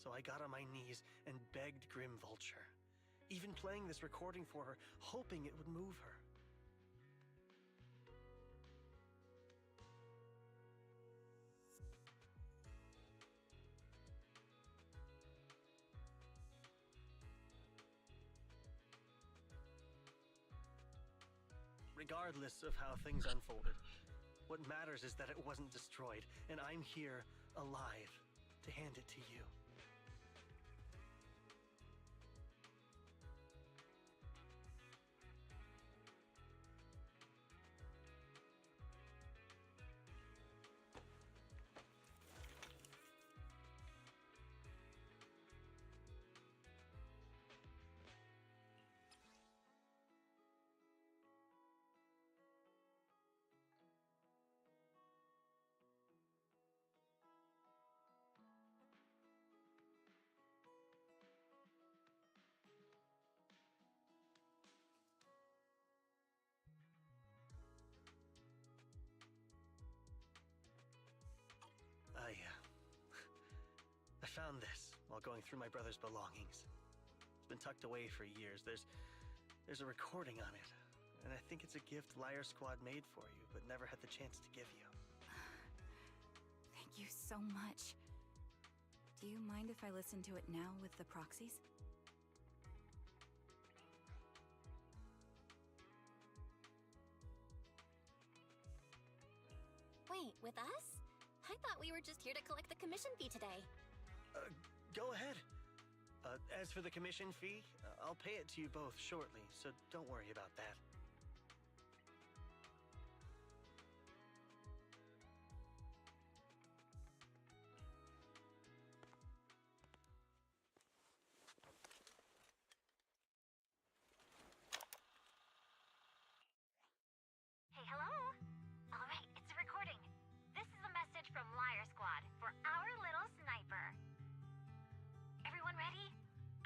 So I got on my knees and begged Grim Vulture, even playing this recording for her, hoping it would move her. Regardless of how things unfolded, what matters is that it wasn't destroyed, and I'm here, alive, to hand it to you. I found this while going through my brother's belongings. It's been tucked away for years. There's a recording on it, and I think it's a gift Liar Squad made for you, but never had the chance to give you. Thank you so much. Do you mind if I listen to it now with the proxies? Wait, with us? I thought we were just here to collect the commission fee today. Go ahead. As for the commission fee, I'll pay it to you both shortly, so don't worry about that. Hey, hello? Alright, it's a recording. This is a message from Liar Squad for our little sniper. Everyone ready?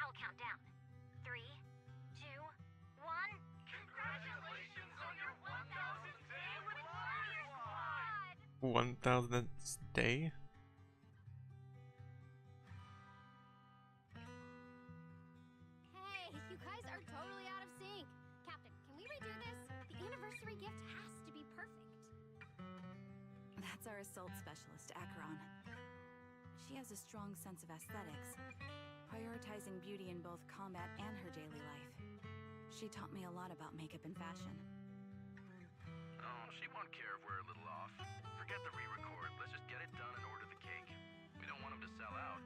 I'll count down. 3, 2, 1. Congratulations on your 1000th day with Liar Squad! 1000th day? Hey, you guys are totally out of sync. Captain, can we redo this? The anniversary gift has to be perfect. That's our assault specialist, Acheron. She has a strong sense of aesthetics, prioritizing beauty in both combat and her daily life. She taught me a lot about makeup and fashion. Oh, she won't care if we're a little off. Forget the re-record. Let's just get it done and order the cake. We don't want them to sell out.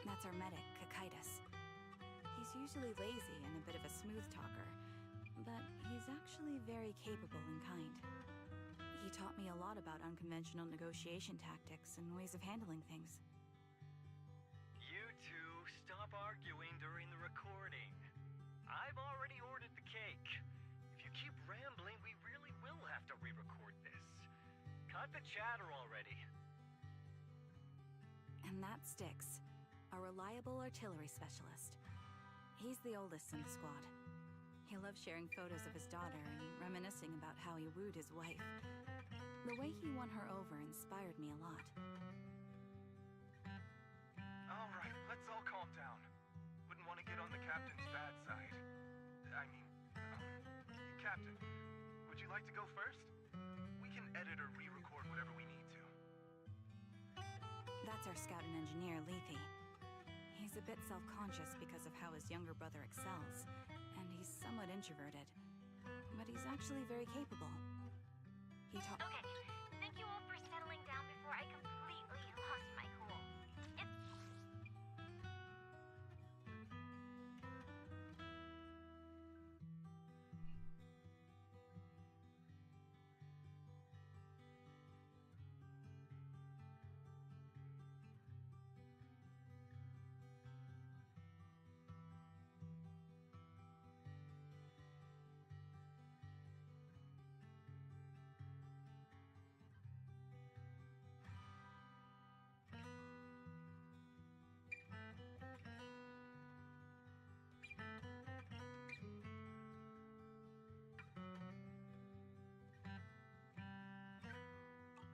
That's our medic, Kakaitis. He's usually lazy and a bit of a smooth talker, but he's actually very capable and kind. He taught me a lot about unconventional negotiation tactics and ways of handling things. You two, stop arguing during the recording. I've already ordered the cake. If you keep rambling, we really will have to re-record this. Cut the chatter already. And that Styx, a reliable artillery specialist. He's the oldest in the squad. He loves sharing photos of his daughter and reminiscing about how he wooed his wife. The way he won her over inspired me a lot. All right, let's all calm down. Wouldn't want to get on the captain's bad side. Captain, would you like to go first? We can edit or re-record whatever we need to. That's our scout and engineer, Lethe. He's a bit self-conscious because of how his younger brother excels, and he's somewhat introverted. But he's actually very capable. He taught— Okay, thank you all for settling down before I completely lost my cool.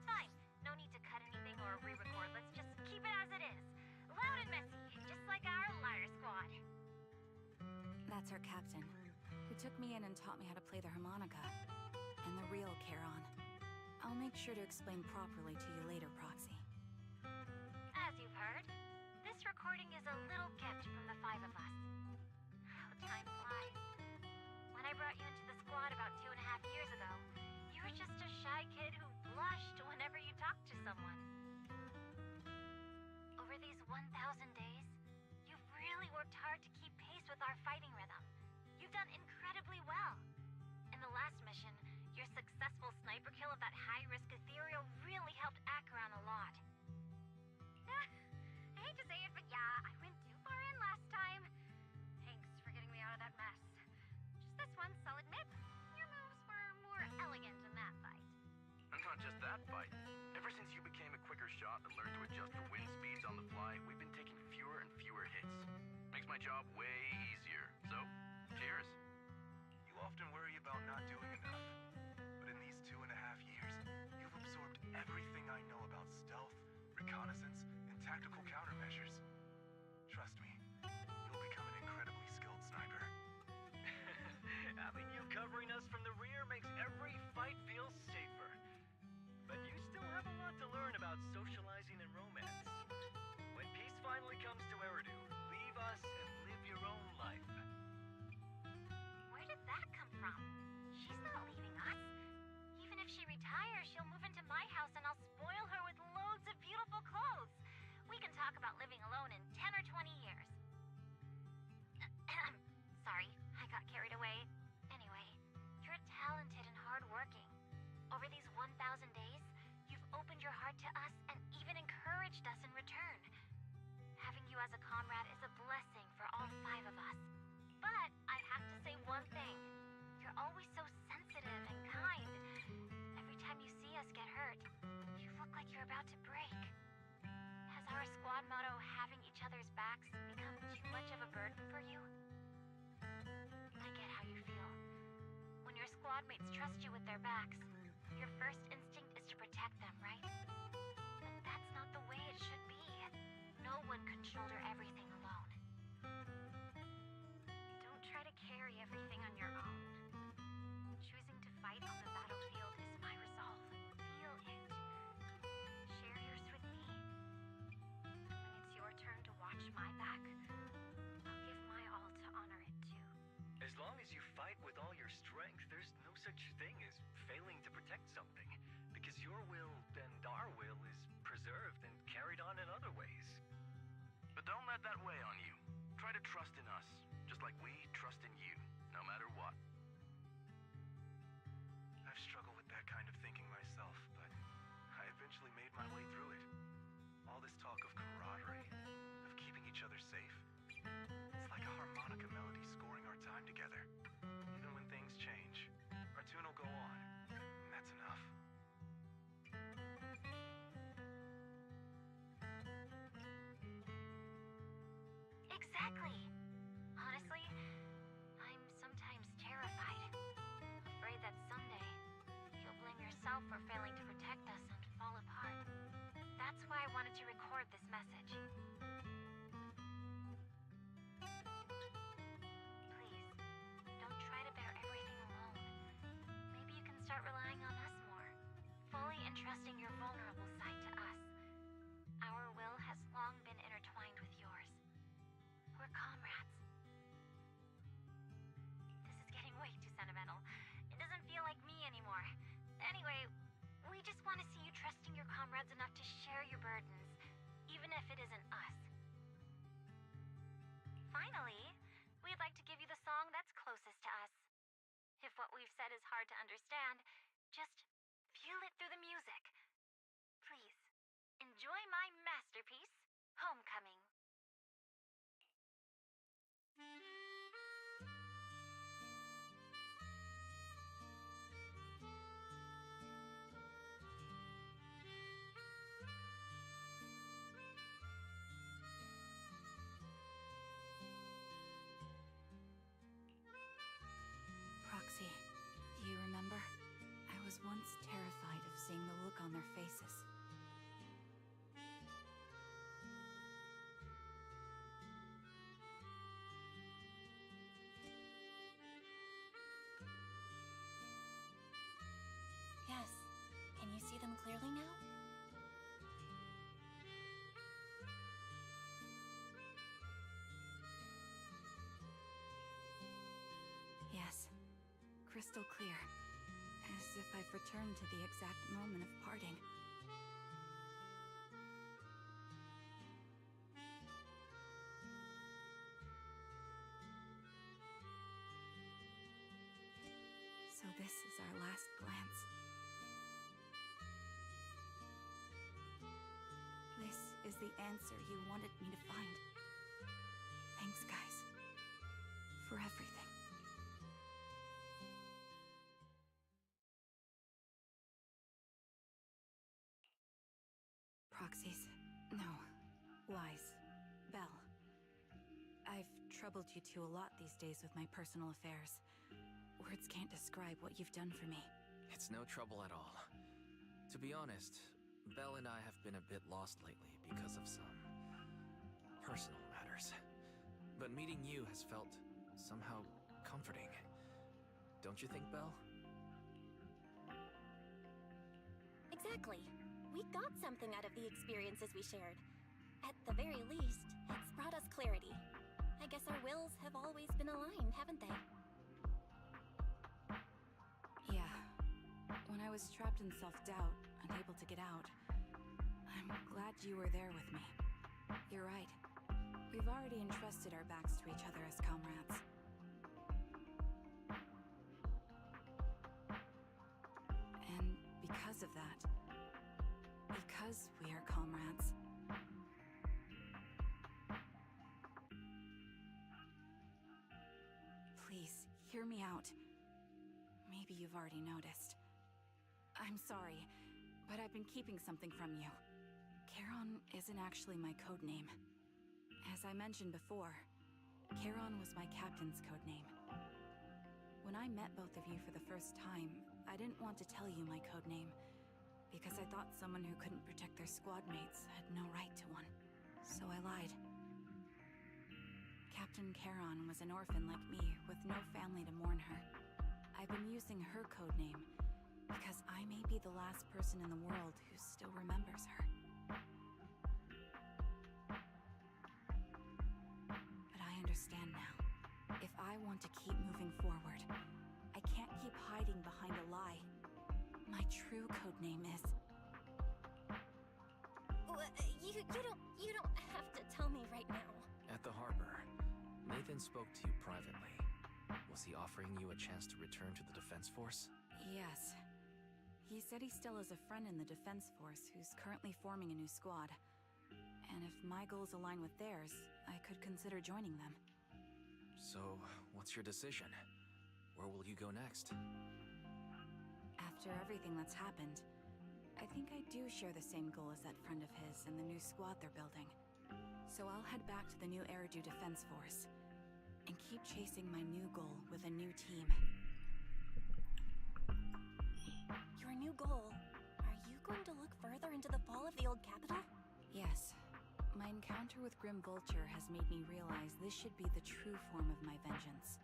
Fine, no need to cut anything or re-record. Let's just keep it as it is. Loud and messy, just like our Liar Squad. That's our captain, who took me in and taught me how to play the harmonica. And the real Charon. I'll make sure to explain properly to you later, Proxy. As you've heard, this recording is a little gift from the five of us. How time flies. When I brought you into the squad about 2.5 years ago, you were just a shy kid who blushed whenever you talked to someone. Over these 1,000 days, you've really worked hard to keep pace with our fighting rhythm. You've done incredibly well. In the last mission, your successful sniper kill of that high-risk ethereal really helped Acheron a lot. I hate to say it, but yeah, I went too far in last time. Thanks for getting me out of that mess. Just this once, I'll admit, your moves were more elegant in that fight. And not just that fight. Ever since you became a quicker shot and learned to adjust for wind speeds on the fly, we've been taking fewer and fewer hits. Makes my job way easier. So, cheers. You often worry about not doing enough. But in these 2.5 years, you've absorbed everything I know about stealth, reconnaissance, and tactical countermeasures. Trust me, you'll become an incredibly skilled sniper. Having you covering us from the rear makes every fight feel safer. But you still have a lot to learn about socializing and romance. When peace finally comes to Eridu, leave us and live your own life. Where did that come from? She's not leaving us. Even if she retires, she'll move into my house and I'll spoil her with loads of beautiful clothes. We can talk about living alone in 10 or 20 years. Sorry, I got carried away. Anyway, you're talented and hardworking. Over these 1,000 days, you've opened your heart to us and even encouraged us in return. Having you as a comrade is a blessing for all 5 of us. But I have to say one thing. You're always so sensitive and kind. Every time you see us get hurt, you look like you're about to break. Has our squad motto, having each other's backs, become too much of a burden for you? I get how you feel. When your squad mates trust you with their backs, your first instinct is to protect them, right? But that's not the way it should be. No one can shoulder everything alone. Don't try to carry everything on your own. Choosing to fight on the battlefield is my resolve. Feel it. Share yours with me. there's no such thing as failing to protect something, because your will and our will is preserved and carried on in other ways. But don't let that weigh on you. Try to trust in us, just like we trust in you, no matter what. I've struggled with that kind of thinking myself, but I eventually made my way through it. All this talk of camaraderie, of keeping each other safe, it's like a harmonica melody scoring our time together. Even when things change, our tune will go on, and that's enough. Exactly. Honestly, I'm sometimes terrified. Afraid that someday you'll blame yourself for failing to protect us and fall apart. That's why I wanted to record this message. Please, don't try to bear everything alone. Maybe you can start relying on us more, fully entrusting your vulnerable side to us. Our will has long been intertwined with yours. We're comrades. This is getting way too sentimental. It doesn't feel like me anymore. Anyway, we just want to see you trusting your comrades enough to share your burdens, even if it isn't us. Finally, we'd like to give you the song that's closest to us. If what we've said is hard to understand, just feel it through the music. Please, enjoy my masterpiece, Homecoming. Proxy, do you remember? I was once terrified of seeing the look on their faces. Yes. Can you see them clearly now? Yes. Crystal clear. As if I've returned to the exact moment of parting. So this is our last glance. This is the answer you wanted me to find. Thanks, guys. For everything. Proxies. No. Lies. Belle. I've troubled you two a lot these days with my personal affairs. Words can't describe what you've done for me. It's no trouble at all. To be honest, Belle and I have been a bit lost lately because of some personal matters. But meeting you has felt somehow comforting. Don't you think, Belle? Exactly. We got something out of the experiences we shared. At the very least, it's brought us clarity. I guess our wills have always been aligned, haven't they? Yeah. When I was trapped in self-doubt, unable to get out, I'm glad you were there with me. You're right. We've already entrusted our backs to each other as comrades. And because of that, because we are comrades, please, hear me out. Maybe you've already noticed. I'm sorry, but I've been keeping something from you. Charon isn't actually my code name. As I mentioned before, Charon was my captain's code name. When I met both of you for the first time, I didn't want to tell you my code name, because I thought someone who couldn't protect their squad mates had no right to one. So I lied. Captain Charon was an orphan like me, with no family to mourn her. I've been using her code name, because I may be the last person in the world who still remembers her. But I understand now. If I want to keep moving forward, I can't keep hiding my true codename is. You don't have to tell me right now. At the harbor, Nathan spoke to you privately. Was he offering you a chance to return to the Defense Force? Yes. He said he still has a friend in the Defense Force who's currently forming a new squad. And if my goals align with theirs, I could consider joining them. So, what's your decision? Where will you go next? After everything that's happened, I think I do share the same goal as that friend of his and the new squad they're building. So I'll head back to the new Eridu Defense Force and keep chasing my new goal with a new team. Your new goal? Are you going to look further into the fall of the old capital? Yes. My encounter with Grim Vulture has made me realize this should be the true form of my vengeance.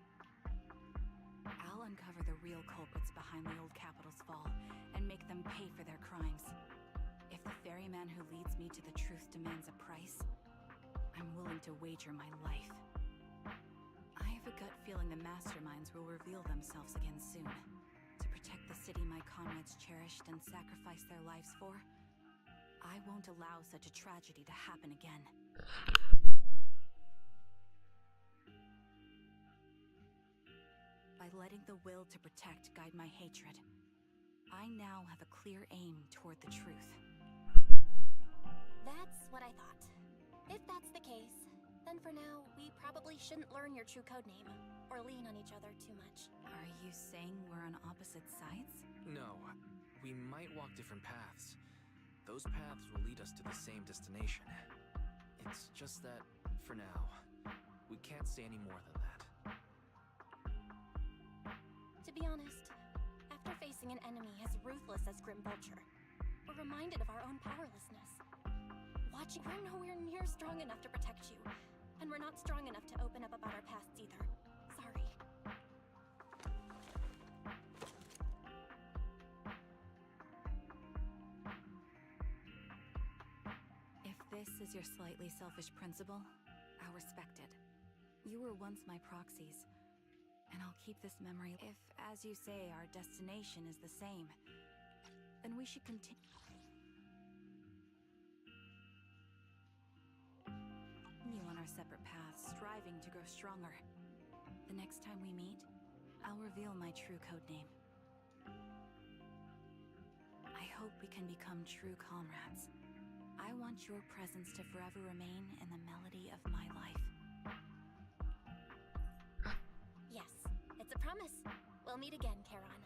I'll uncover the real culprits behind the old capital's fall and make them pay for their crimes. If the ferryman who leads me to the truth demands a price, I'm willing to wager my life. I have a gut feeling the masterminds will reveal themselves again soon. To protect the city my comrades cherished and sacrificed their lives for, I won't allow such a tragedy to happen again. By letting the will to protect guide my hatred, I now have a clear aim toward the truth. That's what I thought. If that's the case, then for now, we probably shouldn't learn your true codename, or lean on each other too much. Are you saying we're on opposite sides? No. We might walk different paths. Those paths will lead us to the same destination. It's just that, for now, we can't say any more than that. To be honest, after facing an enemy as ruthless as Grim Vulture, we're reminded of our own powerlessness. Watching, we're nowhere near strong enough to protect you, and we're not strong enough to open up about our pasts either. Sorry. If this is your slightly selfish principle, I'll respect it. You were once my proxies, and I'll keep this memory. If, as you say, our destination is the same, then we should continue on our separate paths, striving to grow stronger. The next time we meet, I'll reveal my true codename. I hope we can become true comrades. I want your presence to forever remain in the melody of my life. Yes, it's a promise. We'll meet again, Charon.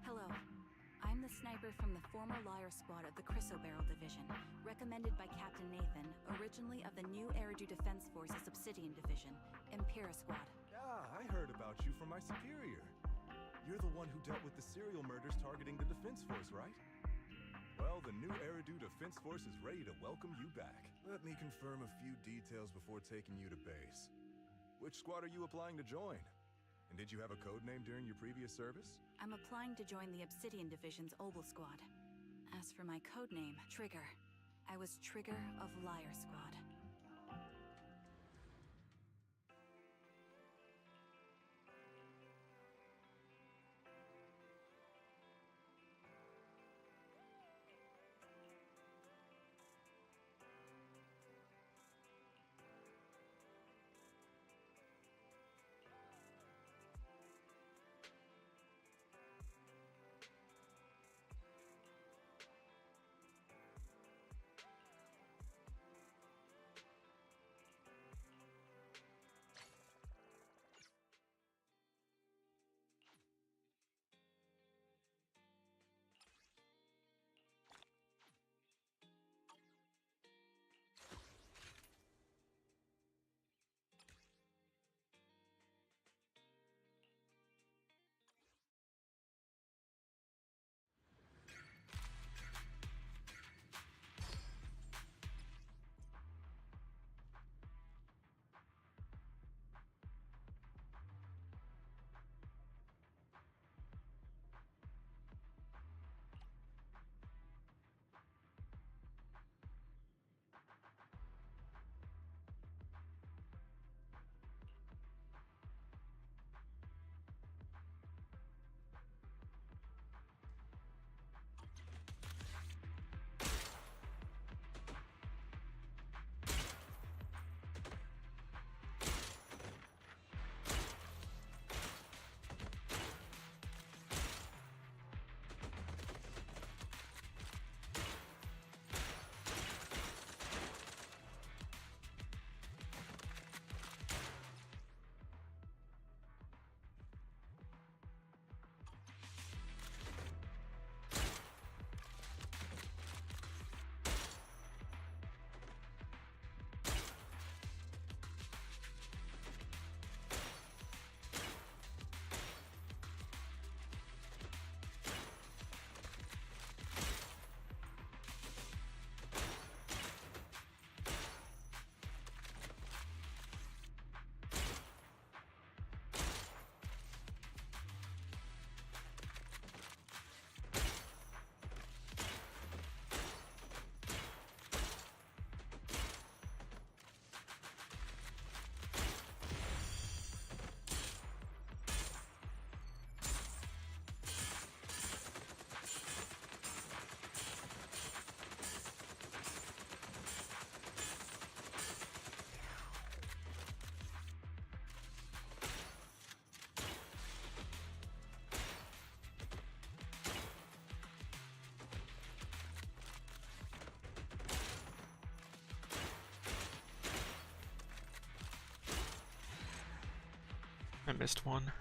Hello. I'm the sniper from the former Liar Squad of the Chrysoberyl Division, recommended by Captain Nathan, originally of the new Eridu Defense Force's Obsidian Division, Impera Squad. Ah, I heard about you from my superior. You're the one who dealt with the serial murders targeting the Defense Force, right? Well, the new Eridu Defense Force is ready to welcome you back. Let me confirm a few details before taking you to base. Which squad are you applying to join? And did you have a code name during your previous service? I'm applying to join the Obsidian Division's Obel Squad. As for my codename, Trigger, I was Trigger of Liar Squad. I missed one.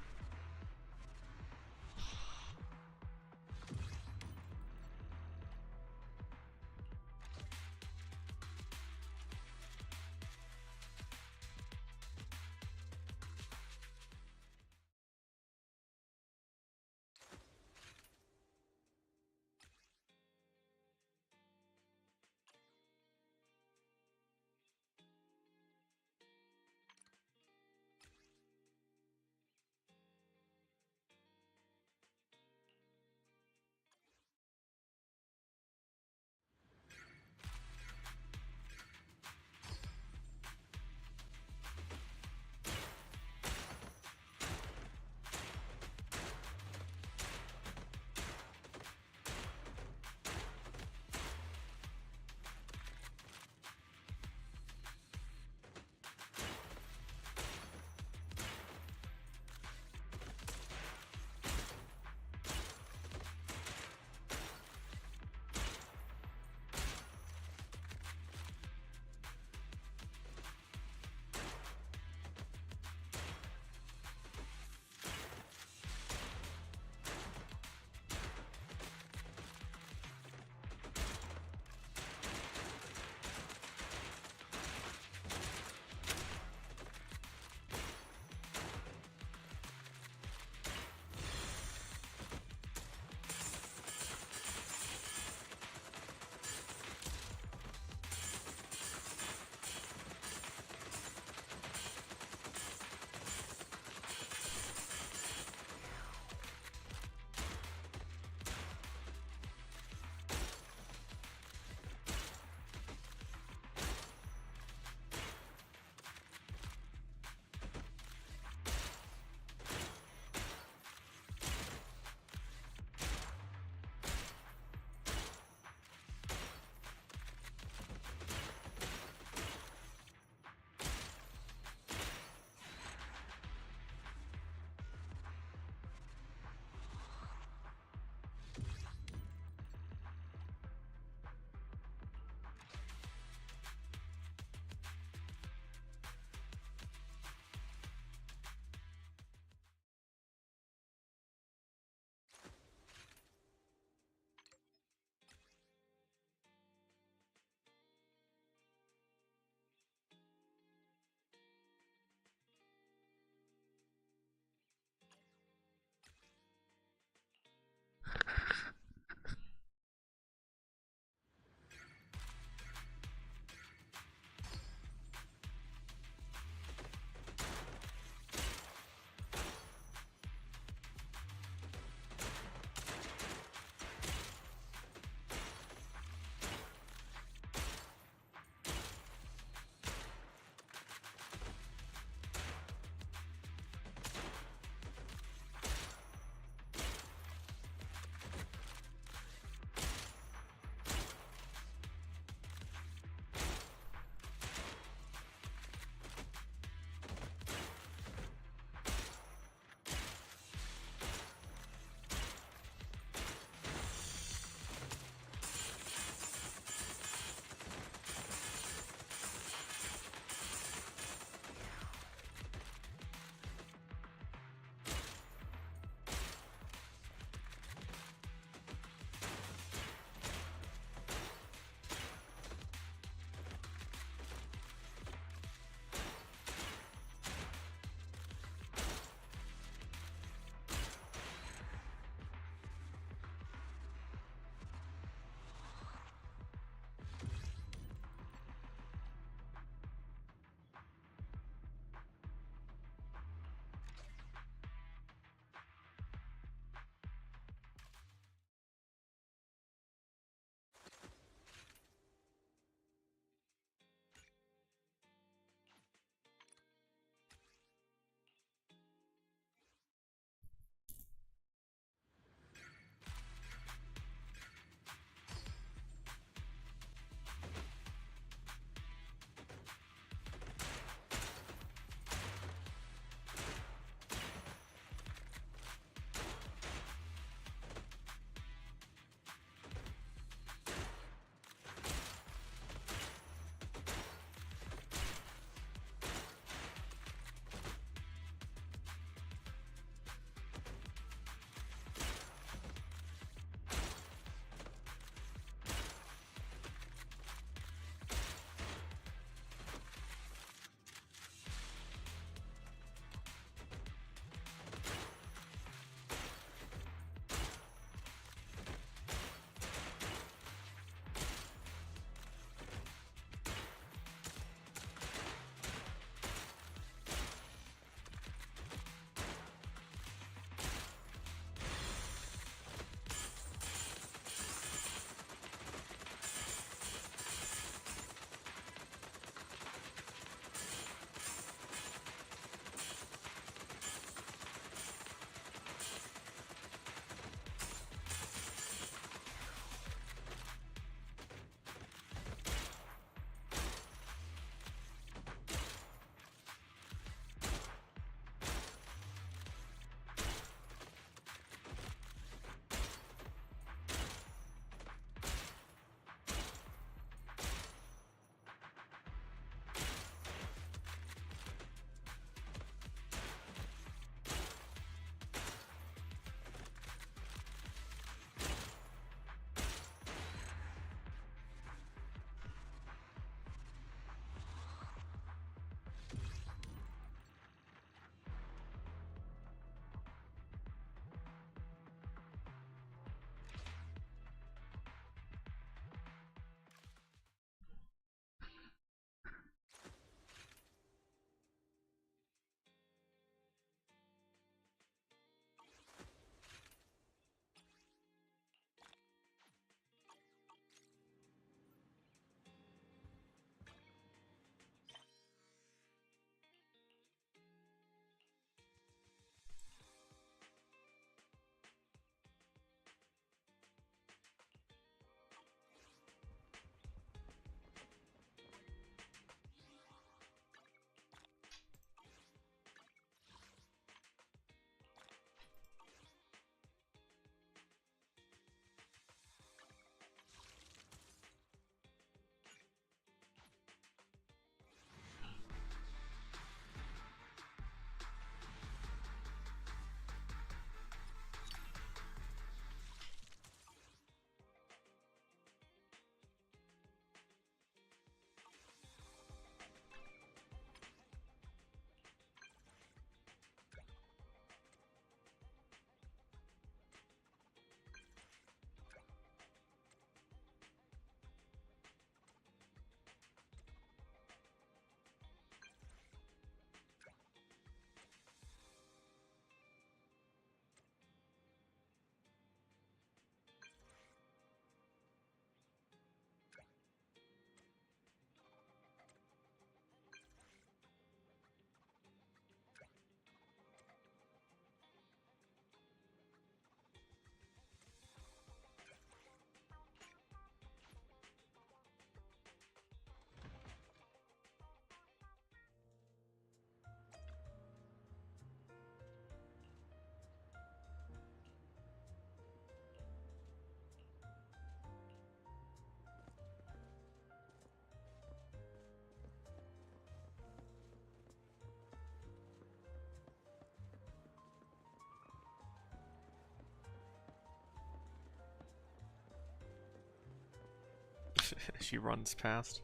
She runs past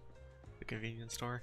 the convenience store.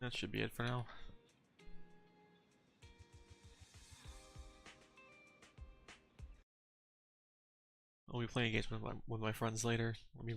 That should be it for now. I'll be playing games with my friends later. I'll be